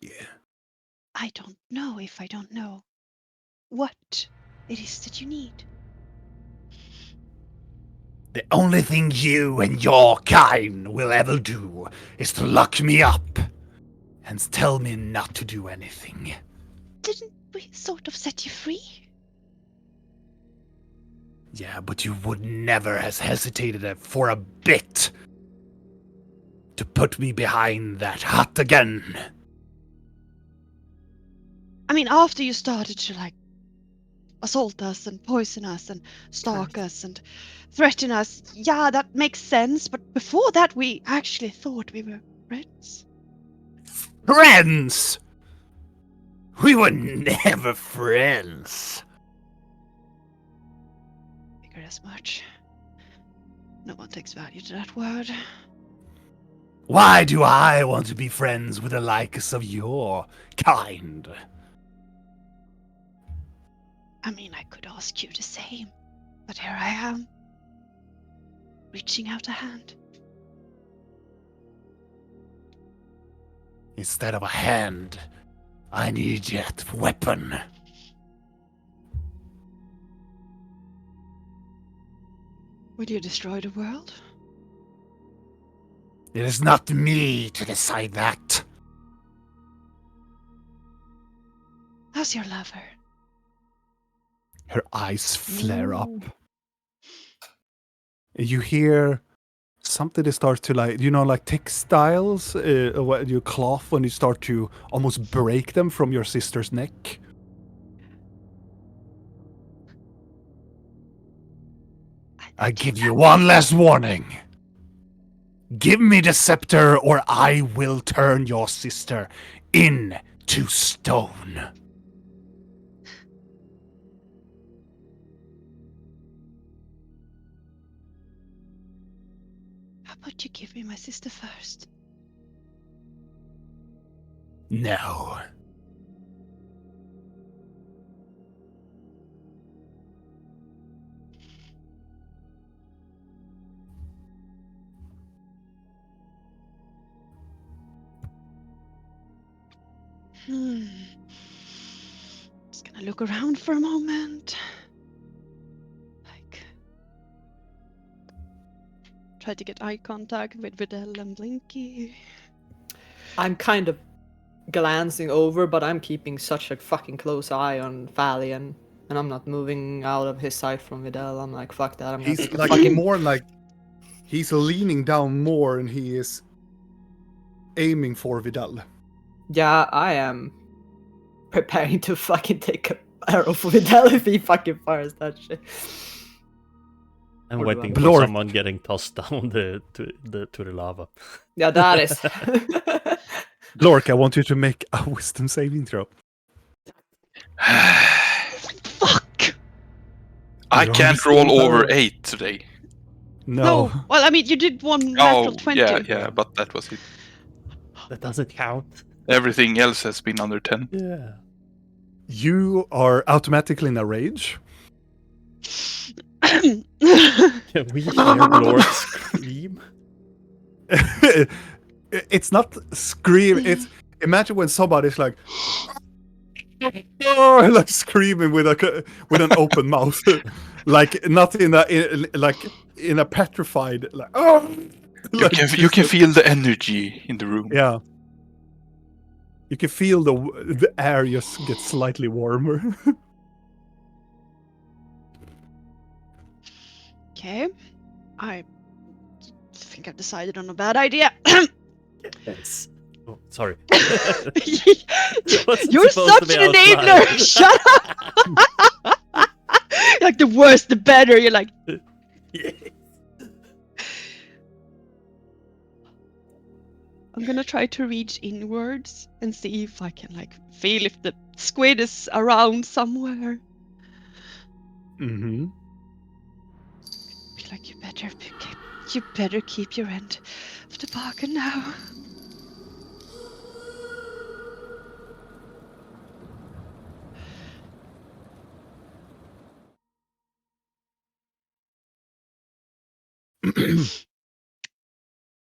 I don't know if I don't know what it is that you need. The only thing you and your kind will ever do is to lock me up and tell me not to do anything. Didn't we sort of set you free? Yeah, but you would never have hesitated for a bit to put me behind that hut again. I mean, after you started to like assault us and poison us and stalk us and threaten us, yeah, that makes sense. But before that, we actually thought we were friends. Friends! We were never friends. Figured as much. No one takes value to that word. Why do I want to be friends with the likes of your kind? I mean, I could ask you the same, but here I am, reaching out a hand. Instead of a hand, I need that weapon. Will you destroy the world? It is not me to decide that. How's your lover? Her eyes flare up. You hear something that starts to like textiles, your cloth, when you start to almost break them from your sister's neck. I give you one last warning. Give me the scepter or I will turn your sister into stone. How about you give me my sister first? No. Just gonna look around for a moment. Like, try to get eye contact with Videl and Blinky. I'm kind of glancing over, but I'm keeping such a fucking close eye on Thalion, and I'm not moving out of his sight from Videl. I'm like, fuck that. I'm gonna He's take a like fucking more like he's leaning down more and he is aiming for Vidal. Yeah, I am preparing to fucking take an arrow for Videl if he fucking fires that shit. I'm Or do waiting I- for Blork. someone getting tossed down to the lava. Yeah, that is. Blork, I want you to make a wisdom saving throw. Fuck! I You're can't still roll over low. 8 today. No. Well, I mean, you did one natural 20. yeah, but that was it. That doesn't count. Everything else has been under 10. Yeah. You are automatically in a rage. Can we hear Blork scream? It's not scream. It's imagine when somebody's like, oh, like screaming with an open mouth, like not in a petrified like oh. You can feel the energy in the room. Yeah. You can feel the air just get slightly warmer. Okay. I think I've decided on a bad idea. Yes. Oh, sorry. You're such an enabler! Shut up! Like the worse the better. You're like, Yeah. I'm gonna try to reach inwards and see if I can like feel if the squid is around somewhere. Mm-hmm. Be like, you better keep your end of the bargain now.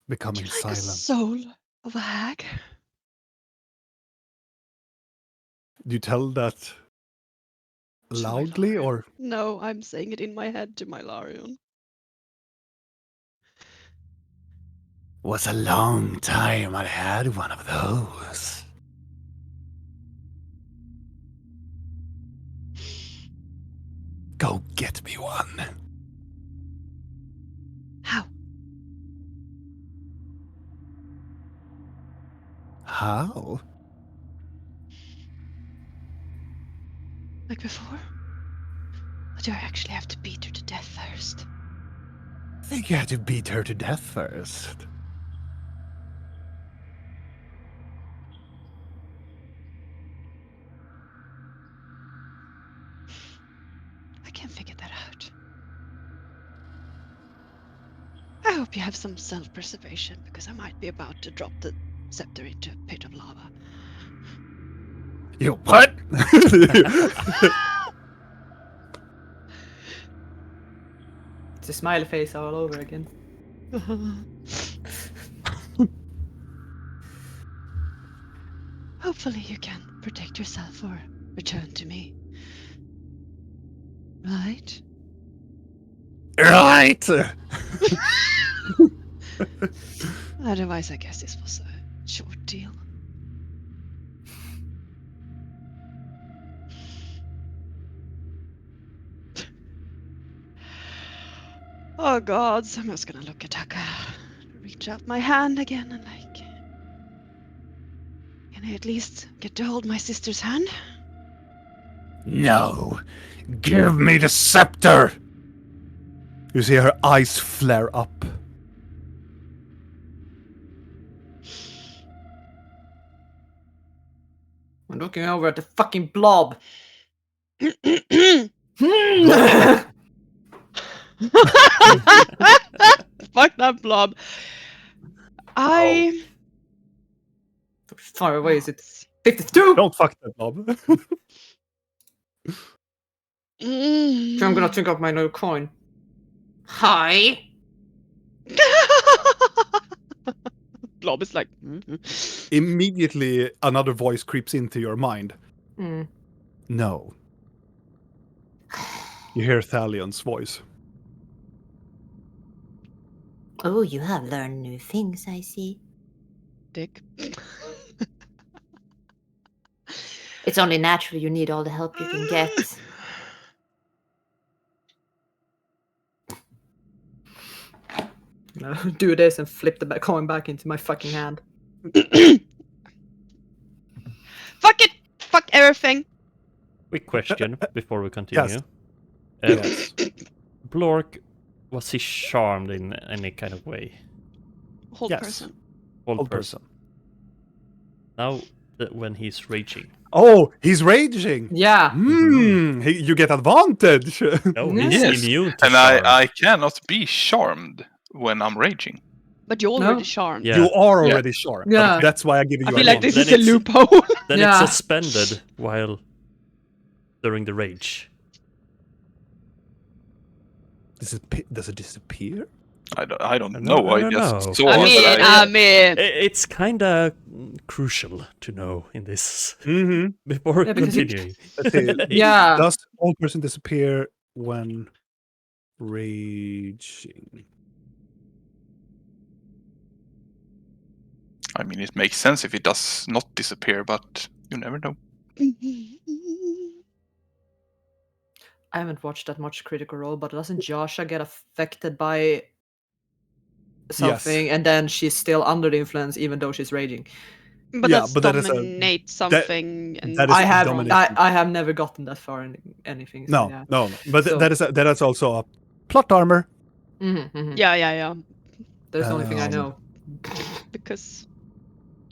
Becoming Would you like a silent. soul of a hag? Do you tell that To my loudly Larion. or? No, I'm saying it in my head to my Larion. Was a long time I had one of those. Go get me one. How? How? Like before? Or do I actually have to beat her to death first? I think you had to beat her to death first. I can't figure that out. I hope you have some self-preservation, because I might be about to drop the scepter into a pit of lava. You what? It's a smiley face all over again. Hopefully you can protect yourself or return to me. Right? Right. Otherwise, I guess this was a short deal. Oh God, so I'm just gonna look at Taka. Reach out my hand again and like... Can I at least get to hold my sister's hand? No. Give me the scepter. You see her eyes flare up. I'm looking over at the fucking blob. Fuck that blob. I. Far away is it? 52. Don't fuck that blob. Mm. So I'm gonna drink up my new coin. Hi. Blob is like. Immediately, another voice creeps into your mind. Mm. No. You hear Thalion's voice. Oh, you have learned new things, I see. Dick. It's only natural you need all the help you can get. No, do this and flip the coin back into my fucking hand. Fuck it! Fuck everything! Quick question before we continue. Yes. Blork, was he charmed in any kind of way? Hold Yes. person. Old person. Now, when he's raging. Oh, he's raging. Yeah. You get advantage. No, he's Yes. immune to And charm. I cannot be charmed when I'm raging. But you're No. already charmed. Yeah. You are already sharp. Yeah. That's why I give you. I feel like advantage. this Then is a it's- loophole. Then Yeah. it's suspended while during the rage. Does it disappear? I don't No, know. I I don't just know. saw I that mean, It's kind of crucial to know in this Mm-hmm. before Yeah, because you- continuing. Let's see. Yeah. Does old person disappear when raging? I mean, it makes sense if it does not disappear, but you never know. I haven't watched that much Critical Role, but doesn't Jasha get affected by something and then she's still under the influence even though she's raging? but Yeah, that's but that is dominate something. and that is I have dominating. I have never gotten that far in anything. So No, yeah. no. But So- that is also a plot armor. yeah. That's the only thing I Um, know. Because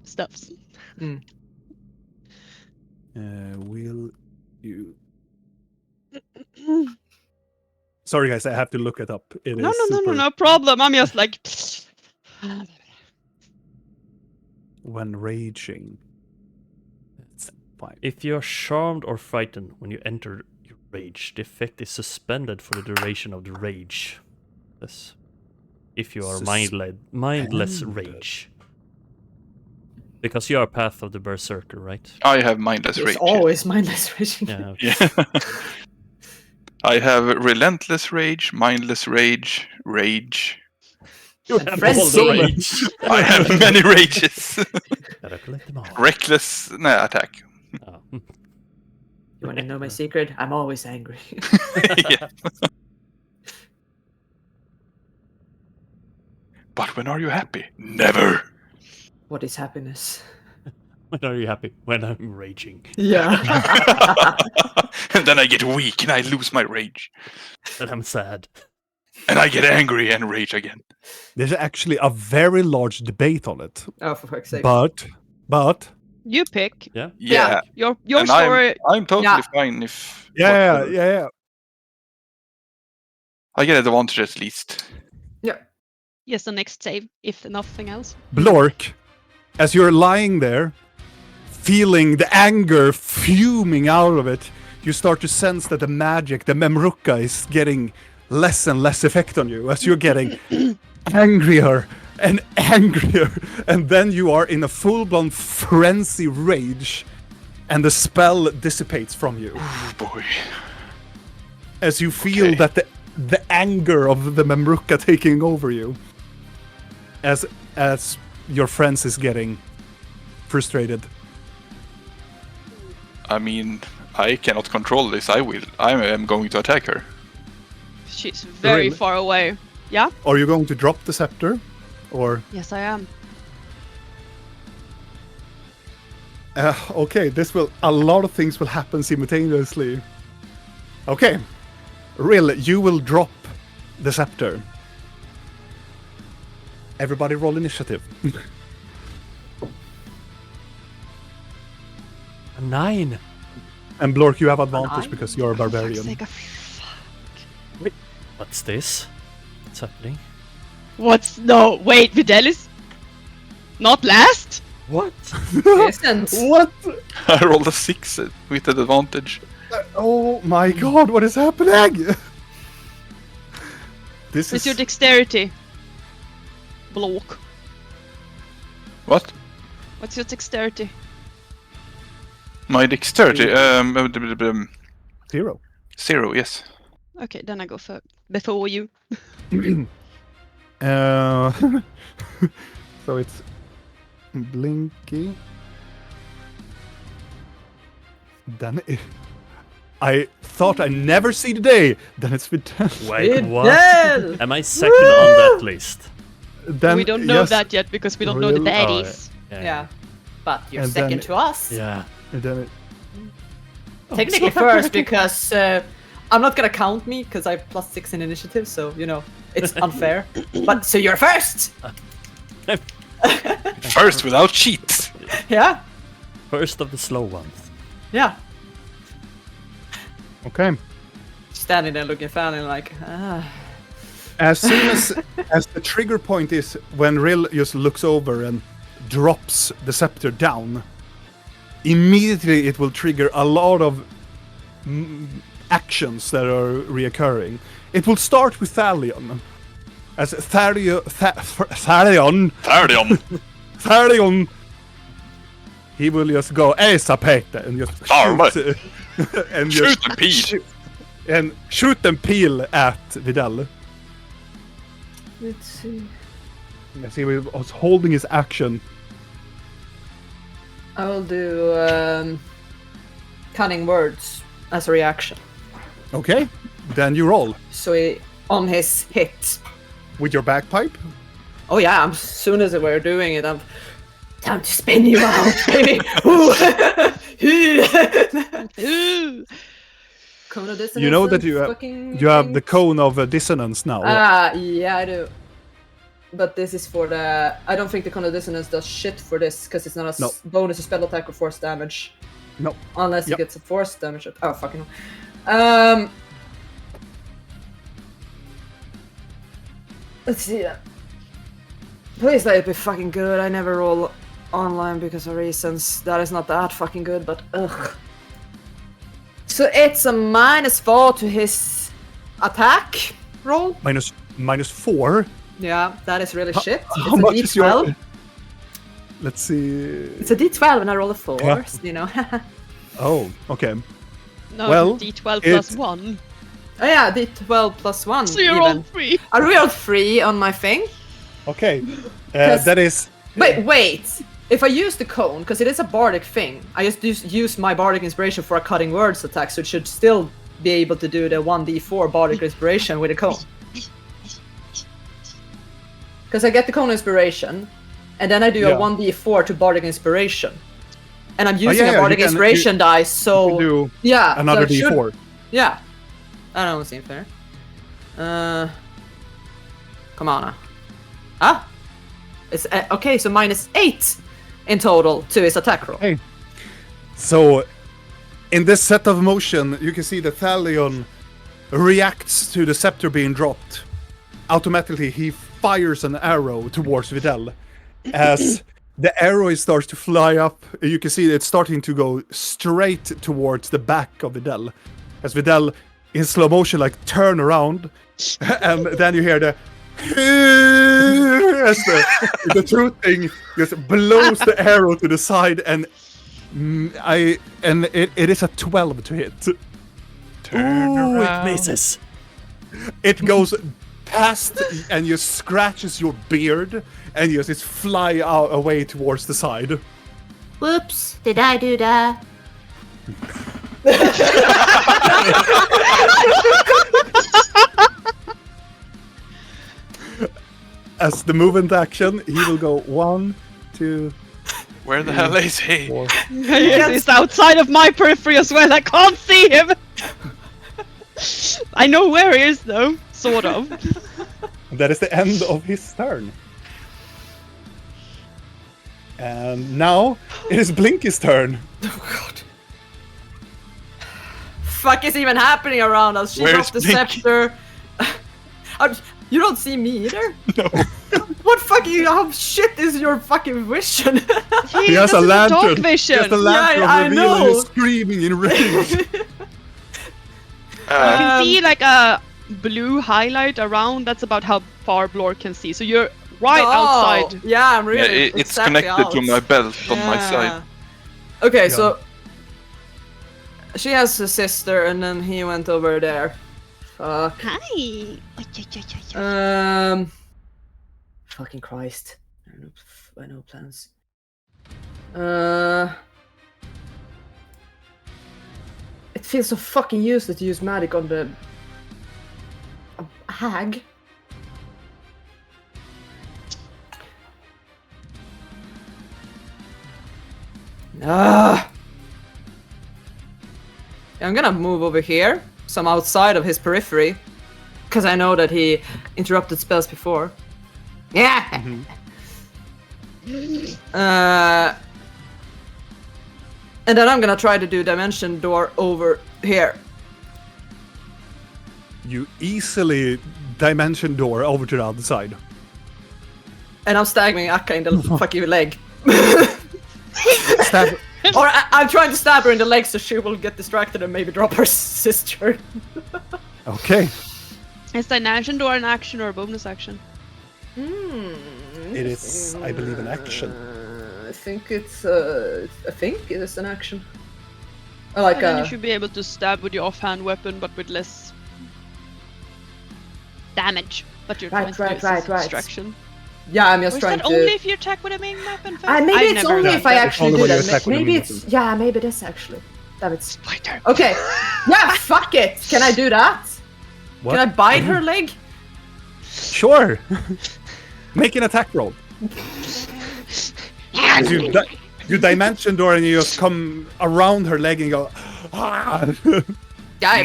stuffs. Will you? Sorry, guys. I have to look it up. It No, is no, super- no problem. I'm just like. When raging. It's fine. If you're charmed or frightened when you enter your rage, the effect is suspended for the duration of the rage. Yes. If you are mindless Suspended. rage. Because you are path of the berserker, right? I have mindless It's rage. always mindless raging. Yeah. okay. Yeah. I have relentless rage, mindless rage, rage. You And have friend all the zone. rage. I have many rages. Gotta collect them all. Reckless attack. Oh. You want to know my secret? I'm always angry. Yeah. But when are you happy? Never. What is happiness? When are you happy? When I'm raging. Yeah. And then I get weak and I lose my rage. Then I'm sad. And I get angry and rage again. There's actually a very large debate on it. Oh, for fuck's sake. But You pick. Yeah. Yeah. Your And story. I'm totally Yeah. fine if yeah. whatever. I get advantage at least. Yes, the next save, if nothing else. Blork, as you're lying there, feeling the anger fuming out of it, you start to sense that the magic, the Memruka, is getting less and less effect on you as you're getting angrier and angrier. And then you are in a full-blown frenzy rage, and the spell dissipates from you Oh boy. as you feel Okay. that the anger of the Memruka taking over you. As your friends is getting frustrated. I mean, I cannot control this. I am going to attack her. She's very Really? far away. Yeah? Are you going to drop the scepter? Or Yes, I am. okay, a lot of things will happen simultaneously. Okay. Rill, you will drop the scepter. Everybody roll initiative. A 9. And Blork, you have advantage nine? because you're a barbarian. Fuck's sake, fuck. What's this? What's happening? What's no? Wait, Videl is not last. What? Isn't. What? I rolled a 6 with an advantage. Oh my god, what is happening? This What's is... your dexterity? Block. What? What's your dexterity? My dexterity? 0. 0, yes. Okay, then I go before you. So it's Blinky. Then I thought I'd never see the day. Then it's Videl. Wait, what? Videl! Am I second on that list? Then We don't know yes, that yet because we don't know the Really? baddies. Yeah. But you're And second then- to us. Yeah. and then it, Technically first because I'm not gonna count me because I have +6 in initiative, so you know it's unfair. But so you're first. First without cheats. Yeah. First of the slow ones. Yeah. okay. Standing there looking funny like As soon as the trigger point is when Rill just looks over and drops the scepter down, immediately it will trigger a lot of actions that are reoccurring. It will start with Thalion. As Thalion, he will just go Esapete and just shoot, and Shoot the peel. and shoot and peel at Videl. let's see. As he was holding his action. I will do cunning words as a reaction. Okay, then you roll So he, on his hit. with your bagpipe. Oh yeah, as soon as we're doing it, I'm time to spin you out, baby. Ooh. Ooh. Cone of dissonance You know that and you fucking have the thing. cone of dissonance now. Yeah, I do. But this is for the. I don't think the cone of dissonance does shit for this because it's not a No. bonus to spell attack or force damage. No. Unless Yep. it gets a force damage. Oh fucking hell. Let's see. Please let it be fucking good. I never roll online because of reasons. That is not that fucking good, but ugh. So it's a -4 to his attack roll. -4. Yeah, that is really shit. How It's much a is your? D12. Let's see. It's a D12 and I roll a 4, Yeah. so, you know. Oh, okay. No, Well, D12 plus it- 1. Oh yeah, D12 plus 1. So you're even. all 3. I rolled 3 on my thing. Okay. 'Cause- That is. Wait. If I use the cone, because it is a bardic thing, I just use my bardic inspiration for a cutting words attack, so it should still be able to do the 1d4 bardic inspiration with a cone. Because I get the cone inspiration, and then I do Yeah. a 1d4 to bardic inspiration. And I'm using yeah, a you bardic can- inspiration dice, so You do yeah, another so it should- D4. Yeah. I don't seem fair. Come on now. Ah! It's okay, so -8 in total to his attack roll. Hey. So, in this set of motion, you can see that Thalion reacts to the scepter being dropped. Automatically, he fires an arrow towards Videl. As the arrow starts to fly up, you can see it's starting to go straight towards the back of Videl. As Videl, in slow motion, like turn around, and then you hear the as the true thing just blows the arrow to the side, and it is a 12 to hit. Ooh, it misses. It goes past and just scratches your beard, and you just fly out away towards the side. Whoops, did I do that? As the movement action, he will go 1, 2, Where the hell is he? 4. He's outside of my periphery as well. I can't see him. I know where he is though, sort of. That is the end of his turn. And now it is Blinky's turn. Oh god. Fuck is even happening around us? She Where's dropped the Blinky? scepter. You don't see me either? No. What fucking how shit is your fucking vision? He has a doesn't lantern. Dark vision. He has a lantern I revealing know. you screaming in rage. You can see like a blue highlight around. That's about how far Blor can see. So you're right outside. Yeah, I'm really. it's exactly connected to out. my belt on my Yeah. side. Okay, Yeah. so she has a sister, and then he went over there. Fuck. Hi. Ay, ay, ay, ay, ay. Fucking Christ. I have no plans. It feels so fucking useless to use magic on the hag. Ah. I'm gonna move over here, so I'm outside of his periphery, because I know that he interrupted spells before. Yeah. And then I'm gonna try to do dimension door over here. You easily dimension door over to the other side. And I'm stabbing Akka in the fucking leg. Stab. Or I'm trying to stab her in the leg so she will get distracted and maybe drop her sister. Okay. Is dimension door an action or a bonus action? It is, I believe, an action. I think it's an action. I like And then you should be able to stab with your offhand weapon, but with less damage. But you're Right, trying to do right. distraction. Yeah, I'm Or just is trying that to. only if you attack with a main weapon? Maybe I've it's never only heard if I that. actually Only do when you that. attack with a Maybe main it's weapon. yeah, maybe it is actually. Damn it. Okay. Yeah, fuck it. Can I do that? What? Can I bite her leg? Sure. Make an attack roll. You dimension door and you just come around her leg and go. "Ah." Yeah,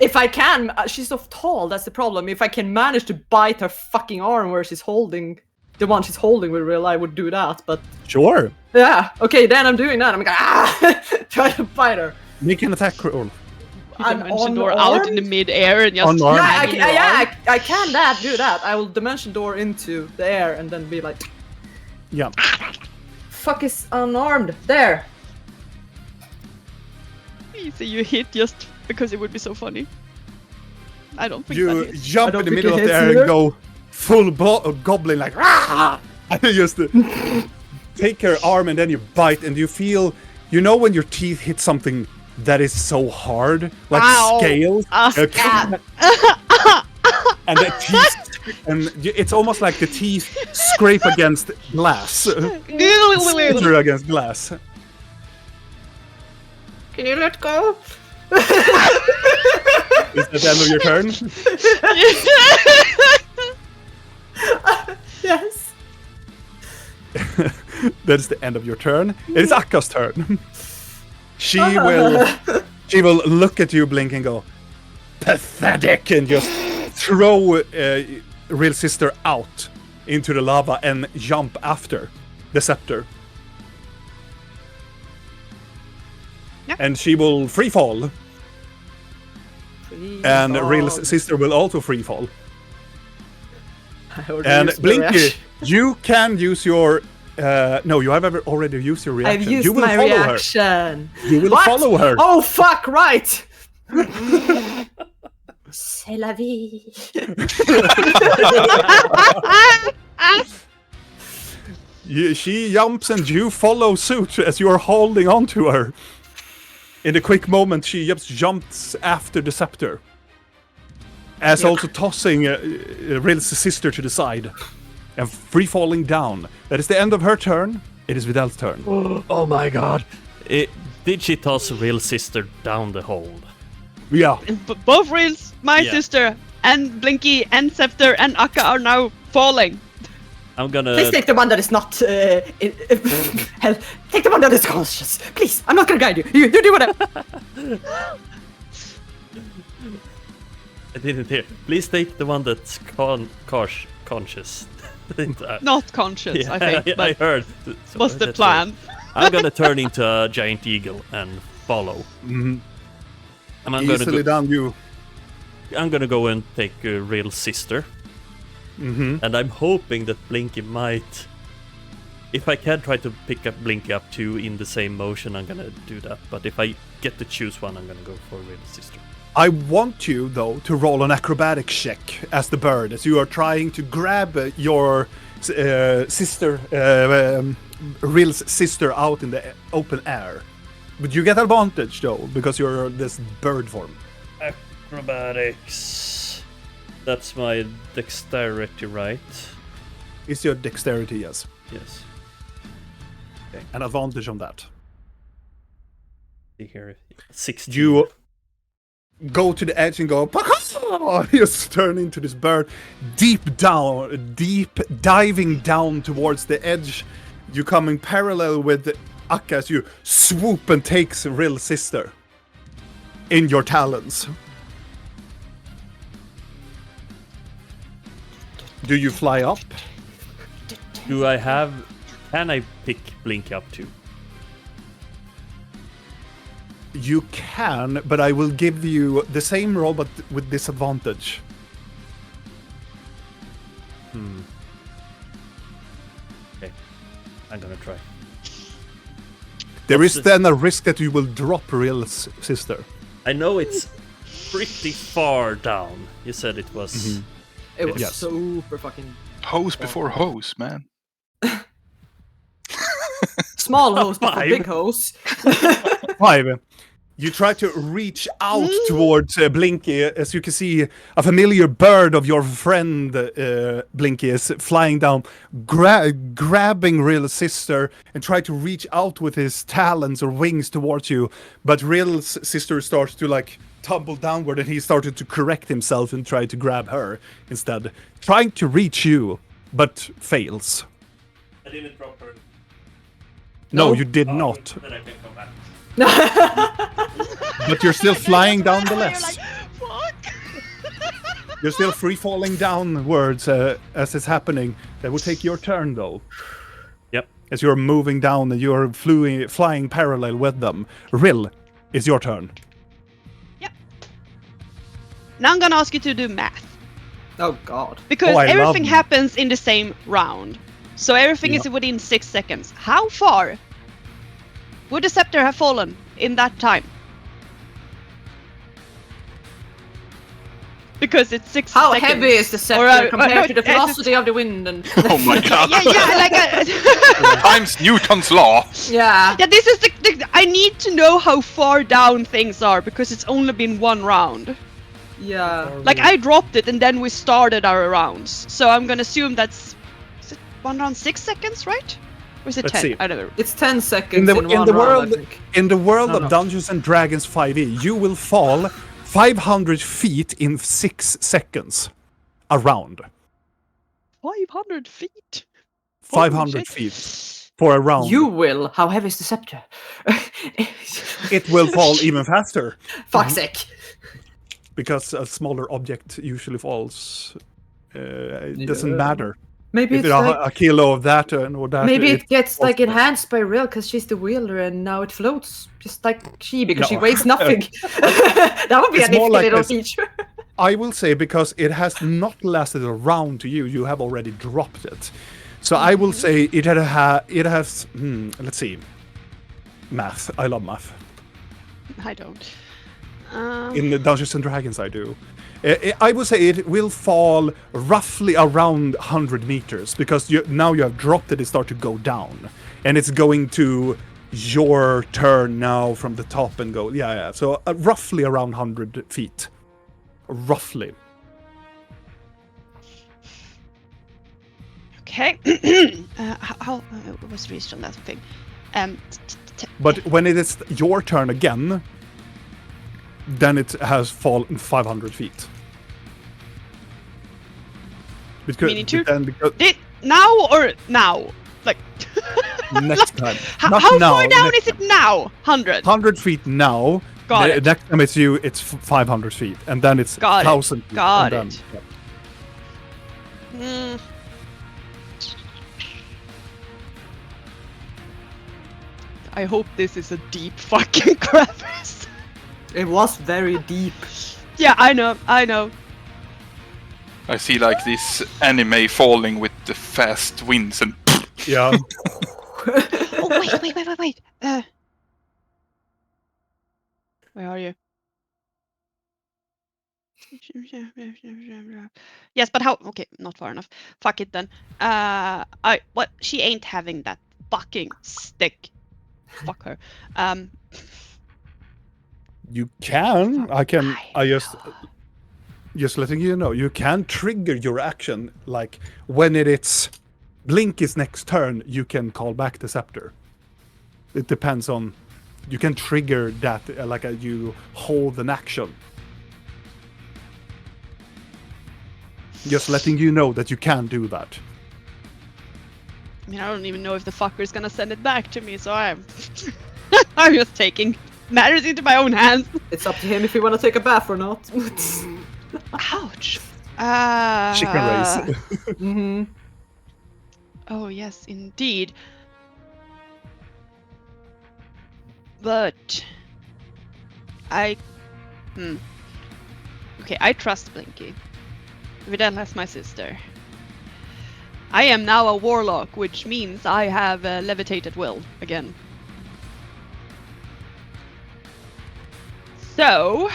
if I can, she's so tall. That's the problem. If I can manage to bite her fucking arm where she's holding, the one she's holding with real, I would do that. But Sure. yeah, okay, then I'm doing that. I'm gonna try to bite her. Make an attack roll. You dimension door out in the mid-air and just Unarmed? I can do that. I will dimension door into the air and then be like, Yeah. fuck is unarmed there. So you hit just because it would be so funny. I don't think You that hits. jump I don't in the think middle it of the hits air either. and go full goblin like "Rah!" and you just take her arm and then you bite and you feel, you know, when your teeth hit something that is so hard, like Ow. scales, Ah. and the teeth, and it's almost like the teeth scrape against glass, splinter against glass. Can you let go? Is that the end of your turn? Yes. That's the end of your turn. It is Akka's turn. She will look at you, blink, and go, pathetic, and just throw real sister out into the lava and jump after the scepter. Yeah. And she will free fall, and real sister will also free fall. And Blinky, you can use your. No, you have already used your reaction. I've used you will my follow reaction. her. You will What? follow her. Oh fuck! Right. C'est la vie. She jumps and you follow suit as you are holding on to her. In a quick moment, she just jumps after the scepter, as also tossing Ril's sister to the side and free falling down. That is the end of her turn. It is Vidal's turn. Oh my god. Did she toss real sister down the hole? Yeah. Both Reels, my Yeah. sister, and Blinky, and Scepter, and Akka are now falling. I'm gonna. Please take the one that is not. Hell, take the one that is conscious. Please, I'm not gonna guide you. You do whatever. I didn't hear. Please take the one that's conscious. Not conscious, I think, I but heard. So what's the that's plan? right. I'm gonna turn into a giant eagle and follow. Mhm. And I'm gonna Easily go. done, you. I'm gonna go and take a real sister. Mm-hmm. And I'm hoping that Blinky might... If I can try to pick up Blinky up too in the same motion, I'm gonna do that. But if I get to choose one, I'm gonna go for Real Sister. I want you, though, to roll an acrobatics check as the bird, as you are trying to grab your sister, Ril's sister, out in the open air. But you get advantage, though, because you're this bird form. Acrobatics. That's my dexterity, right? Is your dexterity, yes. Yes. Okay. An advantage on that. See here. 16. You go to the edge and go, just turn into this bird, deep diving down towards the edge. You coming parallel with Akka as you swoop and takes Ril's sister in your talons. Do you fly up? Do I have... Can I pick Blinky up too? You can, but I will give you the same roll, but with disadvantage. Okay. I'm gonna try. There What's is this? then a risk that you will drop Ril's sister. I know it's pretty far down. You said it was... It was Yes. super fucking Hose before hose, man. small hose, but Five. big hose. 5. You try to reach out towards Blinky, as you can see a familiar bird of your friend Blinky is flying down, grabbing Ril's sister and try to reach out with his talons or wings towards you. But Ril's sister starts to like tumble downward, and he started to correct himself and try to grab her instead, trying to reach you, but fails. I didn't drop her. No, No? you did not. Then I can come back. But you're still flying You're downless. like, fuck. You're still free falling downwards as it's happening. That will take your turn, though. Yep. As you're moving down and you're flying parallel with them. Rill, it's your turn. Now I'm gonna ask you to do math. Oh god. Because Oh, I love everything math. happens in the same round. So everything is within 6 seconds. How far would the scepter have fallen in that time? Because it's 6 How seconds. heavy is the scepter Or, compared to the no, velocity of the wind and Oh my god. Yeah, like Times Newton's law. yeah. yeah, this is the I need to know how far down things are because it's only been one round. Yeah. Like I dropped it and then we started our rounds. So I'm gonna assume that's is it 1 round 6 seconds, right? Or is it Let's 10? see. I don't know. It's 10 seconds In the one round, world, I think. in the world No, of no. Dungeons and Dragons 5e, you will fall 500 feet in 6 seconds. Around 500 feet. 500 feet for a round. You will. How heavy is the scepter? It will fall even faster Fuck's sake. because a smaller object usually falls. It doesn't Yeah. matter Maybe if it's it's like a kilo of that or that. maybe it gets falls like down. enhanced by Rill because she's the wielder and now it floats just like she because she No. weighs nothing. That would be It's a nifty more like little this. feature. I will say because it has not lasted a round to you, you have already dropped it. So I will say it has. Let's see. Math. I love math. I don't. In the Dungeons and Dragons, I do. I would say it will fall roughly around 100 meters because now you have dropped it. It starts to go down, and it's going to your turn now from the top and go. Yeah. So roughly around 100 feet. Roughly. Okay. How was reached on that thing? But when it is your turn again, then it has fallen 500 feet. Because, Meaning to- because Now or now? Like next time. Not how now, far down next is it now? 100. 100 feet now. Got it. Next time it's you, it's 500 feet. And then it's Got it. 1,000 feet. Got and it. Then, Hmm. I hope this is a deep fucking crevice. It was very deep. Yeah, I know. I see like this anime falling with the fast winds and Yeah. Oh, wait. Where are you? Yes, but how? Okay, not far enough. Fuck it then. What? She ain't having that fucking stick. Fuck her. You can. I just know. letting you know. You can trigger your action like when it's Blinky's next turn. You can call back the scepter. It depends on. You can trigger that you hold an action. Just letting you know that you can do that. I mean, I don't even know if the fucker's gonna send it back to me, so I'm I'm just taking matters into my own hands. It's up to him if he want to take a bath or not. Ouch. Chicken race. Mm-hmm. Oh yes, indeed. But Okay, I trust Blinky. Vidal has my sister. I am now a warlock, which means I have levitate at will again. So,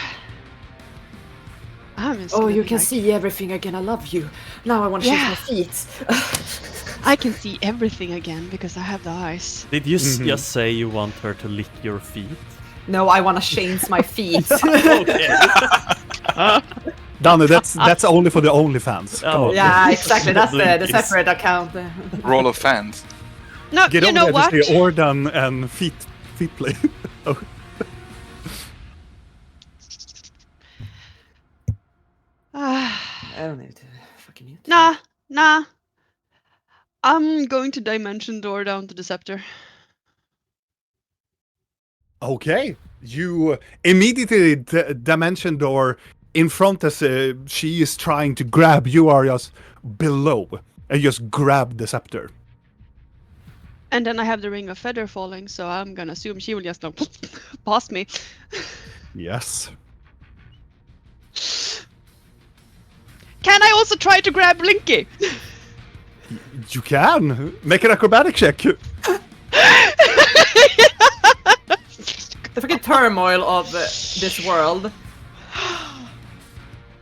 I'm just Oh, gonna you be can like, see everything again. I love you. Now I want to Yeah. shake my feet. I can see everything again because I have the eyes. Did you just say you want her to lick your feet? No, I want to change my feet. Danny, that's only for the OnlyFans. Come Oh. on. Yeah, exactly. That's the Blinkies. separate account. roll of fans. No, Get you over know there what? to see Ordan and feet play. Oh, I don't need to fucking mute. Nah. I'm going to dimension door down to the scepter. okay. You immediately dimension door in front as she is trying to grab. You are just below and just grab the scepter. And then I have the ring of feather falling, so I'm gonna assume she will just go past me. Yes. Can I also try to grab Blinky? You can. Make an acrobatic check. The fucking turmoil of this world.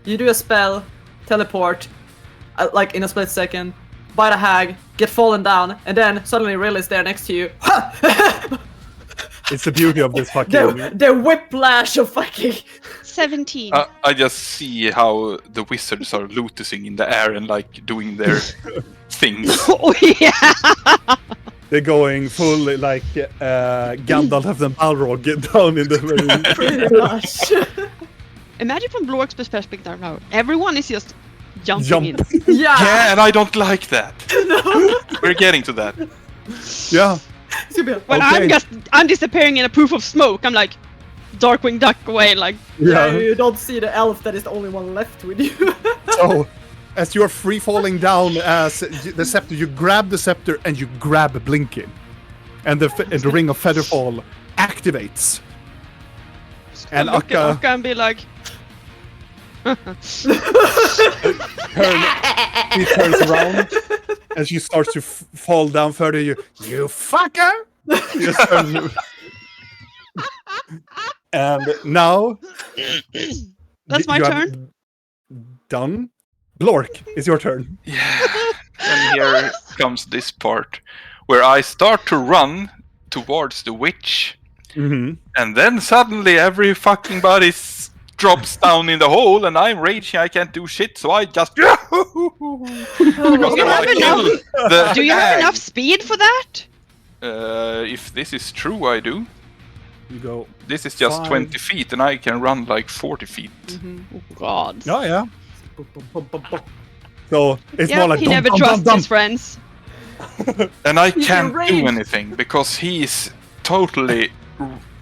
You do a spell, teleport, like in a split second, bite a hag, get fallen down, and then suddenly Rill is there next to you. It's the beauty of this fucking... the whiplash of fucking... 17. I just see how the wizards are lotusing in the air and like doing their things. Oh yeah! They're going full like Gandalf and Balrog down in the... Pretty much. Imagine from Blork's perspective now. Everyone is just jumping Jump. in. Yeah. Yeah, and I don't like that. We're getting to that. Yeah. When Okay. I'm disappearing in a poof of smoke, I'm like, Darkwing Duck away, like. Yeah, Yeah. you don't see the elf that is the only one left with you. So, as you're free falling down as the scepter, you grab the scepter and you grab Blinky. And the ring of Featherfall activates. And Look at Akka Akka and be like, she turns around and she starts to fall down further. You fucker! You just turn- and now that's my you have turn. Done. Blork, it's your turn. Yeah. And here comes this part where I start to run towards the witch, Mm-hmm. and then suddenly every fucking body drops down in the hole, and I'm raging. I can't do shit, so I just because you I have kill the Do you have hag. enough speed for that? If this is true, I do. You go. This is just 5. 20 feet, and I can run like 40 feet. Oh God. Oh yeah. So it's Yeah, more like he dum, never dum, trusts dum, his friends. And I He's can't do enraged. anything because he's totally.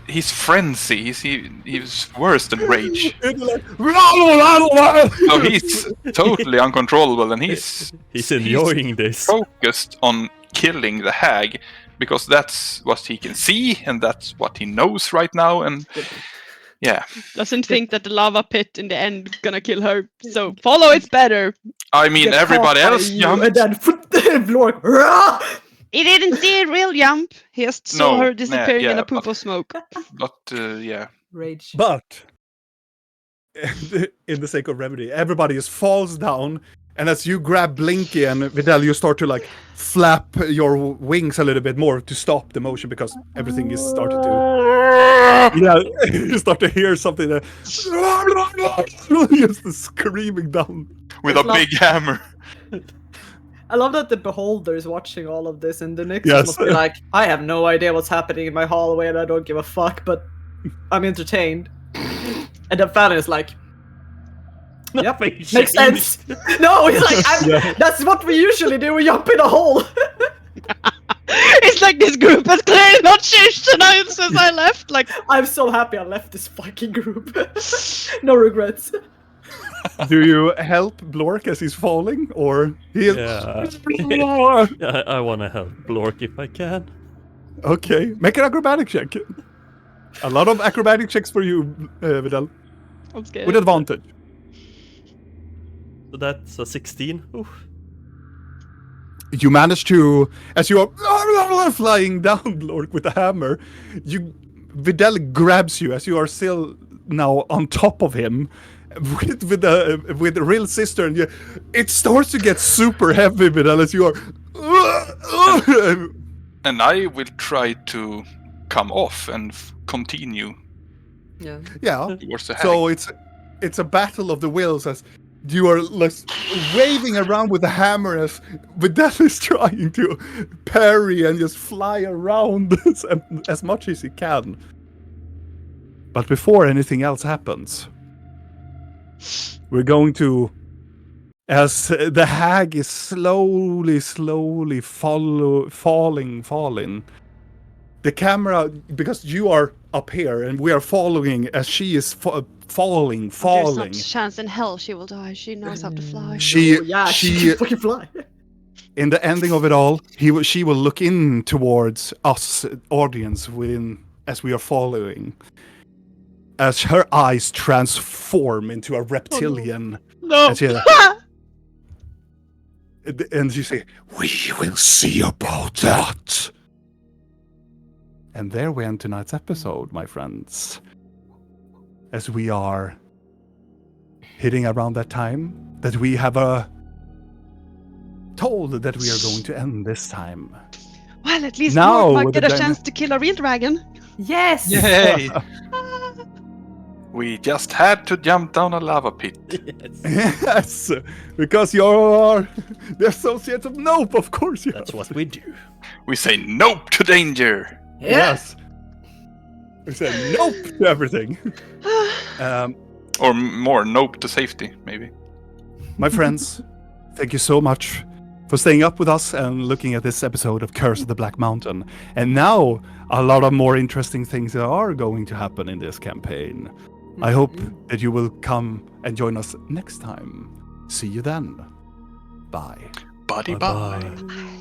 He's frenzy. He's worse than rage. dum. Like, So he's totally uncontrollable, and he's enjoying this. focused on killing the hag because that's what he can see and that's what he knows right now. And Yeah. Doesn't think that the lava pit in the end gonna kill her. So follow it's better. I mean, Get everybody caught by else you, jumped. and then Vlork. "Rah!" He didn't see a real jump. He just saw No, her disappearing in yeah, a poop of smoke. But yeah. Rage. But in the sake of remedy, everybody just falls down, and as you grab Blinky and Vidal, you start to like flap your wings a little bit more to stop the motion because everything is started to. Yeah, you start to hear something that just screaming down. With It's a big hammer. I love that the beholder is watching all of this, and the Nixon Yes. must be like, I have no idea what's happening in my hallway, and I don't give a fuck, but I'm entertained. And then Fallon is like, yep, Nothing makes changed. sense. No, he's like, that's what we usually do. We jump in a hole. It's like this group has clearly not changed tonight since I left. Like, I'm so happy I left this fucking group. No regrets. Do you help Blork as he's falling, or he is? Yeah. I want to help Blork if I can. Okay, make an acrobatic check. A lot of acrobatic checks for you, Vidal, I'm scared. with advantage. So that's a 16. Ooh. You manage to, as you are flying down, Blork, with the hammer, Vidal grabs you as you are still now on top of him with the real sister, and it starts to get super heavy, Vidal, as you are. And I will try to come off and continue Yeah. Yeah. towards the hag. So it's a battle of the wills as you are like waving around with the hammer as Vidal is trying to parry and just fly around as much as he can. But before anything else happens, we're going to, as the hag is slowly falling. The camera, because you are up here and we are following as she is falling. There's not a chance in hell she will die. She knows how to fly. She can fucking fly. in the ending of it all, she will look in towards us, audience, as we are following, as her eyes transform into a reptilian. No. And you say, "We will see about that." And there we end tonight's episode, my friends. As we are hitting around that time that we have told that we are going to end this time. Well, at least Now, Lord might with get a the chance to kill a real dragon. Yes. Yay! We just had to jump down a lava pit. Yes, because you're the associate of Nope, of course you That's have. what we do. We say nope to danger. Yes. We said nope to everything. Or more, nope to safety, maybe. My friends, thank you so much for staying up with us and looking at this episode of Curse of the Black Mountain. And now, a lot of more interesting things are going to happen in this campaign. I hope that you will come and join us next time. See you then. Bye. Bye. Bye-bye.